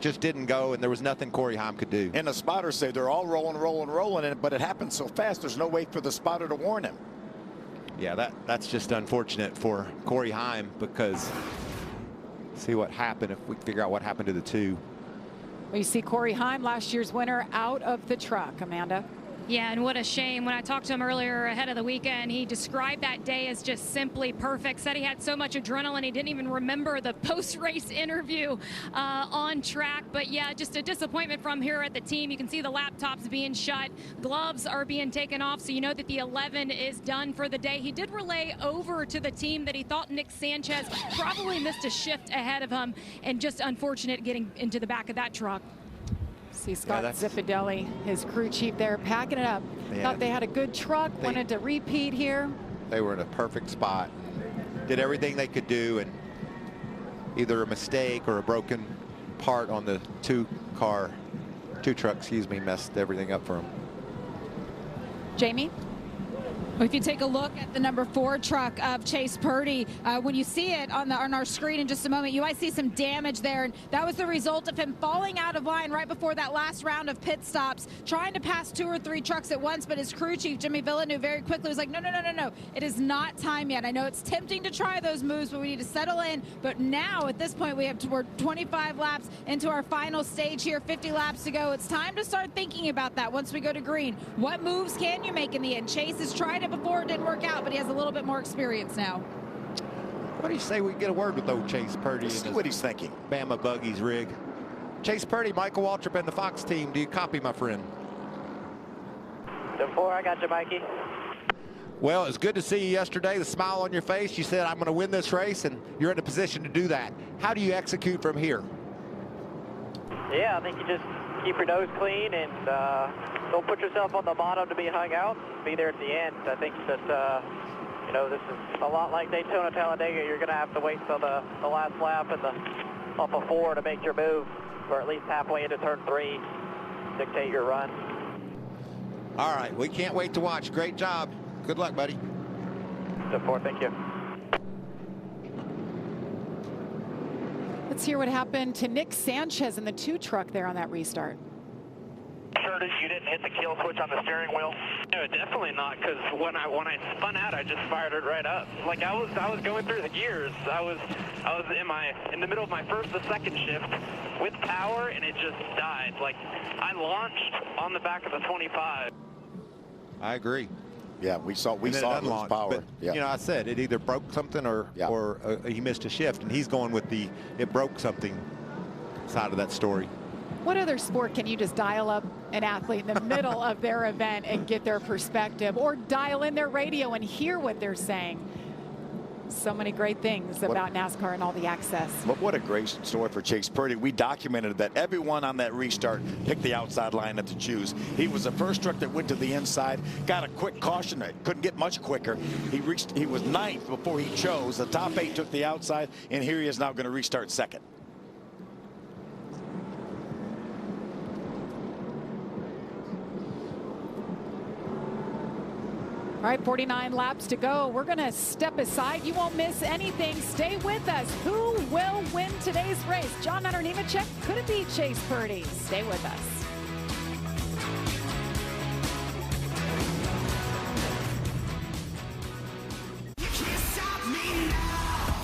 Just didn't go, and there was nothing Corey Heim could do. And the spotters say they're all rolling, but it happened so fast. There's no way for the spotter to warn him. Yeah, that's just unfortunate for Corey Heim, because see what happened if we figure out what happened to the 2. We see Corey Heim, last year's winner, out of the truck, Amanda. Yeah, and what a shame. When I talked to him earlier ahead of the weekend, he described that day as just simply perfect. Said he had so much adrenaline, he didn't even remember the post-race interview on track. But yeah, just a disappointment from here at the team. You can see the laptops being shut. Gloves are being taken off, so you know that the 11 is done for the day. He did relay over to the team that he thought Nick Sanchez probably missed a shift ahead of him, and just unfortunate getting into the back of that truck. See Scott Ziffidelli, his crew chief there, packing it up. Yeah. Thought they had a good truck, wanted to repeat here. They were in a perfect spot. Did everything they could do, and either a mistake or a broken part on the two truck, excuse me, messed everything up for them. Jamie? If you take a look at the number 4 truck of Chase Purdy, when you see it on our screen in just a moment, you might see some damage there. And that was the result of him falling out of line right before that last round of pit stops, trying to pass 2 or 3 trucks at once. But his crew chief, Jimmy Villeneuve, very quickly was like, no. It is not time yet. I know it's tempting to try those moves, but we need to settle in. But now, at this point, we're 25 laps into our final stage here, 50 laps to go. It's time to start thinking about that once we go to green. What moves can you make in the end? Chase has tried it before, it didn't work out, but he has a little bit more experience now. What do you say we get a word with old Chase Purdy? See what he's thinking. Bama Buggies rig. Chase Purdy, Michael Waltrip, and the Fox team. Do you copy, my friend? 10-4, I got you, Mikey. Well, it's good to see you yesterday. The smile on your face. You said, I'm going to win this race, and you're in a position to do that. How do you execute from here? Yeah, I think you just keep your nose clean and don't put yourself on the bottom to be hung out. Be there at the end. I think that, you know, this is a lot like Daytona Talladega. You're going to have to wait till the last lap and off of 4 to make your move, or at least halfway into turn 3, dictate your run. All right, we can't wait to watch. Great job. Good luck, buddy. 10-4, thank you. Let's hear what happened to Nick Sanchez in the 2 truck there on that restart. Curtis, you didn't hit the kill switch on the steering wheel? No, definitely not, because when I spun out, I just fired it right up. Like I was going through the gears. I was in the middle of my first or second shift with power, and it just died. Like I launched on the back of the 25. I agree. Yeah, we saw it lose power. But, yeah. You know, I said it either broke something or he missed a shift, and he's going with the it broke something side of that story. What other sport can you just dial up an athlete in the middle of their event and get their perspective, or dial in their radio and hear what they're saying? So many great things about NASCAR and all the access. What a great story for Chase Purdy. We documented that everyone on that restart picked the outside lineup to choose. He was the first truck that went to the inside, got a quick caution. Couldn't get much quicker. He was 9th before he chose. The top 8 took the outside, and here he is now going to restart second. All right, 49 laps to go. We're going to step aside. You won't miss anything. Stay with us. Who will win today's race? John Hunter Nemechek? Could it be Chase Purdy? Stay with us.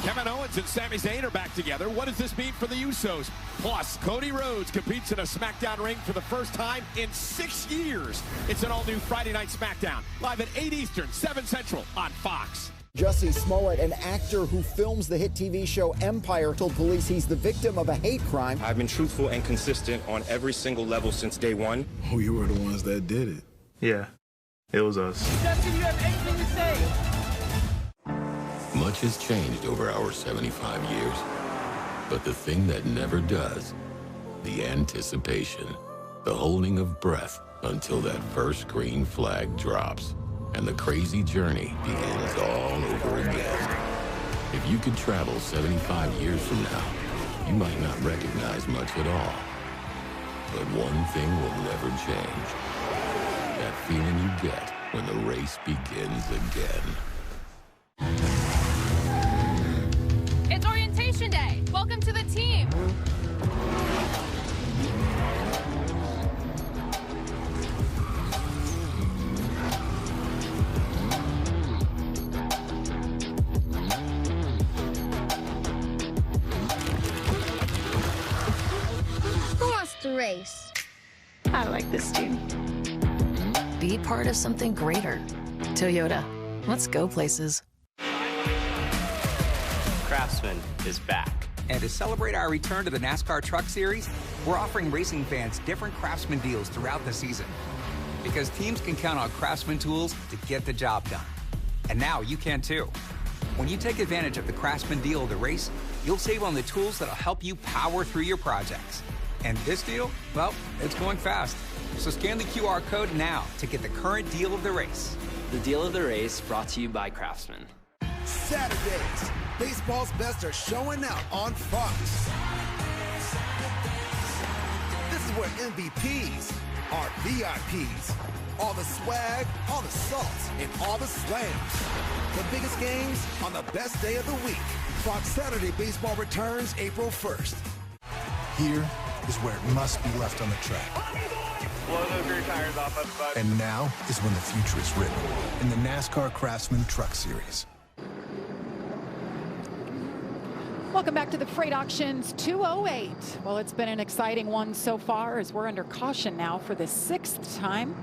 Kevin Owens and Sami Zayn are back together. What does this mean for the Usos? Plus, Cody Rhodes competes in a SmackDown ring for the first time in 6 years. It's an all-new Friday Night SmackDown, live at 8 Eastern, 7 Central on Fox. Jussie Smollett, an actor who films the hit TV show Empire, told police he's the victim of a hate crime. I've been truthful and consistent on every single level since day one. We were the ones that did it. Yeah, it was us. Justin, you have anything to say? Much has changed over our 75 years, but the thing that never does, the anticipation, the holding of breath until that first green flag drops and the crazy journey begins all over again. If you could travel 75 years from now, you might not recognize much at all. But one thing will never change. That feeling you get when the race begins again. It's orientation day. Welcome to the team. Who wants to race? I like this team. be part of something greater. Toyota, let's go places. Craftsman is back. And to celebrate our return to the NASCAR Truck Series, we're offering racing fans different Craftsman deals throughout the season. Because teams can count on Craftsman tools to get the job done. And now you can too. When you take advantage of the Craftsman deal of the race, you'll save on the tools that'll help you power through your projects. And this deal, well, it's going fast. So scan the QR code now to get the current deal of the race. The deal of the race brought to you by Craftsman. Saturdays, baseball's best are showing out on Fox. This is where MVPs are VIPs. All the swag, all the salt, and all the slams. The biggest games on the best day of the week. Fox Saturday Baseball returns April 1st. Here is where it must be left on the track. Blow those rear tires off of the bud. And now is when the future is written in the NASCAR Craftsman Truck Series. Welcome back to the Freight Auctions 208. Well, it's been an exciting one so far as we're under caution now for the 6th time.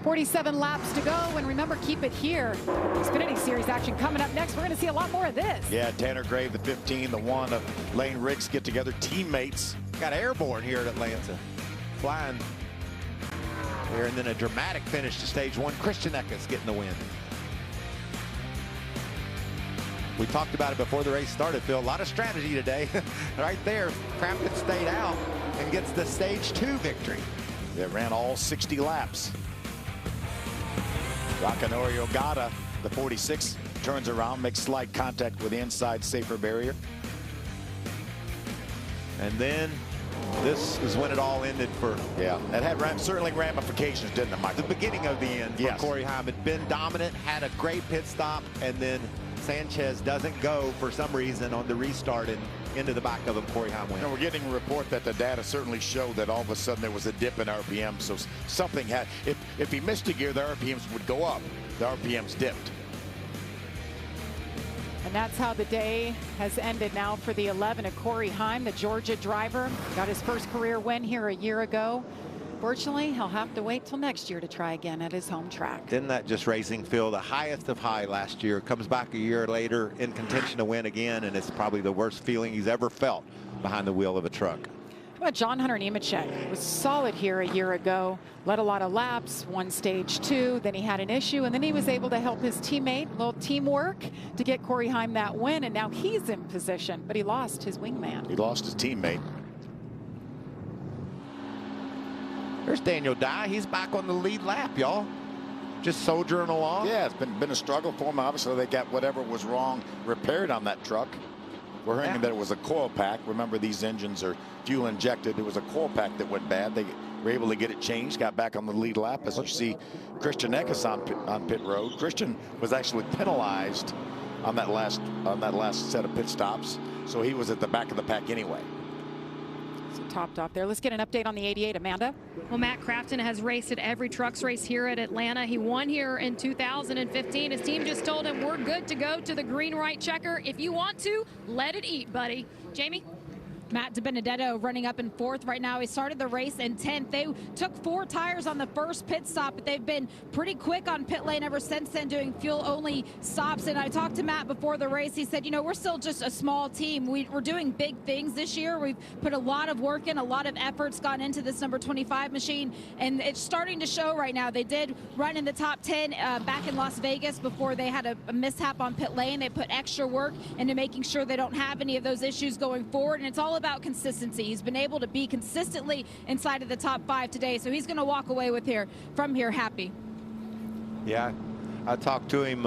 47 laps to go, and remember, keep it here. Xfinity Series action coming up next. We're going to see a lot more of this. Yeah, Tanner Gray, the 15, the 1 of Lane Riggs get together. Teammates. Got airborne here at Atlanta. Flying here, and then a dramatic finish to stage 1. Christian Eckes getting the win. We talked about it before the race started, Phil. A lot of strategy today. Right there, Crampton stayed out and gets the stage 2 victory. They ran all 60 laps. Rakanori Ogata, the 46, turns around, makes slight contact with the inside safer barrier. And then this is when it all ended for... Yeah, that had certainly ramifications, didn't it, Mike? The beginning of the end for Corey Heim. Had been dominant, had a great pit stop, and then Sanchez doesn't go for some reason on the restart and into the back of him. Corey Heim wins. We're getting a report that the data certainly showed that all of a sudden there was a dip in RPM. So something had, if he missed a gear, the RPMs would go up. The RPMs dipped. And that's how the day has ended now for the 11 of Corey Heim, the Georgia driver. Got his first career win here a year ago. Fortunately, he'll have to wait till next year to try again at his home track. Didn't that just racing feel the highest of high last year? Comes back a year later in contention to win again, and it's probably the worst feeling he's ever felt behind the wheel of a truck. How about John Hunter Nemechek? Was solid here a year ago, led a lot of laps, won stage 2, then he had an issue, and then he was able to help his teammate, a little teamwork, to get Corey Heim that win, and now he's in position, but he lost his wingman. He lost his teammate. There's Daniel Dye. He's back on the lead lap, y'all. Just soldiering along. Yeah, it's been a struggle for him. Obviously, they got whatever was wrong repaired on that truck. We're hearing that it was a coil pack. Remember, these engines are fuel injected. It was a coil pack that went bad. They were able to get it changed, got back on the lead lap. As you see, Christian Eckes on pit road. Christian was actually penalized on that last set of pit stops, so he was at the back of the pack anyway. Topped off there. Let's get an update on the 88, Amanda. Well, Matt Crafton has raced at every trucks race here at Atlanta. He won here in 2015. His team just told him, we're good to go to the green right checker. If you want to, let it eat, buddy. Jamie? Matt DiBenedetto running up in 4th right now. He started the race in 10th. They took 4 tires on the first pit stop, but they've been pretty quick on pit lane ever since then, doing fuel-only stops. And I talked to Matt before the race. He said, you know, we're still just a small team. We're doing big things this year. We've put a lot of work in, a lot of efforts gone into this number 25 machine, and it's starting to show right now. They did run in the top 10 back in Las Vegas before they had a mishap on pit lane. They put extra work into making sure they don't have any of those issues going forward, and it's all about consistency. He's been able to be consistently inside of the top 5 today, so he's going to walk away from here happy. Yeah, I talked to him,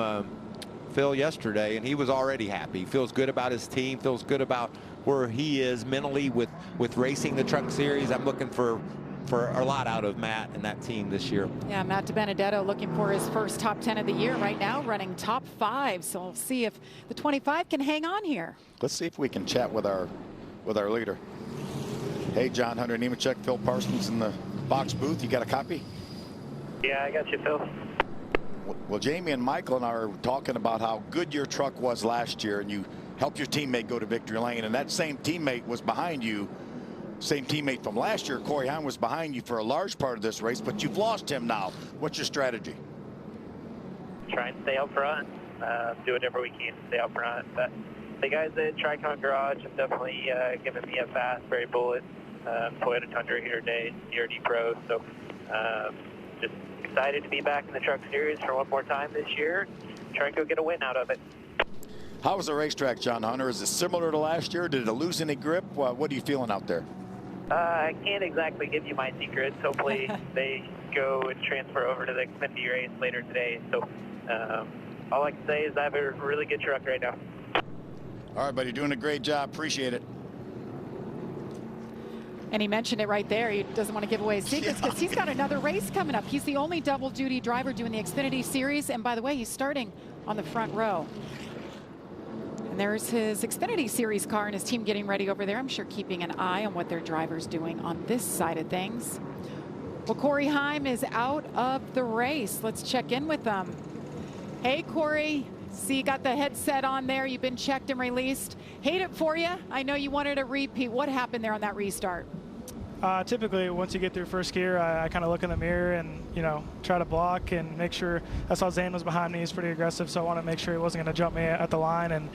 Phil, yesterday, and he was already happy. He feels good about his team, feels good about where he is mentally with racing the Truck Series. I'm looking for a lot out of Matt and that team this year. Yeah, Matt DiBenedetto looking for his first top 10 of the year right now, running top 5. So we'll see if the 25 can hang on here. Let's see if we can chat with our leader. Hey, John Hunter Nemechek, Phil Parsons in the box booth. You got a copy? Yeah, I got you, Phil. Well, Jamie and Michael and I are talking about how good your truck was last year, and you helped your teammate go to victory lane, and that same teammate was behind you same teammate from last year. Corey Heim was behind you for a large part of this race, but you've lost him now. What's your strategy? Try and stay up front. Do whatever we can to stay up front. But the guys at Tricon Garage have definitely given me a fast, bullet Toyota Tundra here today, DRD Pro. So just excited to be back in the Truck Series for one more time this year. Try and go get a win out of it. How was the racetrack, John Hunter? Is it similar to last year? Did it lose any grip? What are you feeling out there? I can't exactly give you my secrets. Hopefully they go and transfer over to the Xfinity race later today. So all I can say is I have a really good truck right now. All right, buddy, doing a great job. Appreciate it. And he mentioned it right there. He doesn't want to give away his secrets because he's got another race coming up. He's the only double-duty driver doing the Xfinity Series. And by the way, he's starting on the front row. And there's his Xfinity Series car and his team getting ready over there. I'm sure keeping an eye on what their driver's doing on this side of things. Well, Corey Heim is out of the race. Let's check in with them. Hey, Corey. See, you got the headset on there. You've been checked and released. Hate it for you. I know you wanted a repeat. What happened there on that restart? Typically, once you get through first gear, I kind of look in the mirror and, try to block and make sure. I saw Zane was behind me. He's pretty aggressive, so I want to make sure he wasn't going to jump me at the line. And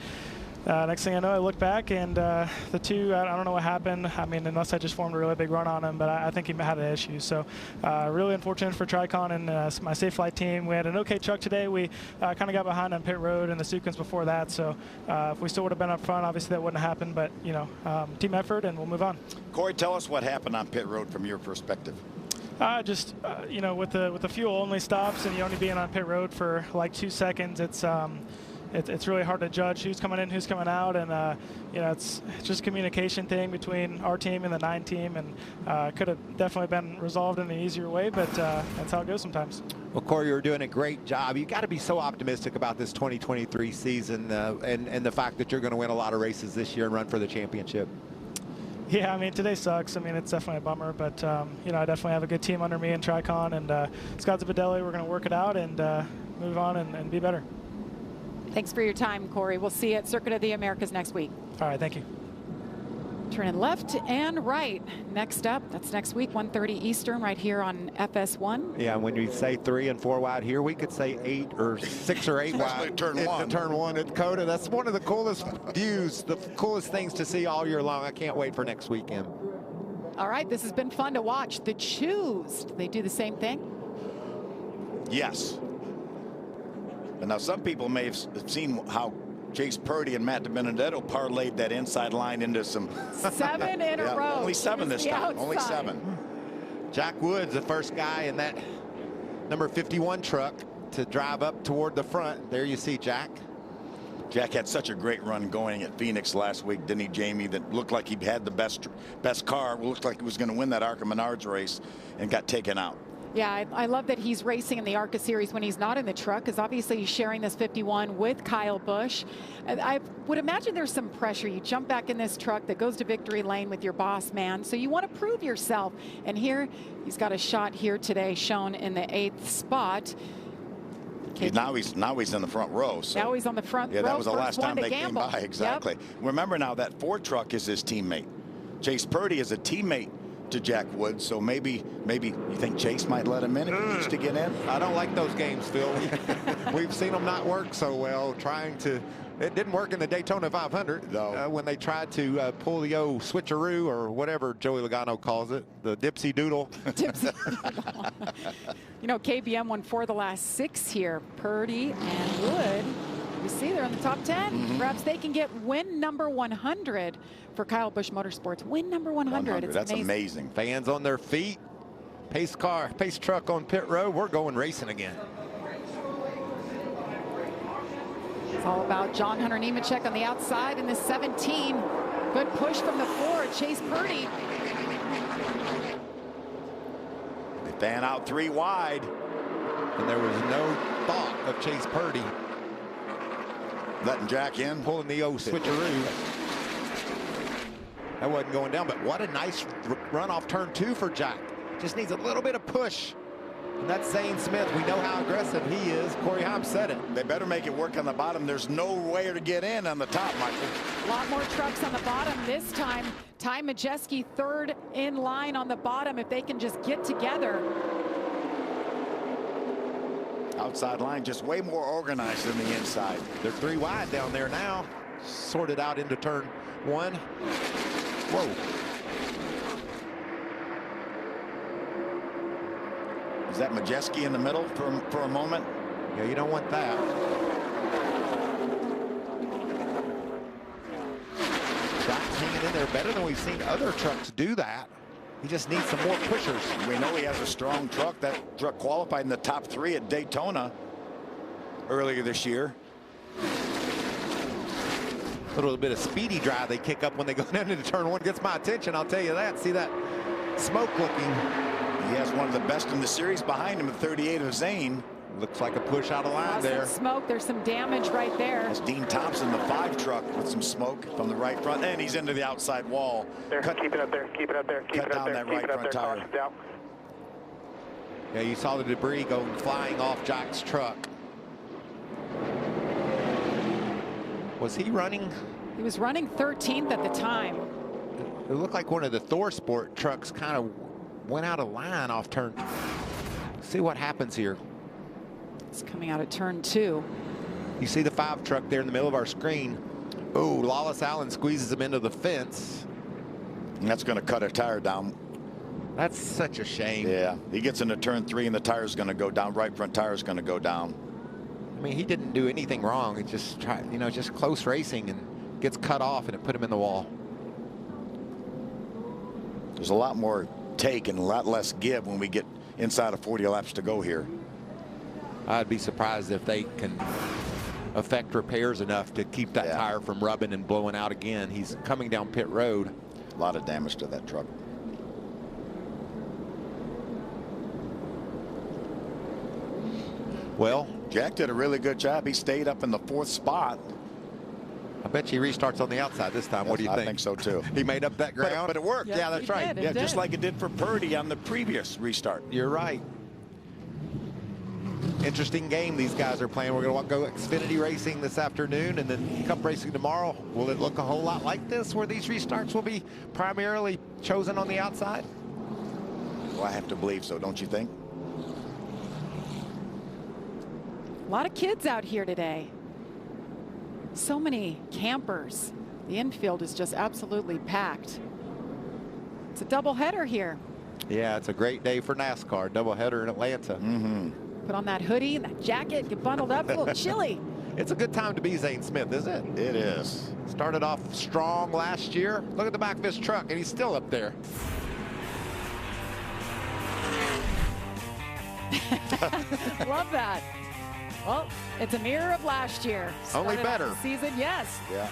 next thing I know, I looked back, and the two, I don't know what happened. I mean, unless I just formed a really big run on him, but I think he had an issue. So really unfortunate for Tricon and my Safe Flight team. We had an okay truck today. We kind of got behind on pit road and the sequence before that. So if we still would have been up front, obviously that wouldn't have happened. But, team effort, and we'll move on. Corey, tell us what happened on pit road from your perspective. Just with the fuel only stops and you only being on pit road for like 2 seconds, it's really hard to judge who's coming in, who's coming out, and it's just a communication thing between our team and the 9 team, and could have definitely been resolved in an easier way, but that's how it goes sometimes. Well, Corey, you're doing a great job. You got to be so optimistic about this 2023 season and the fact that you're going to win a lot of races this year and run for the championship. Yeah, I mean, today sucks. I mean, it's definitely a bummer, but, I definitely have a good team under me in Tricon, and Scott Zabadelli, we're going to work it out and move on and be better. Thanks for your time, Corey. We'll see you at Circuit of the Americas next week. All right, thank you. Turning left and right. Next up, that's next week, 1:30 Eastern, right here on FS1. Yeah, when you say 3 and 4 wide here, we could say 8 or 6 or 8 wide. Turn one at Dakota. That's one of the coolest views, the coolest things to see all year long. I can't wait for next weekend. All right, this has been fun to watch. The Choose, they do the same thing? Yes. And now some people may have seen how Chase Purdy and Matt DiBenedetto parlayed that inside line into some 7 in a row. Only 7 this time. Outside. Only 7. Jack Woods, the first guy in that number 51 truck to drive up toward the front. There you see Jack. Jack had such a great run going at Phoenix last week, didn't he, Jamie? That looked like he had the best car. Looked like he was going to win that ARCA Menards race and got taken out. Yeah, I love that he's racing in the ARCA Series when he's not in the truck, because obviously he's sharing this 51 with Kyle Busch. And I would imagine there's some pressure. You jump back in this truck that goes to victory lane with your boss man, so you want to prove yourself. And here, he's got a shot here today shown in the 8th spot. Now he's in the front row. So. Now he's on the front row. Yeah, that was the last time they gamble. came by. Exactly. Yep. Remember now that Ford truck is his teammate. Chase Purdy is a teammate to Jack Woods, so maybe you think Chase might let him in if he needs to get in. I don't like those games, Phil. We've seen them not work so well. It didn't work in the Daytona 500 when they tried to pull the old switcheroo or whatever Joey Logano calls it, the dipsy doodle. KBM won 4 of the last 6 here. Purdy and Wood. You see they're in the top 10. Mm-hmm. Perhaps they can get win number 100 for Kyle Busch Motorsports. Win number 100. It's That's amazing. Fans on their feet. Pace truck on pit road. We're going racing again. It's all about John Hunter Nemechek on the outside in the 17. Good push from the 4. Chase Purdy. They fan out 3 wide. And there was no thought of Chase Purdy letting Jack in, pulling the old switcheroo. That wasn't going down, but what a nice run off turn 2 for Jack. Just needs a little bit of push. And that's Zane Smith. We know how aggressive he is. Corey Hobbs said it. They better make it work on the bottom. There's nowhere to get in on the top, Michael. A lot more trucks on the bottom this time. Ty Majeski third in line on the bottom if they can just get together. Outside line just way more organized than the inside. They're 3 wide down there now. Sorted out into turn 1. Whoa. Is that Majeski in the middle for a moment? Yeah, you don't want that. Scott's hanging in there better than we've seen other trucks do that. He just needs some more pushers. We know he has a strong truck. That truck qualified in the top 3 at Daytona earlier this year. A little bit of speedy drive they kick up when they go down into turn 1 gets my attention, I'll tell you that. See that smoke looking. He has one of the best in the series behind him at 38 of Zane. Looks like a push out of line there. Smoke, there's some damage right there. That's Dean Thompson, the 5 truck with some smoke from the right front, and he's into the outside wall. There, keep it up there, keep it up there, keep it up there, that keep right it up front there, tire. caution's out. Yeah, you saw the debris going flying off Jack's truck. Was he running? He was running 13th at the time. It looked like one of the Thor Sport trucks kind of went out of line off turn. See what happens here. It's coming out of turn 2. You see the 5 truck there in the middle of our screen. Oh, Lawless Allen squeezes him into the fence. And that's going to cut a tire down. That's such a shame. Yeah, he gets into turn 3 and the tire's going to go down. Right front tire's going to go down. I mean, he didn't do anything wrong. He just tried, you know, just close racing and gets cut off and it put him in the wall. There's a lot more take and a lot less give when we get inside of 40 laps to go here. I'd be surprised if they can affect repairs enough to keep that tire from rubbing and blowing out again. He's coming down pit road. A lot of damage to that truck. Well, Jack did a really good job. He stayed up in the 4th spot. I bet you restarts on the outside this time. What do you think? I think so too. He made up that ground. But it worked. Yeah, that's right. Yeah, just like it did for Purdy on the previous restart. You're right. Interesting game these guys are playing. We're going to go Xfinity racing this afternoon and then Cup racing tomorrow. Will it look a whole lot like this where these restarts will be primarily chosen on the outside? Well, I have to believe so, don't you think? A lot of kids out here today. So many campers. The infield is just absolutely packed. It's a doubleheader here. Yeah, it's a great day for NASCAR. Doubleheader in Atlanta. Put on that hoodie and that jacket, get bundled up, a little chilly. It's a good time to be Zane Smith, isn't it? It is. Started off strong last year. Look at the back of his truck, and he's still up there. Love that. Well, it's a mirror of last year. Only Started better. off the season, yes. Yeah.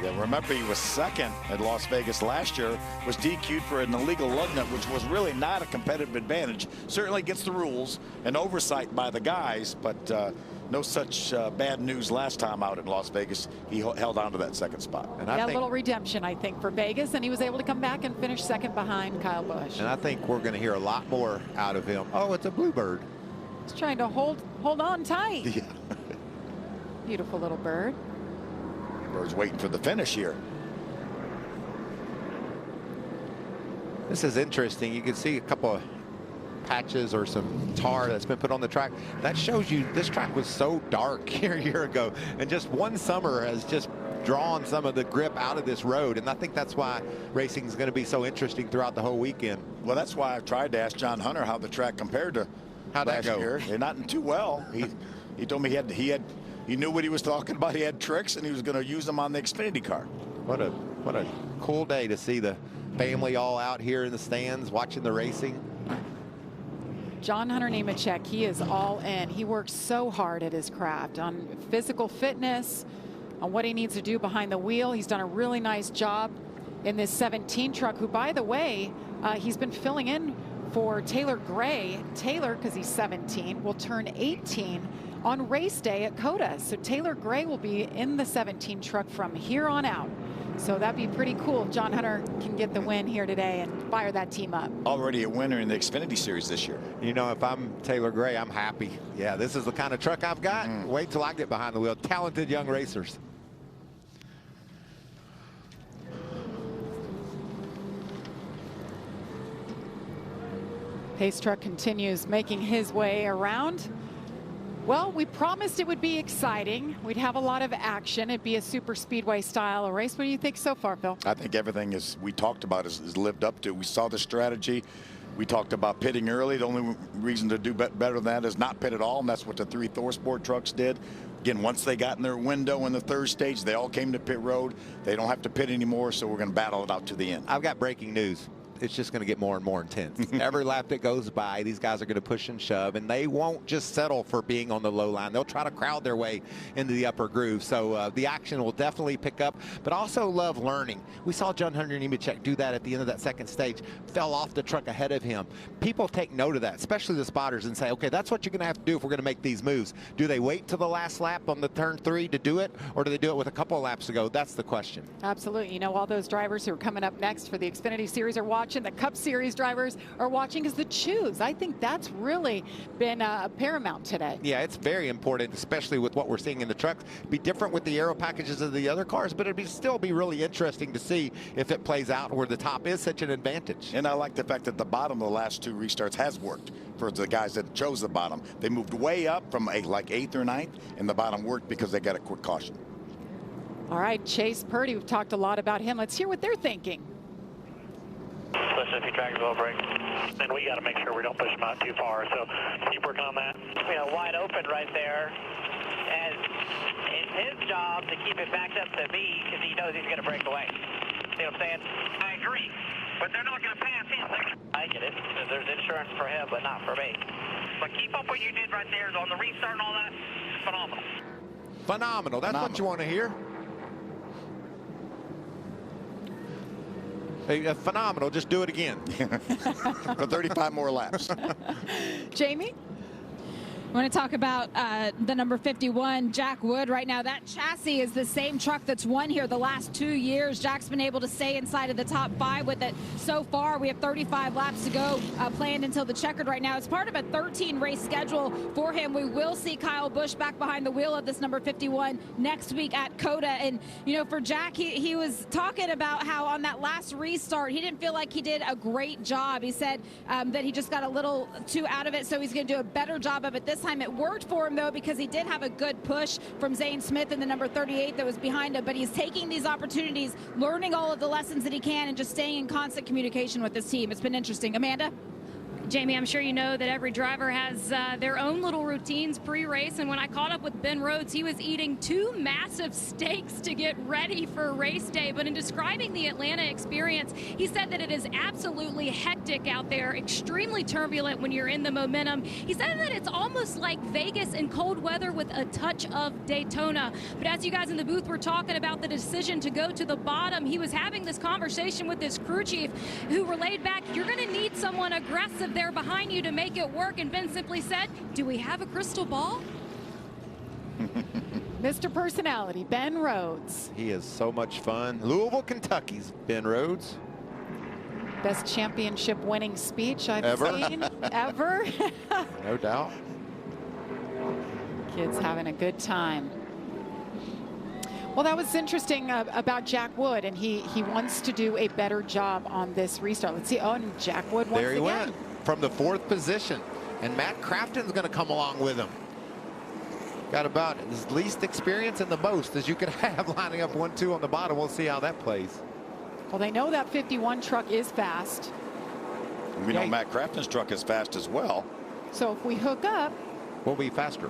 Yeah, remember he was 2nd at Las Vegas last year, was DQ'd for an illegal lug nut, which was really not a competitive advantage. Certainly against the rules and oversight by the guys, but no such bad news last time out in Las Vegas. He held on to that 2nd spot. And a little redemption, I think, for Vegas, and he was able to come back and finish 2nd behind Kyle Busch. And I think we're going to hear a lot more out of him. Oh, it's a bluebird. He's trying to hold on tight. Yeah. Beautiful little bird. Bird's waiting for the finish here. This is interesting. You can see a couple of patches or some tar that's been put on the track. That shows you this track was so dark here a year ago, and just one summer has just drawn some of the grip out of this road, and I think that's why racing is going to be so interesting throughout the whole weekend. Well, that's why I tried to ask John Hunter how the track compared to last year. And not too well. He told me he knew what he was talking about. He had tricks, and he was going to use them on the Xfinity car. What a cool day to see the family all out here in the stands watching the racing. John Hunter Nemechek, he is all in. He works so hard at his craft on physical fitness, on what he needs to do behind the wheel. He's done a really nice job in this 17 truck, who, by the way, he's been filling in for Taylor Gray. Taylor, because he's 17, will turn 18 on race day at COTA. So Taylor Gray will be in the 17 truck from here on out. So that'd be pretty cool if John Hunter can get the win here today and fire that team up. Already a winner in the Xfinity Series this year. You know, if I'm Taylor Gray, I'm happy. Yeah, this is the kind of truck I've got. Wait till I get behind the wheel. Talented young racers. Pace truck continues making his way around. Well, we promised it would be exciting. We'd have a lot of action. It'd be a super speedway style race. What do you think so far, Phil? I think everything we talked about is lived up to. We saw the strategy. We talked about pitting early. The only reason to do better than that is not pit at all, and that's what the 3 ThorSport trucks did. Again, once they got in their window in the 3rd stage, they all came to pit road. They don't have to pit anymore, so we're going to battle it out to the end. I've got breaking news. It's just going to get more and more intense. Every lap that goes by, these guys are going to push and shove, and they won't just settle for being on the low line. They'll try to crowd their way into the upper groove. So the action will definitely pick up, but also love learning. We saw John Hunter Nemechek do that at the end of that 2nd stage, fell off the truck ahead of him. People take note of that, especially the spotters, and say, okay, that's what you're going to have to do if we're going to make these moves. Do they wait till the last lap on the turn 3 to do it, or do they do it with a couple of laps to go? That's the question. Absolutely. You know, all those drivers who are coming up next for the Xfinity Series are watching. The Cup Series drivers are watching as the choose. I think that's really been paramount today. Yeah, it's very important, especially with what we're seeing in the trucks. It'd be different with the aero packages of the other cars, but it'd still be really interesting to see if it plays out where the top is such an advantage. And I like the fact that the bottom of the last 2 restarts has worked for the guys that chose the bottom. They moved way up from like 8th or 9th, and the bottom worked because they got a quick caution. All right, Chase Purdy, we've talked a lot about him. Let's hear what they're thinking. Listen, if he drags a little brake, then we got to make sure we don't push him out too far. So keep working on that. You know, wide open right there. And it's his job to keep it backed up to me because he knows he's going to break away. See what I'm saying? I agree, but they're not going to pass him. I get it. There's insurance for him, but not for me. But keep up what you did right there on the restart and all that. Phenomenal. Phenomenal. That's what you want to hear. Hey, phenomenal. Just do it again. For 35 more laps. Jamie? I want to talk about the number 51, Jack Wood. Right now, that chassis is the same truck that's won here the last 2 years. Jack's been able to stay inside of the top 5 with it so far. We have 35 laps to go planned until the checkered right now. It's part of a 13-race schedule for him. We will see Kyle Busch back behind the wheel of this number 51 next week at COTA. And, you know, for Jack, he was talking about how on that last restart, he didn't feel like he did a great job. He said that he just got a little too out of it, so he's going to do a better job of it this time. It worked for him, though, because he did have a good push from Zane Smith in the number 38 that was behind him. But he's taking these opportunities, learning all of the lessons that he can, and just staying in constant communication with his team. It's been interesting. Amanda? Jamie, I'm sure you know that every driver has their own little routines pre-race, and when I caught up with Ben Rhodes, he was eating 2 massive steaks to get ready for race day. But in describing the Atlanta experience, he said that it is absolutely hectic out there, extremely turbulent when you're in the momentum. He said that it's almost like Vegas in cold weather with a touch of Daytona. But as you guys in the booth were talking about the decision to go to the bottom, he was having this conversation with his crew chief who relayed back, you're going to need someone aggressive there behind you to make it work. And Ben simply said, do we have a crystal ball? Mr. Personality, Ben Rhodes. He is so much fun. Louisville, Kentucky's Ben Rhodes. Best championship winning speech I've seen ever. No doubt. Kids having a good time. Well, that was interesting about Jack Wood, and he wants to do a better job on this restart. Let's see. Oh, and Jack Wood once there he again. went from the 4th position, and Matt Crafton's going to come along with him. Got about his least experience and the most as you could have lining up 1-2 on the bottom. We'll see how that plays. Well, they know that 51 truck is fast. We know Matt Crafton's truck is fast as well. So if we hook up, we'll be faster.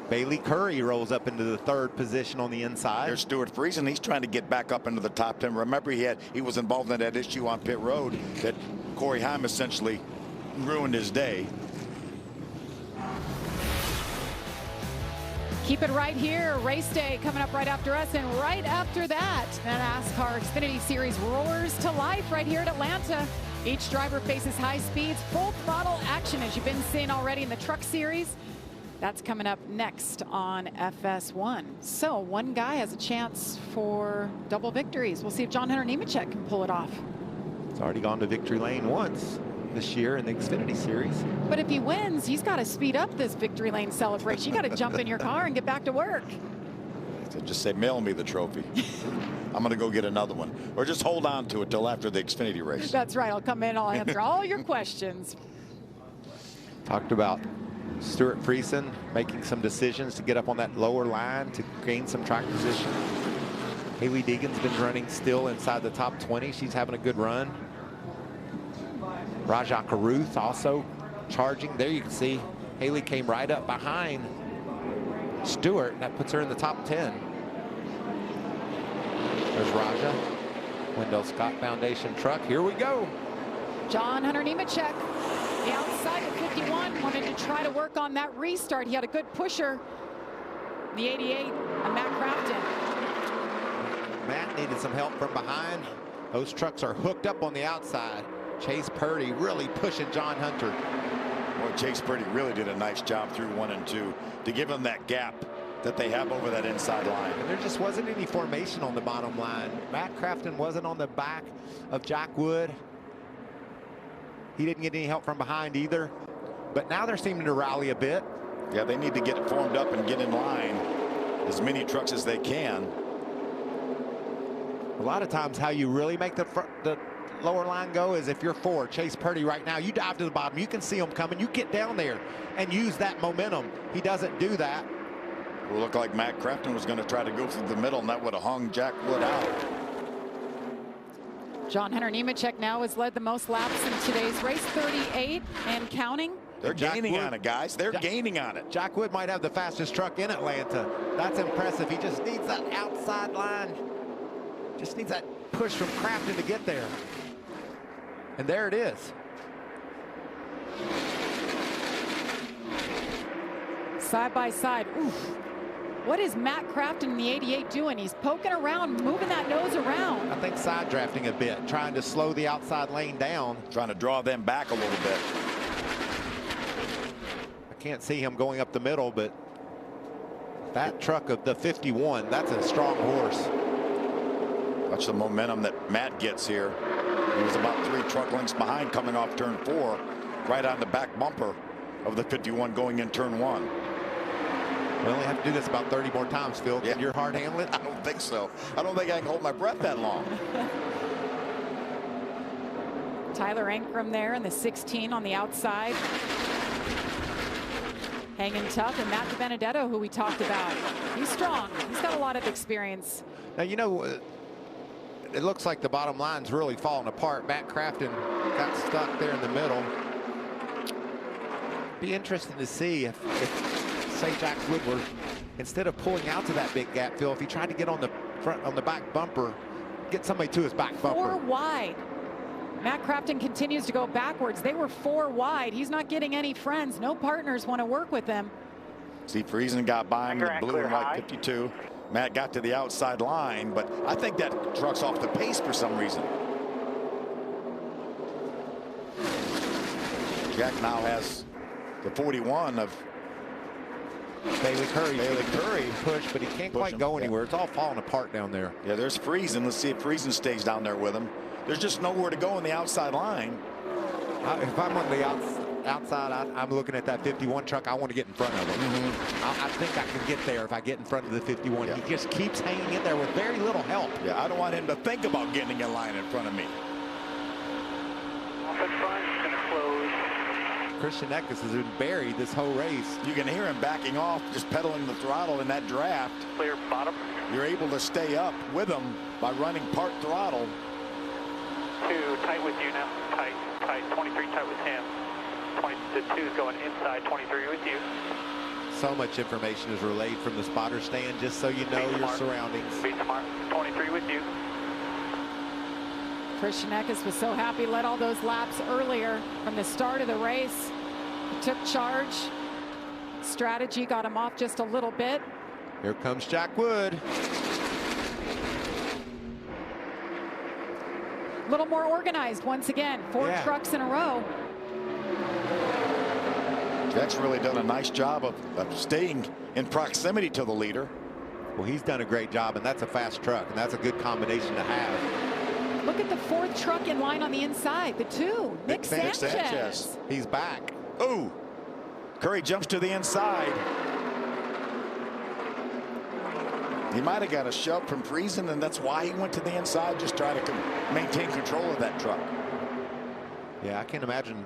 Bailey Curry rolls up into the 3rd position on the inside. There's Stuart Friesen. He's trying to get back up into the top 10. Remember, he was involved in that issue on pit road that Corey Heim essentially ruined his day. keep it right here. Race day coming up right after us, and right after that, the NASCAR Xfinity Series roars to life right here at Atlanta. Each driver faces high speeds, full throttle action, as you've been seeing already in the Truck Series. That's coming up next on FS1. So one guy has a chance for double victories. We'll see if John Hunter Nemechek can pull it off. It's already gone to victory lane once this year in the Xfinity Series. But if he wins, he's got to speed up this victory lane celebration. You got to jump in your car and get back to work. So just say, mail me the trophy. I'm going to go get another one. Or just hold on to it till after the Xfinity race. That's right. I'll come in. I'll answer all your questions. Talked about Stuart Friesen making some decisions to get up on that lower line to gain some track position. Haley Deegan's been running still inside the top 20. She's having a good run. Raja Caruth also charging. There you can see Haley came right up behind Stewart, and that puts her in the top 10. There's Raja. Wendell Scott Foundation truck. Here we go. John Hunter Nemechek, the outside of 51, wanted to try to work on that restart. He had a good pusher. The 88, Matt Crafton. Matt needed some help from behind. Those trucks are hooked up on the outside. Chase Purdy really pushing John Hunter. Boy, Chase Purdy really did a nice job through 1 and 2 to give them that gap that they have over that inside line. And there just wasn't any formation on the bottom line. Matt Crafton wasn't on the back of Jack Wood. He didn't get any help from behind either. But now they're seeming to rally a bit. Yeah, they need to get formed up and get in line as many trucks as they can. A lot of times how you really make the lower line go is if you're 4, Chase Purdy right now, you dive to the bottom, you can see him coming, you get down there and use that momentum. He doesn't do that. It looked like Matt Crafton was going to try to go through the middle, and that would have hung Jack Wood out. John Hunter Nemechek now has led the most laps in today's race, 38 and counting. They're gaining on it, guys. They're gaining on it. Jack Wood might have the fastest truck in Atlanta. That's impressive. He just needs that outside line. Just needs that push from Crafton to get there. And there it is. Side by side. Oof. What is Matt Crafton in the 88 doing? He's poking around, moving that nose around. I think side drafting a bit, trying to slow the outside lane down. Trying to draw them back a little bit. I can't see him going up the middle, but that truck of the 51, that's a strong horse. Watch the momentum that Matt gets here. He was about 3 truck lengths behind coming off turn 4, right on the back bumper of the 51 going in turn 1. We only have to do this about 30 more times, Phil. Yeah. Can your heart handle it? I don't think so. I don't think I can hold my breath that long. Tyler Ankrum there in the 16 on the outside. Hanging tough. And Matt DiBenedetto, who we talked about. He's strong. He's got a lot of experience. Now, you know, it looks like the bottom line's really falling apart. Matt Crafton got stuck there in the middle. Be interesting to see if say Jack Woodward, instead of pulling out to that big gap, Phil, if he tried to get on the front, on the back bumper, get somebody to his back bumper. 4 wide. Matt Crafton continues to go backwards. They were 4 wide. He's not getting any friends. No partners want to work with him. See, Friesen got by him in the blue and white 52. Matt got to the outside line, but I think that truck's off the pace for some reason. Jack now has the 41 of Bailey Curry. Push, but he can't quite go anywhere. It's all falling apart down there. Yeah, there's Friesen. Let's see if Friesen stays down there with him. There's just nowhere to go on the outside line. If I'm on the outside, I'm looking at that 51 truck. I want to get in front of him. I think I can get there if I get in front of the 51. Yeah. He just keeps hanging in there with very little help. Yeah, I don't want him to think about getting in line in front of me. Off in front, it's going to close. Christian Eckes has been buried this whole race. You can hear him backing off, just pedaling the throttle in that draft. Clear bottom. You're able to stay up with him by running part throttle. 2 tight with you now. Tight. 23 tight with him. The 2 is going inside. 23 with you. So much information is relayed from the spotter stand, just so you know your surroundings. Be smart. 23 with you. Christian Eckes was so happy, led all those laps earlier from the start of the race. He took charge. Strategy got him off just a little bit. Here comes Jack Wood. A little more organized once again. 4 trucks in a row. Jack's really done a nice job of staying in proximity to the leader. Well, he's done a great job, and that's a fast truck, and that's a good combination to have. Look at the fourth truck in line on the inside. The two. Nick Sanchez. He's back. Oh, Curry jumps to the inside. He might have got a shove from Friesen, and that's why he went to the inside, just try to maintain control of that truck. Yeah, I can't imagine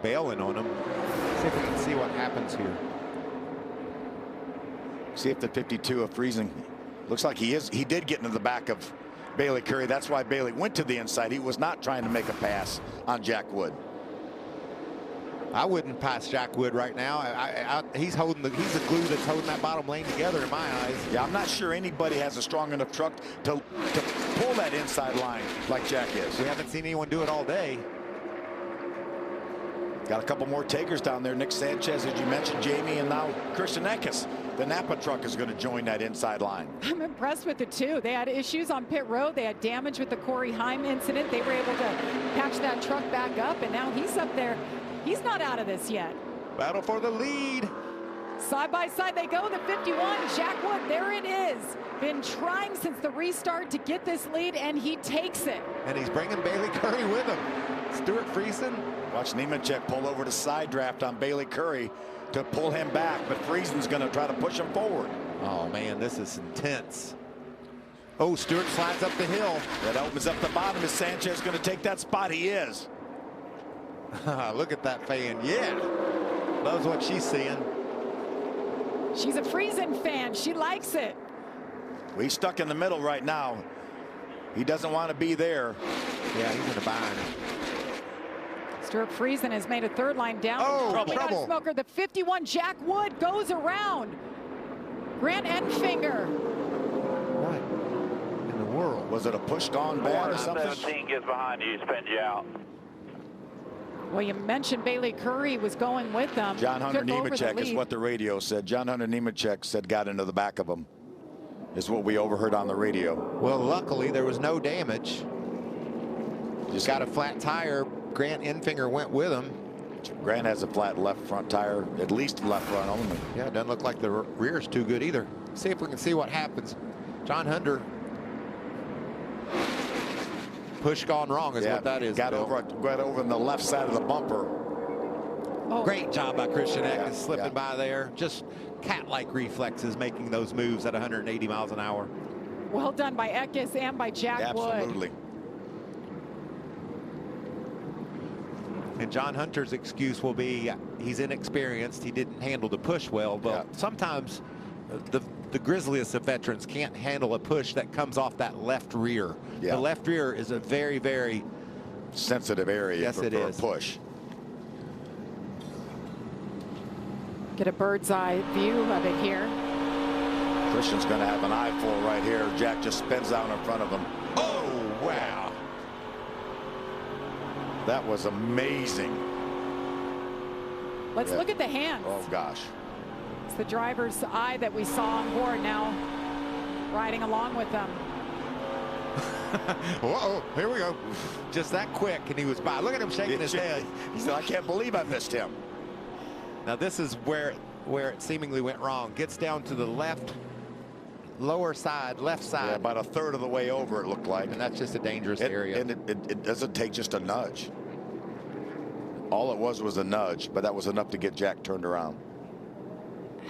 bailing on him. See if we can see what happens here. See if the 52 of Friesen looks like he did get into the back of Bailey Curry. That's why Bailey went to the inside. He was not trying to make a pass on Jack Wood. I wouldn't pass Jack Wood right now. He's the glue that's holding that bottom lane together in my eyes. Yeah, I'm not sure anybody has a strong enough truck to pull that inside line like Jack is. We haven't seen anyone do it all day. Got a couple more takers down there. Nick Sanchez, as you mentioned, Jamie, and now Christian Eckes. The Napa truck is going to join that inside line. I'm impressed with the two. They had issues on pit road. They had damage with the Corey Heim incident. They were able to patch that truck back up, and now he's up there. He's not out of this yet. Battle for the lead. Side by side they go. The 51, Jack Wood, there it is. Been trying since the restart to get this lead, and he takes it. And he's bringing Bailey Curry with him. Stuart Friesen. Watch Nemechek pull over to side draft on Bailey Curry to pull him back, but Friesen's going to try to push him forward. Oh, man, this is intense. Oh, Stewart slides up the hill. That opens up the bottom. Is Sanchez going to take that spot? He is. Look at that fan. Yeah. Loves what she's seeing. She's a Friesen fan. She likes it. Well, he's stuck in the middle right now. He doesn't want to be there. Yeah, he's in a bind. Stuart Friesen has made a third line down. Oh, trouble. Smoker. The 51, Jack Wood, goes around. Grant Enfinger. What in the world? Was it a push-on bat or something? 17 gets behind you, spins you out. Well, you mentioned Bailey Curry was going with them. John Hunter Nemechek is what the radio said. John Hunter Nemechek said got into the back of him, is what we overheard on the radio. Well, luckily there was no damage. Just got a flat tire. Grant Enfinger went with him. Grant has a flat left front tire, at least left front only. Yeah, it doesn't look like the rear's too good either. See if we can see what happens. John Hunter. Push gone wrong is what that is. Got over on the left side of the bumper. Oh. Great job by Christian Eckes, slipping by there. Just cat-like reflexes, making those moves at 180 miles an hour. Well done by Eckes and by Jack Wood. Absolutely. And John Hunter's excuse will be he's inexperienced. He didn't handle the push well. But sometimes the grisliest of veterans can't handle a push that comes off that left rear. The left rear is a very, very sensitive area for a push. Get a bird's eye view of it here. Christian's going to have an eyeful right here. Jack just spins out in front of him. Oh, wow. That was amazing. Let's look at the hands. Oh, gosh. It's the driver's eye that we saw on board now, riding along with them. Uh-oh, here we go. Just that quick, and he was by. Look at him shaking his head. He said, I can't believe I missed him. Now, this is where it seemingly went wrong. Gets down to the left, lower side, left side. Yeah, about a third of the way over, it looked like. And that's just a dangerous area. And it doesn't take just a nudge. All it was a nudge, but that was enough to get Jack turned around.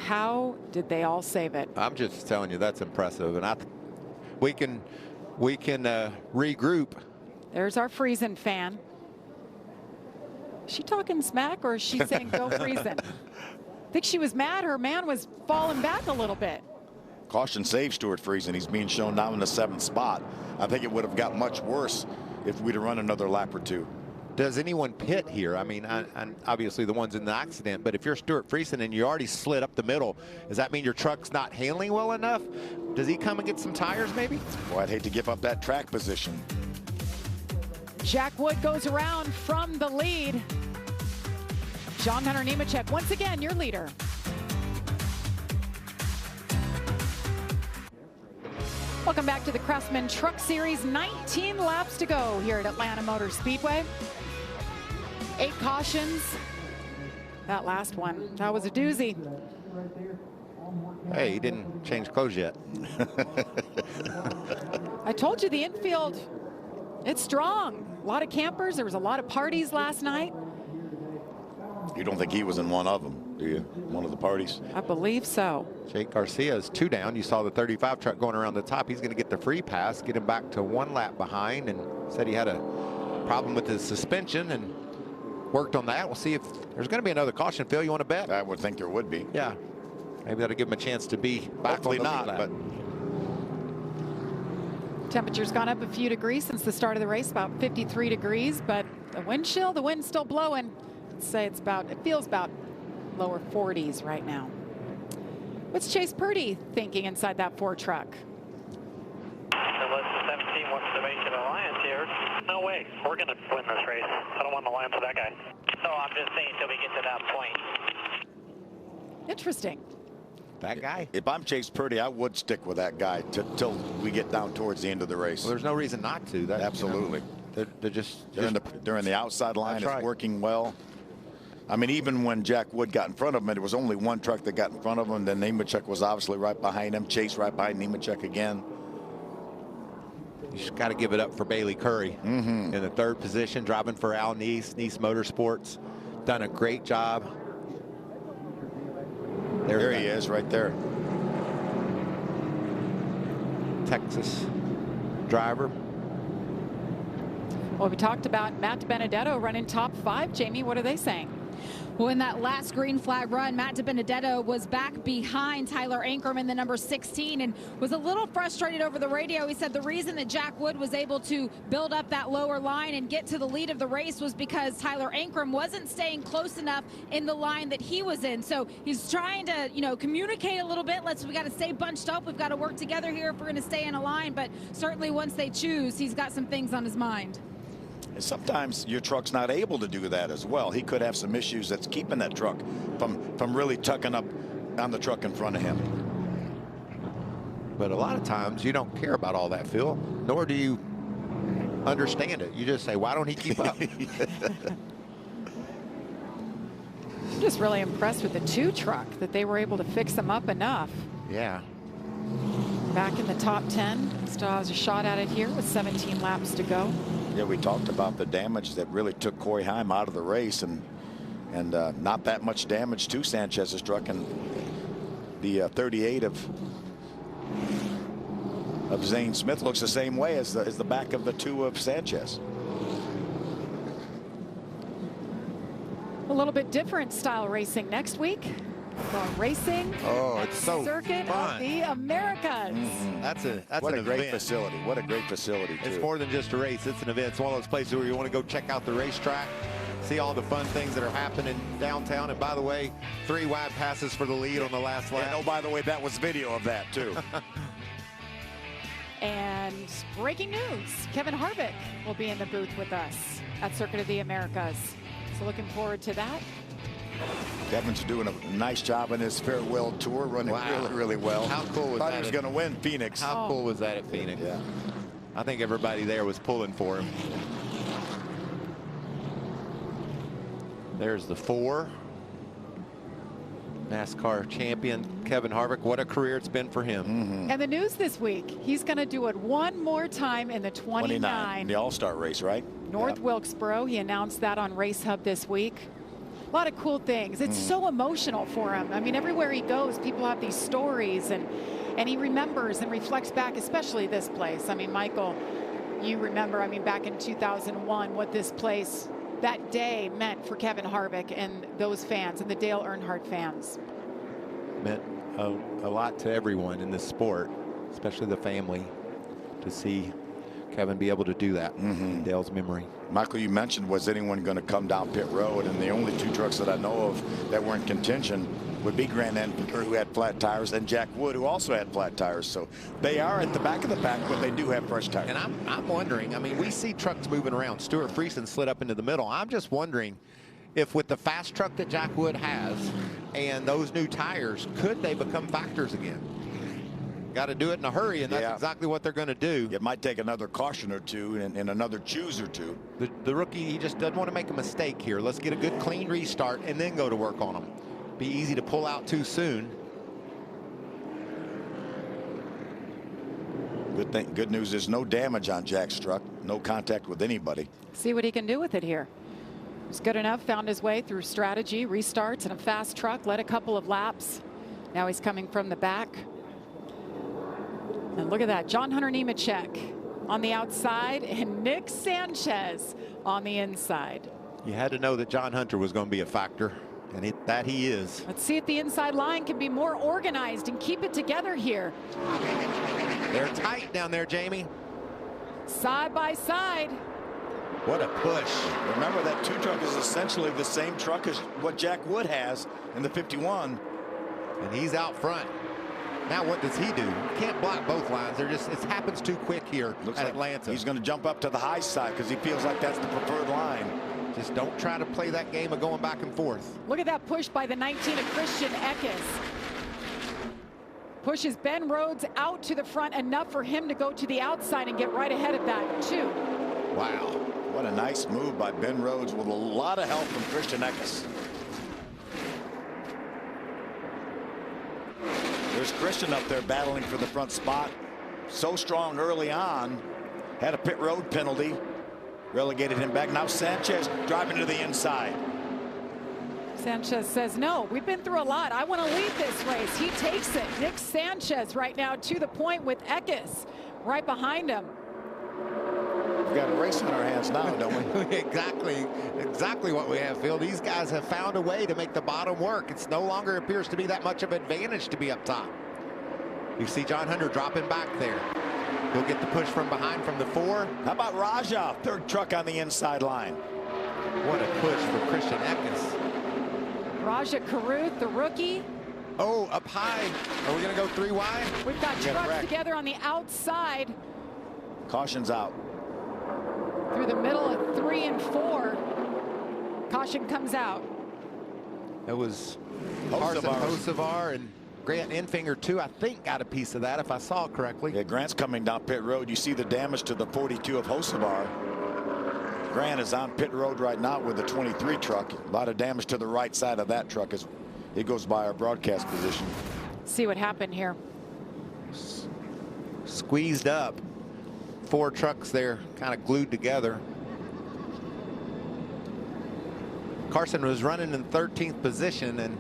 How did they all save it? I'm just telling you, that's impressive. And we can regroup. There's our Friesen fan. Is she talking smack, or is she saying go Friesen? I think she was mad her man was falling back a little bit. Caution saved Stuart Friesen. He's being shown now in the 7th spot. I think it would have got much worse if we'd have run another lap or two. Does anyone pit here? I mean, obviously the ones in the accident, but if you're Stuart Friesen and you already slid up the middle, does that mean your truck's not handling well enough? Does he come and get some tires maybe? Well, I'd hate to give up that track position. Jack Wood goes around from the lead. John Hunter Nemechek, once again, your leader. Welcome back to the Craftsman Truck Series. 19 laps to go here at Atlanta Motor Speedway. 8 cautions. that last one. That was a doozy. Hey, he didn't change clothes yet. I told you the infield, it's strong. A lot of campers. There was a lot of parties last night. You don't think he was in one of them, do you? One of the parties? I believe so. Jake Garcia is 2 down. You saw the 35 truck going around the top. He's going to get the free pass, get him back to 1 lap behind, and said he had a problem with his suspension and worked on that. We'll see if there's going to be another caution. Phil, you want to bet? I would think there would be. Yeah. Maybe that'll give him a chance to be back. Hopefully on the not, lead lap. But temperature's gone up a few degrees since the start of the race, about 53 degrees, but the wind chill, the wind's still blowing. I'd say it feels about lower 40s right now. What's Chase Purdy thinking inside that Ford truck? Unless the 17 wants to make an alliance here. No way. We're going to win this race. I don't want an alliance with that guy. No, I'm just saying until we get to that point. Interesting. That guy? If I'm Chase Purdy, I would stick with that guy till we get down towards the end of the race. Well, there's no reason not to. That, absolutely. You know, they're just during the outside line. It's right. Working well. I mean, even when Jack Wood got in front of him, it was only one truck that got in front of him. Then Nemechek was obviously right behind him. Chase right behind Nemechek again. You just got to give it up for Bailey Curry in the 3rd position, driving for Al Neese, Neese Motorsports. Done a great job. There he is, right there. Texas driver. Well, we talked about Matt Benedetto running top 5. Jamie, what are they saying? Well, in that last green flag run, Matt DiBenedetto was back behind Tyler Ankrum in the number 16 and was a little frustrated over the radio. He said the reason that Jack Wood was able to build up that lower line and get to the lead of the race was because Tyler Ankrum wasn't staying close enough in the line that he was in. So he's trying to, you know, communicate a little bit. We got to stay bunched up. We've got to work together here if we're going to stay in a line. But certainly once they choose, he's got some things on his mind. And sometimes your truck's not able to do that as well. He could have some issues that's keeping that truck from really tucking up on the truck in front of him. But a lot of times you don't care about all that, Phil, nor do you understand it. You just say, why don't he keep up? I'm just really impressed with the 2 truck that they were able to fix them up enough. Yeah. Back in the top 10. Still has a shot at it here with 17 laps to go. Yeah, we talked about the damage that really took Corey Heim out of the race, and not that much damage to Sanchez's truck, and the 38 of Zane Smith looks the same way as the back of the 2 of Sanchez. A little bit different style racing next week. Racing. Oh, it's so Circuit fun. of the Americas. That's what an a great event. facility. What a great facility, too. It's more than just a race. It's an event. It's one of those places where you want to go check out the racetrack, see all the fun things that are happening downtown. And by the way, 3 wide passes for the lead on the last lap. And oh, by the way, that was video of that, too. And breaking news, Kevin Harvick will be in the booth with us at Circuit of the Americas. So looking forward to that. Kevin's doing a nice job in his farewell tour, running really, really well. How cool was Thought that? he was going to win Phoenix. How cool was that at Phoenix? Yeah. I think everybody there was pulling for him. There's the 4. NASCAR champion Kevin Harvick. What a career it's been for him. And the news this week, he's going to do it one more time in the 29. The All-Star race, right? North Wilkesboro. He announced that on Race Hub this week. A lot of cool things. It's so emotional for him. I mean, everywhere he goes, people have these stories, and he remembers and reflects back, especially this place. I mean, Michael, you remember, I mean, back in 2001, what this place, that day meant for Kevin Harvick and those fans and the Dale Earnhardt fans. Meant a lot to everyone in this sport, especially the family, to see Kevin be able to do that in Dale's memory. Michael, you mentioned, was anyone going to come down pit road? And the only 2 trucks that I know of that were in contention would be Grant Enfinger, who had flat tires, and Jack Wood, who also had flat tires. So they are at the back of the pack, but they do have fresh tires. And I'm wondering, I mean, we see trucks moving around. Stuart Friesen slid up into the middle. I'm just wondering if with the fast truck that Jack Wood has and those new tires, could they become factors again? Got to do it in a hurry, and that's exactly what they're going to do. It might take another caution or two and another choose or two. The rookie, he just doesn't want to make a mistake here. Let's get a good clean restart and then go to work on them. Be easy to pull out too soon. Good news is no damage on Jack's truck. No contact with anybody. See what he can do with it here. He's good enough, found his way through strategy, restarts, and a fast truck, led a couple of laps. Now he's coming from the back. And look at that, John Hunter Nemechek on the outside and Nick Sanchez on the inside. You had to know that John Hunter was going to be a factor, and that he is. Let's see if the inside line can be more organized and keep it together here. They're tight down there, Jamie. Side by side. What a push. Remember, that 2 truck is essentially the same truck as what Jack Wood has in the 51. And he's out front. Now what does he do? You can't block both lines. They're just, it happens too quick here at Atlanta. He's going to jump up to the high side because he feels like that's the preferred line. Just don't try to play that game of going back and forth. Look at that push by the 19 of Christian Eckes. Pushes Ben Rhodes out to the front enough for him to go to the outside and get right ahead of that too. Wow, what a nice move by Ben Rhodes with a lot of help from Christian Eckes. There's Christian up there battling for the front spot. So strong early on. Had a pit road penalty. Relegated him back. Now Sanchez driving to the inside. Sanchez says, no, we've been through a lot. I want to lead this race. He takes it. Nick Sanchez right now to the point with Eckes right behind him. We've got a race on our hands now, don't we? Exactly what we have, Phil. These guys have found a way to make the bottom work. It's no longer appears to be that much of an advantage to be up top. You see John Hunter dropping back there. He'll get the push from behind from the 4. How about Raja? 3rd truck on the inside line. What a push for Christian Eckes. Raja Caruth, the rookie. Oh, up high. Are we going to go 3 wide? We've got trucks together on the outside. Caution's out. Through the middle of 3 and 4. Caution comes out. It was Hocevar and Grant Enfinger too, I think, got a piece of that if I saw it correctly. Yeah, Grant's coming down pit road. You see the damage to the 42 of Hocevar. Grant is on pit road right now with the 23 truck. A lot of damage to the right side of that truck as it goes by our broadcast position. See what happened here. Squeezed up. 4 trucks there kind of glued together. Carson was running in 13th position and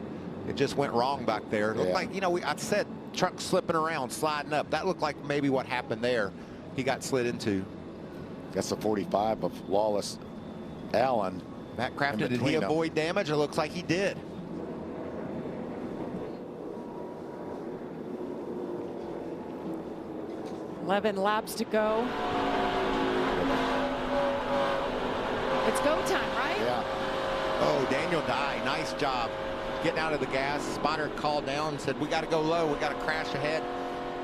it just went wrong back there. It looked like, you know, I said trucks slipping around, sliding up. That looked like maybe what happened there. He got slid into. That's the 45 of Lawless Allen. Matt Crafton, did he avoid damage? It looks like he did. $11 laps to go. It's go time, right? Yeah. Oh, Daniel Dye, nice job getting out of the gas. Spotter called down and said, we got to go low. We got to crash ahead.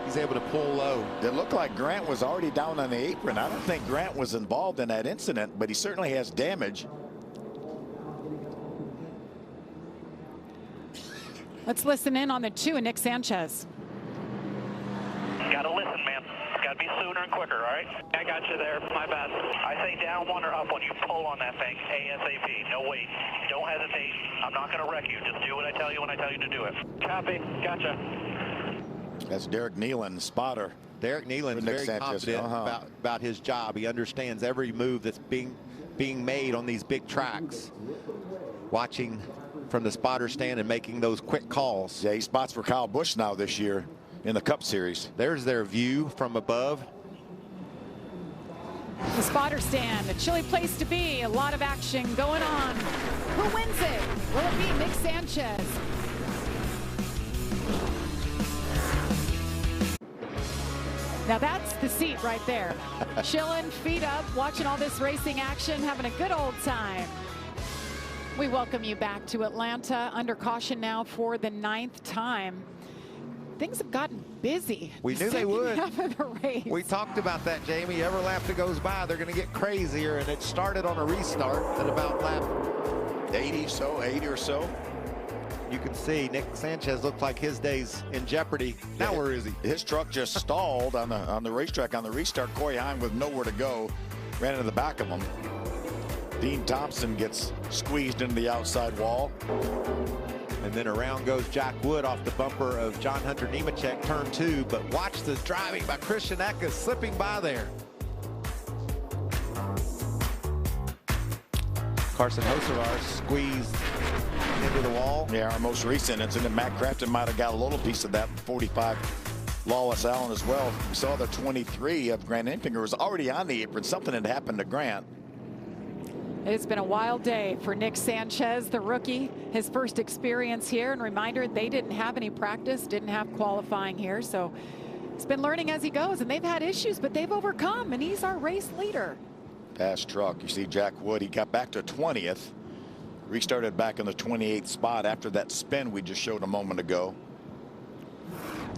He's able to pull low. It looked like Grant was already down on the apron. I don't think Grant was involved in that incident, but he certainly has damage. Let's listen in on the 2 and Nick Sanchez. Gotta listen, man. Gotta be sooner and quicker, all right? I got you there. My bad. I say down 1 or up when you pull on that thing. ASAP. No wait. Don't hesitate. I'm not gonna wreck you. Just do what I tell you when I tell you to do it. Copy. Gotcha. That's Derek Nealon, spotter. Derek Nealon is very confident about his job. He understands every move that's being made on these big tracks. Watching from the spotter stand and making those quick calls. Yeah, he spots for Kyle Busch now this year in the Cup Series. There's their view from above. The spotter stand, a chilly place to be. A lot of action going on. Who wins it? Will it be Nick Sanchez? Now that's the seat right there. Chilling, feet up, watching all this racing action, having a good old time. We welcome you back to Atlanta, under caution now for the 9th time. Things have gotten busy. We knew they would. Half of the race. We talked about that, Jamie. Every lap that goes by, they're going to get crazier, and it started on a restart at about lap 80 or so. you can see Nick Sanchez looked like his day's in jeopardy. Now where is he? His truck just stalled on the racetrack on the restart. Corey Heim with nowhere to go ran into the back of him. Dean Thompson gets squeezed into the outside wall. And then around goes Jack Wood off the bumper of John Hunter Nemechek, turn 2. But watch the driving by Christian Eckes slipping by there. Carson Hocevar squeezed into the wall. Yeah, our most recent incident, Matt Crafton might have got a little piece of that. 45 Lawless Allen as well. We saw the 23 of Grant Enfinger was already on the apron. Something had happened to Grant. It's been a wild day for Nick Sanchez, the rookie. His first experience here, and reminder, they didn't have any practice, didn't have qualifying here. So he's been learning as he goes, and they've had issues, but they've overcome, and he's our race leader. Fast truck. You see Jack Wood, he got back to 20th. Restarted back in the 28th spot after that spin we just showed a moment ago.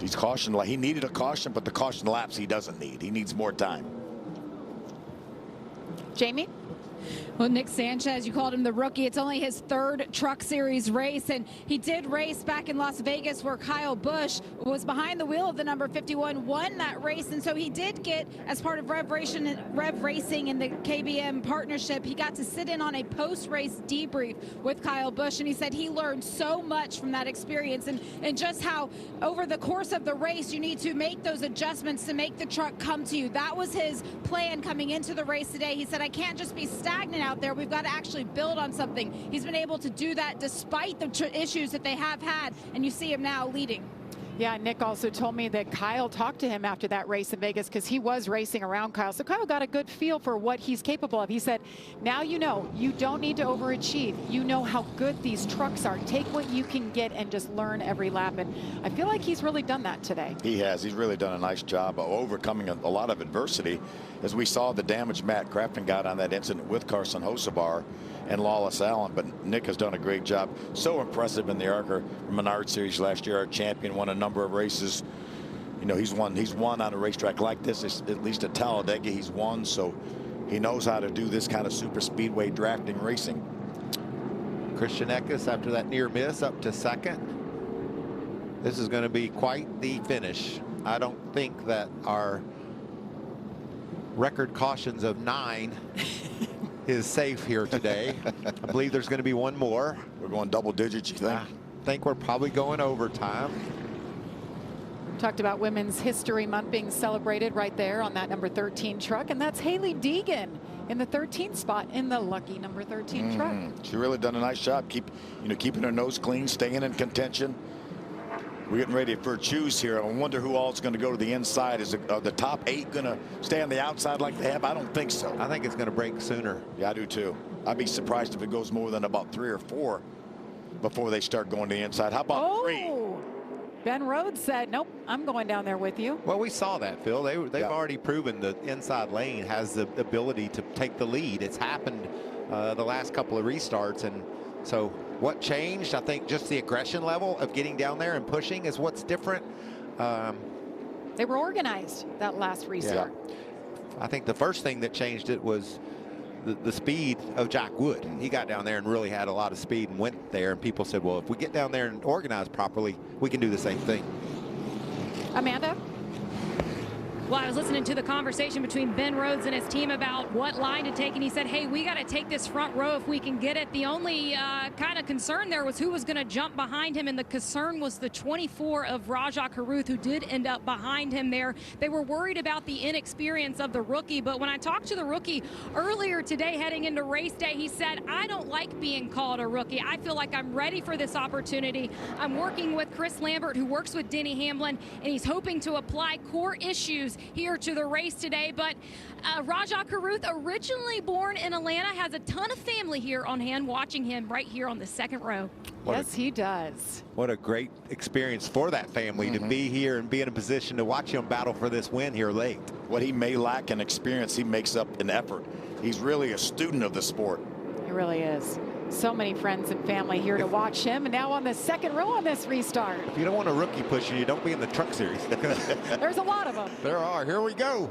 He's cautioned, like he needed a caution, but the caution laps he doesn't need. He needs more time. Jamie? Well, Nick Sanchez, you called him the rookie. It's only his 3rd Truck Series race, and he did race back in Las Vegas where Kyle Busch was behind the wheel of the number 51, won that race, and so he did get, as part of Rev Racing and the KBM partnership, he got to sit in on a post-race debrief with Kyle Busch, and he said he learned so much from that experience and just how over the course of the race you need to make those adjustments to make the truck come to you. That was his plan coming into the race today. He said, I can't just be stagnant out there. We've got to actually build on something. He's been able to do that despite the issues that they have had, and you see him now leading. Yeah, Nick also told me that Kyle talked to him after that race in Vegas because he was racing around Kyle. So Kyle got a good feel for what he's capable of. He said, now you know, you don't need to overachieve. You know how good these trucks are. Take what you can get and just learn every lap. And I feel like he's really done that today. He has. He's really done a nice job of overcoming a lot of adversity. As we saw the damage Matt Crafton got on that incident with Carson Hocevar and Lawless Allen, but Nick has done a great job. So impressive in the ARCA Menard Series last year. Our champion, won a number of races. You know, he's won on a racetrack like this. At least at Talladega he's won, so he knows how to do this kind of super speedway drafting racing. Christian Eckes, after that near miss, up to 2nd. This is going to be quite the finish. I don't think that our record cautions of 9 is safe here today. I believe there's going to be one more. We're going double digits, you think? I think we're probably going overtime. Talked about Women's History Month being celebrated right there on that number 13 truck, and that's Haley Deegan in the 13th spot in the lucky number 13 truck. She really done a nice job. Keeping her nose clean, staying in contention. We're getting ready for a choose here. I wonder who all is going to go to the inside. Are the top 8 going to stay on the outside like they have? I don't think so. I think it's going to break sooner. Yeah, I do too. I'd be surprised if it goes more than about 3 or 4 before they start going to the inside. How about 3? Ben Rhodes said, nope, I'm going down there with you. Well, we saw that, Phil. They've already proven the inside lane has the ability to take the lead. It's happened the last couple of restarts, and so what changed? I think just the aggression level of getting down there and pushing is what's different. They were organized that last restart. Yeah. I think the first thing that changed it was the speed of Jack Wood. He got down there and really had a lot of speed and went there, and people said, well, if we get down there and organize properly, we can do the same thing. Amanda? Well, I was listening to the conversation between Ben Rhodes and his team about what line to take, and he said, hey, we got to take this front row if we can get it. The only kind of concern there was who was going to jump behind him, and the concern was the 24 of Rajah Caruth, who did end up behind him there. They were worried about the inexperience of the rookie, but when I talked to the rookie earlier today heading into race day, he said, I don't like being called a rookie. I feel like I'm ready for this opportunity. I'm working with Chris Lambert, who works with Denny Hamlin, and he's hoping to apply core issues here to the race today. But Rajah Caruth, originally born in Atlanta, has a ton of family here on hand watching him right here on the 2nd row. Yes, he does. What a great experience for that family to be here and be in a position to watch him battle for this win here late. What he may lack in experience, he makes up in effort. He's really a student of the sport. He really is. So many friends and family here to watch him, and now on the 2nd row on this restart. If you don't want a rookie pushing you, don't be in the Truck Series. There's a lot of them. There are. Here we go.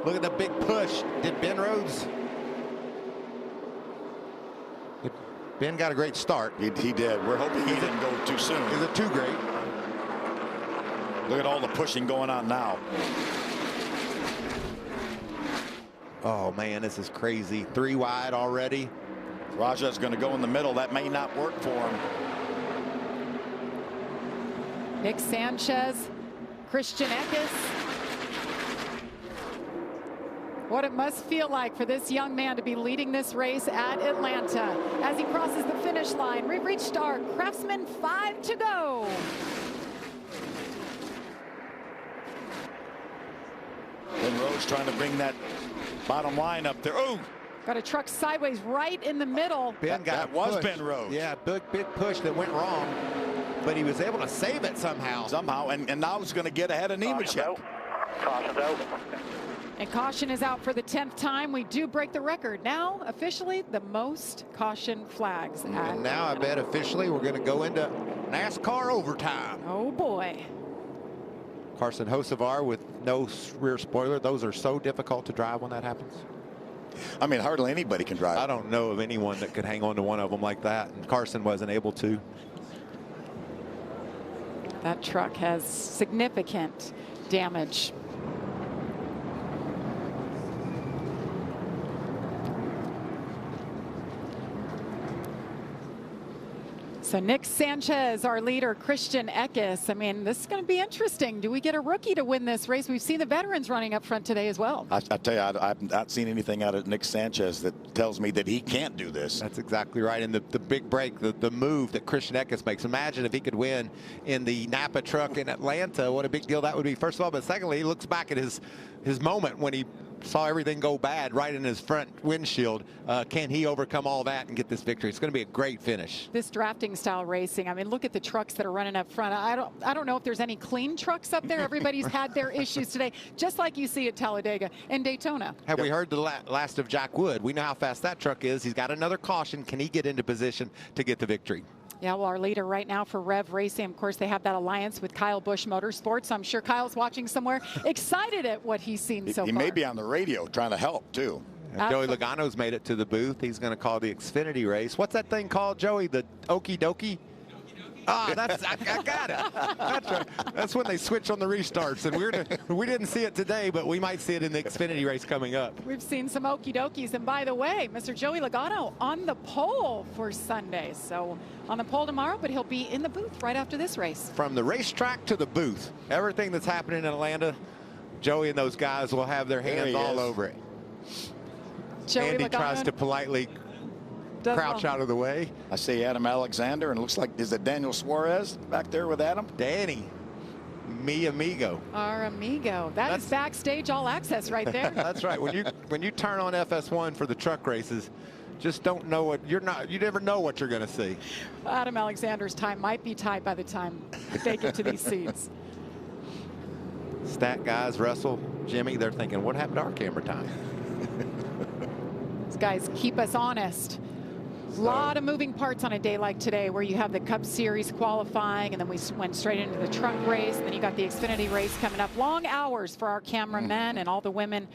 Look at the big push. Did Ben Rhodes? Ben got a great start. He did. We're hoping he didn't go too soon. Is it too great? Look at all the pushing going on now. Oh, man, this is crazy. 3 wide already. Raja's going to go in the middle. That may not work for him. Nick Sanchez, Christian Eckes. What it must feel like for this young man to be leading this race at Atlanta. As he crosses the finish line, we've reached our Craftsman 5 to go. Ben Rhodes trying to bring that bottom line up there. Oh! Got a truck sideways right in the middle. That was Ben Rhodes. Yeah, big push that went wrong, but he was able to save it somehow. And now he's going to get ahead of Nemechek. Caution's out. And caution is out for the 10th time. We do break the record. Now, officially, the most caution flags. And now I bet officially we're going to go into NASCAR overtime. Oh, boy. Carson Hocevar with no rear spoiler. Those are so difficult to drive when that happens. I mean, hardly anybody can drive. I don't know of anyone that could hang on to one of them like that, and Carson wasn't able to. That truck has significant damage. So Nick Sanchez, our leader, Christian Eckes. I mean, this is going to be interesting. Do we get a rookie to win this race? We've seen the veterans running up front today as well. I tell you, I've not seen anything out of Nick Sanchez that tells me that he can't do this. That's exactly right. And the big break, the move that Christian Eckes makes. Imagine if he could win in the Napa truck in Atlanta. What a big deal that would be, first of all. But secondly, he looks back at his moment when he saw everything go bad right in his front windshield. Can he overcome all that and get this victory? It's going to be a great finish. This drafting style racing, I mean, look at the trucks that are running up front. I don't know if there's any clean trucks up there. Everybody's had their issues today, just like you see at Talladega and Daytona. Have we heard the last of Jack Wood? We know how fast that truck is. He's got another caution. Can he get into position to get the victory? Yeah, well, our leader right now for Rev Racing, of course, they have that alliance with Kyle Busch Motorsports. I'm sure Kyle's watching somewhere, excited at what he's seen so far. He may be on the radio trying to help, too. Joey Logano's made it to the booth. He's going to call the Xfinity race. What's that thing called, Joey? The Okie Dokie? Ah, I got it. That's right. That's when they switch on the restarts. And we didn't see it today, but we might see it in the Xfinity race coming up. We've seen some okie dokies. And by the way, Mr. Joey Logano on the pole for Sunday. So on the pole tomorrow, but he'll be in the booth right after this race. From the racetrack to the booth, everything that's happening in Atlanta, Joey and those guys will have their hands all over it. Joey Andy Logano tries to politely crouch out of the way. I see Adam Alexander, and it looks like, is it Daniel Suarez back there with Adam? Danny, mi amigo. Our amigo. That's backstage all access right there. That's right. When you turn on FS1 for the truck races, just don't know what you never know what you're going to see. Adam Alexander's time might be tied by the time they get to these seats. Stat guys, Russell, Jimmy, they're thinking, what happened to our camera time? These guys keep us honest. A lot of moving parts on a day like today where you have the Cup Series qualifying, and then we went straight into the truck race, and then you got the Xfinity race coming up. Long hours for our cameramen and all the women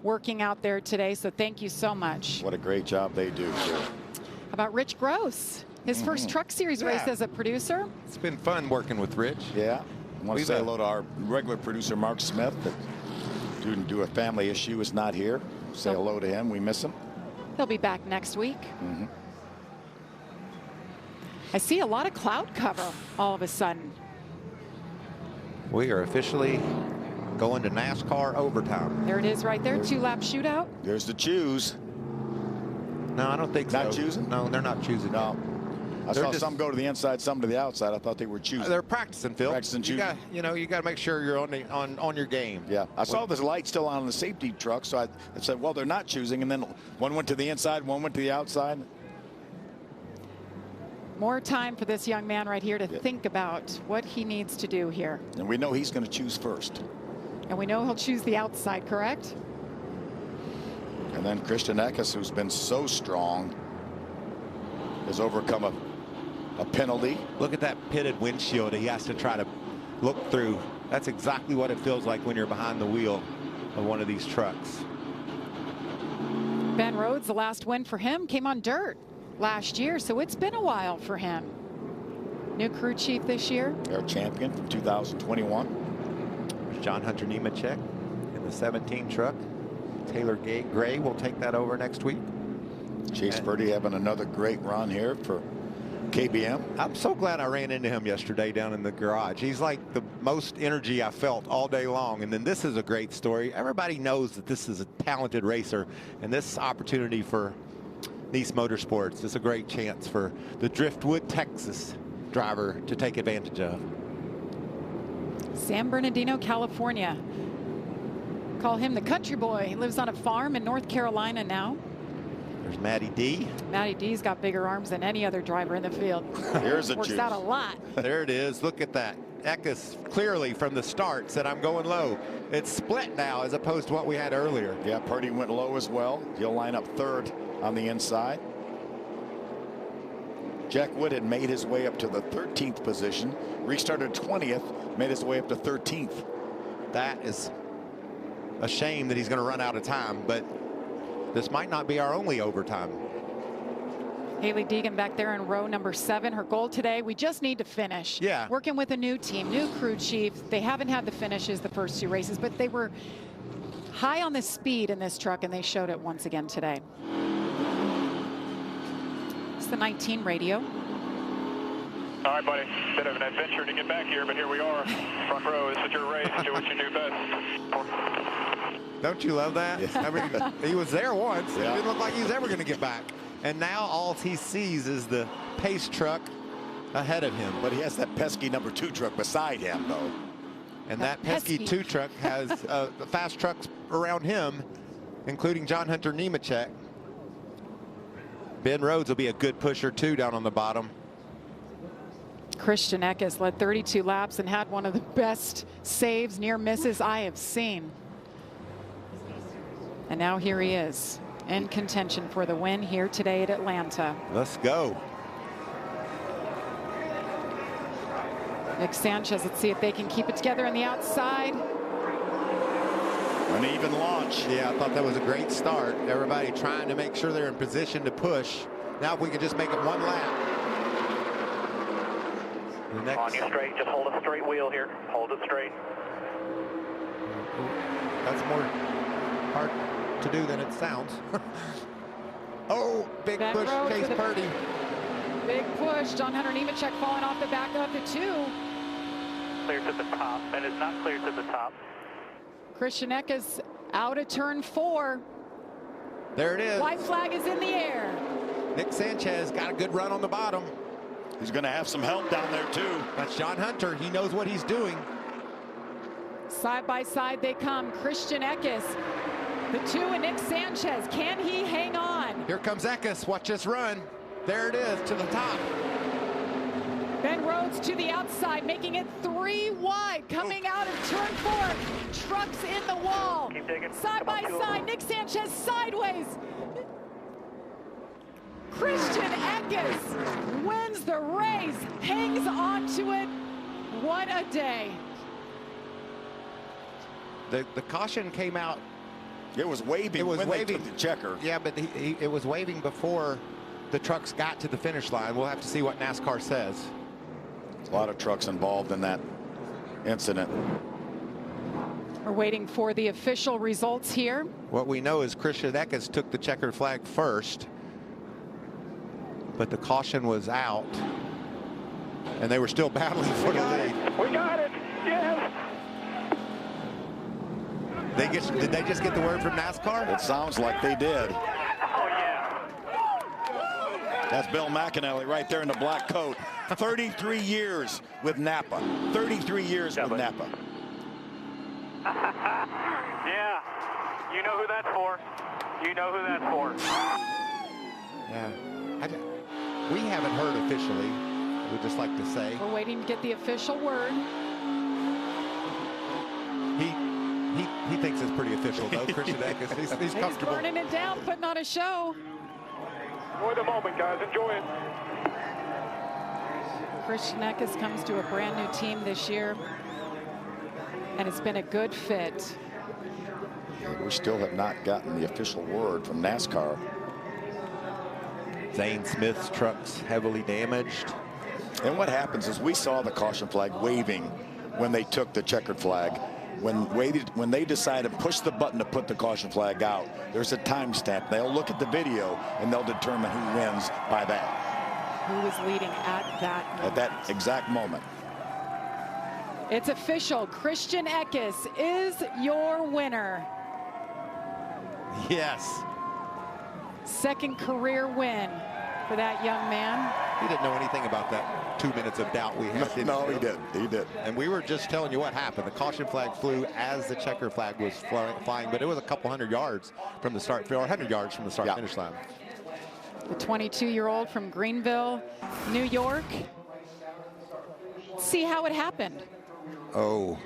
working out there today, so thank you so much. What a great job they do, too. How about Rich Gross? His first Truck Series race as a producer. It's been fun working with Rich. Yeah. I want to say hello to our regular producer, Mark Smith, that due to a family issue is not here. Say hello to him. We miss him. He'll be back next week. I see a lot of cloud cover all of a sudden. We are officially going to NASCAR overtime. There it is right there, 2-lap shootout. There's the choose. No, I don't think so. Not choosing? No, they're not choosing. No. I saw some go to the inside, some to the outside. I thought they were choosing. They're practicing, Phil. Practicing choosing. You got to make sure you're on your game. Yeah. I saw this light still on the safety truck, so I said, well, they're not choosing. And then one went to the inside, one went to the outside. More time for this young man right here to think about what he needs to do here. And we know he's going to choose first. And we know he'll choose the outside, correct? And then Christian Eckes, who's been so strong, has overcome a penalty. Look at that pitted windshield he has to try to look through. That's exactly what it feels like when you're behind the wheel of one of these trucks. Ben Rhodes, the last win for him came on dirt. last year, so it's been a while for him. New crew chief this year. Our champion from 2021. John Hunter Nemechek in the 17 truck. Taylor Gray will take that over next week. Chase Purdy having another great run here for KBM. I'm so glad I ran into him yesterday down in the garage. He's like the most energy I felt all day long. And then this is a great story. Everybody knows that this is a talented racer, and this opportunity for Nice Motorsports is a great chance for the Driftwood, Texas driver to take advantage of. San Bernardino, California. Call him the country boy. He lives on a farm in North Carolina now. There's Matty D. Matty D's got bigger arms than any other driver in the field. Here's a Works juice. out a lot. There it is. Look at that. Eckes clearly from the start said, I'm going low. It's split now as opposed to what we had earlier. Yeah, Purdy went low as well. He'll line up third on the inside. Jack Wood had made his way up to the 13th position, restarted 20th, made his way up to 13th. That is a shame that he's going to run out of time, but this might not be our only overtime. Haley Deegan back there in row number 7. Her goal today, we just need to finish. Yeah. Working with a new team, new crew chief. They haven't had the finishes the first 2 races, but they were high on the speed in this truck, and they showed it once again today. It's the 19 radio. All right, buddy. Bit of an adventure to get back here, but here we are. Front row. This is your race. Do what you do best. Don't you love that? Yeah. I mean, he was there once. Yeah. It didn't look like he was ever going to get back. And now all he sees is the pace truck ahead of him. But he has that pesky number 2 truck beside him, though. And that pesky 2 truck has fast trucks around him, including John Hunter Nemechek. Ben Rhodes will be a good pusher, too, down on the bottom. Christian Eckes led 32 laps and had one of the best saves, near misses I have seen. And now here he is in contention for the win here today at Atlanta. Let's go. Nick Sanchez, let's see if they can keep it together on the outside. An even launch. Yeah, I thought that was a great start. Everybody trying to make sure they're in position to push. Now if we could just make it 1 lap. On your straight. Just hold a straight wheel here. Hold it straight. That's more hard to do than it sounds. Oh, big Ben push, Rhodes Chase with a Purdy. Big push. John Hunter Nemechek falling off the back of the 2. Clear to the top, and it's not clear to the top. Christian Eckes out of turn 4. There it is. White flag is in the air. Nick Sanchez got a good run on the bottom. He's going to have some help down there, too. That's John Hunter. He knows what he's doing. Side by side they come. Christian Eckes, the 2, and Nick Sanchez. Can he hang on? Here comes Eckes. Watch this run. There it is to the top. Ben Rhodes to the outside, making it 3 wide, coming out of turn 4. Trucks in the wall. Keep digging. Side by side, Nick Sanchez sideways. Christian Eckes wins the race, hangs on to it. What a day. The caution came out. It was waving when they took the checker. Yeah, but it was waving before the trucks got to the finish line. We'll have to see what NASCAR says. A lot of trucks involved in that incident. We're waiting for the official results here. What we know is Christian Eckes took the checkered flag first, but the caution was out, and they were still battling for the lead. We got it. Yes. Did they just get the word from NASCAR? It sounds like they did. Oh, yeah. That's Bill McAnally right there in the black coat. 33 years with Napa. 33 years with Napa. Yeah. You know who that's for. You know who that's for. Yeah. We haven't heard officially. We'd just like to say. We're waiting to get the official word. He thinks it's pretty official, though, Christian Eckes. He's comfortable. He's burning it down, putting on a show. Enjoy the moment, guys. Enjoy it. Christian Eckes comes to a brand new team this year, and it's been a good fit. We still have not gotten the official word from NASCAR. Zane Smith's truck's heavily damaged. And what happens is we saw the caution flag waving when they took the checkered flag. When they decide to push the button to put the caution flag out, there's a timestamp. They'll look at the video and they'll determine who wins by that. Who was leading at that moment. At that exact moment. It's official. Christian Eckes is your winner. Yes. Second career win for that young man. He didn't know anything about that 2 minutes of doubt we had. No, he didn't. He did. And we were just telling you what happened. The caution flag flew as the checker flag was flying, but it was a couple hundred yards from the start, or 100 yards from the start finish line. The 22-year-old from Greenville, New York. See how it happened. Oh,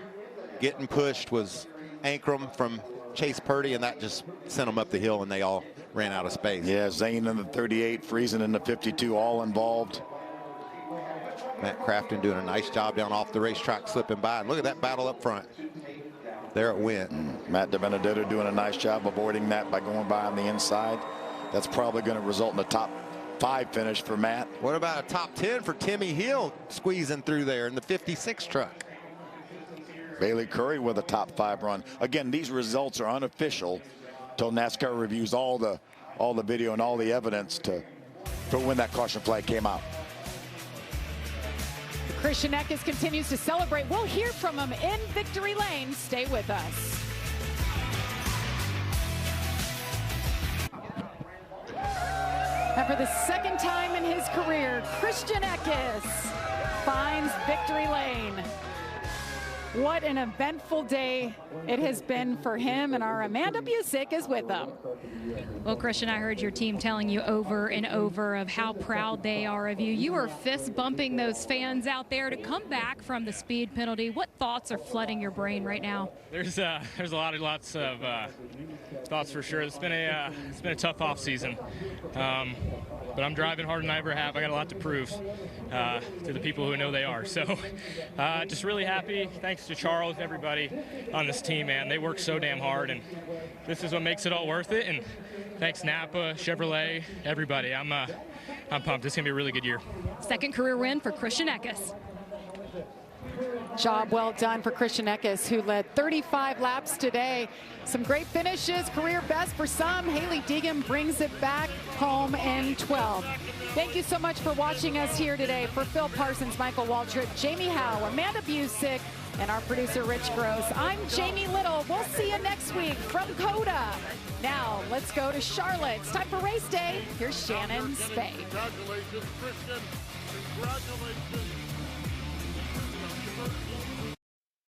getting pushed was Ankrum from Chase Purdy, and that just sent them up the hill, and they all ran out of space. Yeah, Zane in the 38, Friesen in the 52, all involved. Matt Crafton doing a nice job down off the racetrack, slipping by. And look at that battle up front. There it went. Matt DiBenedetto doing a nice job avoiding that by going by on the inside. That's probably going to result in a top 5 finish for Matt. What about a top 10 for Timmy Hill squeezing through there in the 56 truck? Bailey Curry with a top 5 run. Again, these results are unofficial till NASCAR reviews all the video and all the evidence for when that caution flag came out. Christian Eckes continues to celebrate. We'll hear from him in victory lane. Stay with us. And for the second time in his career, Christian Eckes finds victory lane. What an eventful day it has been for him, and our Amanda Busick is with him. Well, Christian, I heard your team telling you over and over of how proud they are of you. You were fist bumping those fans out there to come back from the speed penalty. What thoughts are flooding your brain right now? There's lots of thoughts for sure. It's been a tough off season, but I'm driving harder than I ever have. I got a lot to prove to the people who know they are. So just really happy. Thanks to Charles and everybody on this team, man. They work so damn hard, and this is what makes it all worth it. And thanks Napa, Chevrolet, everybody. I'm pumped. It's gonna be a really good year. Second career win for Christian Eckes. Job well done for Christian Eckes, who led 35 laps today. Some great finishes, career best for some. Haley Deegan brings it back home in 12. Thank you so much for watching us here today. For Phil Parsons, Michael Waltrip, Jamie Howe, Amanda Busick, and our producer Rich Gross, I'm Jamie Little. We'll see you next week from COTA. Now, let's go to Charlotte. It's time for race day. Here's Shannon Spade. Congratulations, Christian. Congratulations.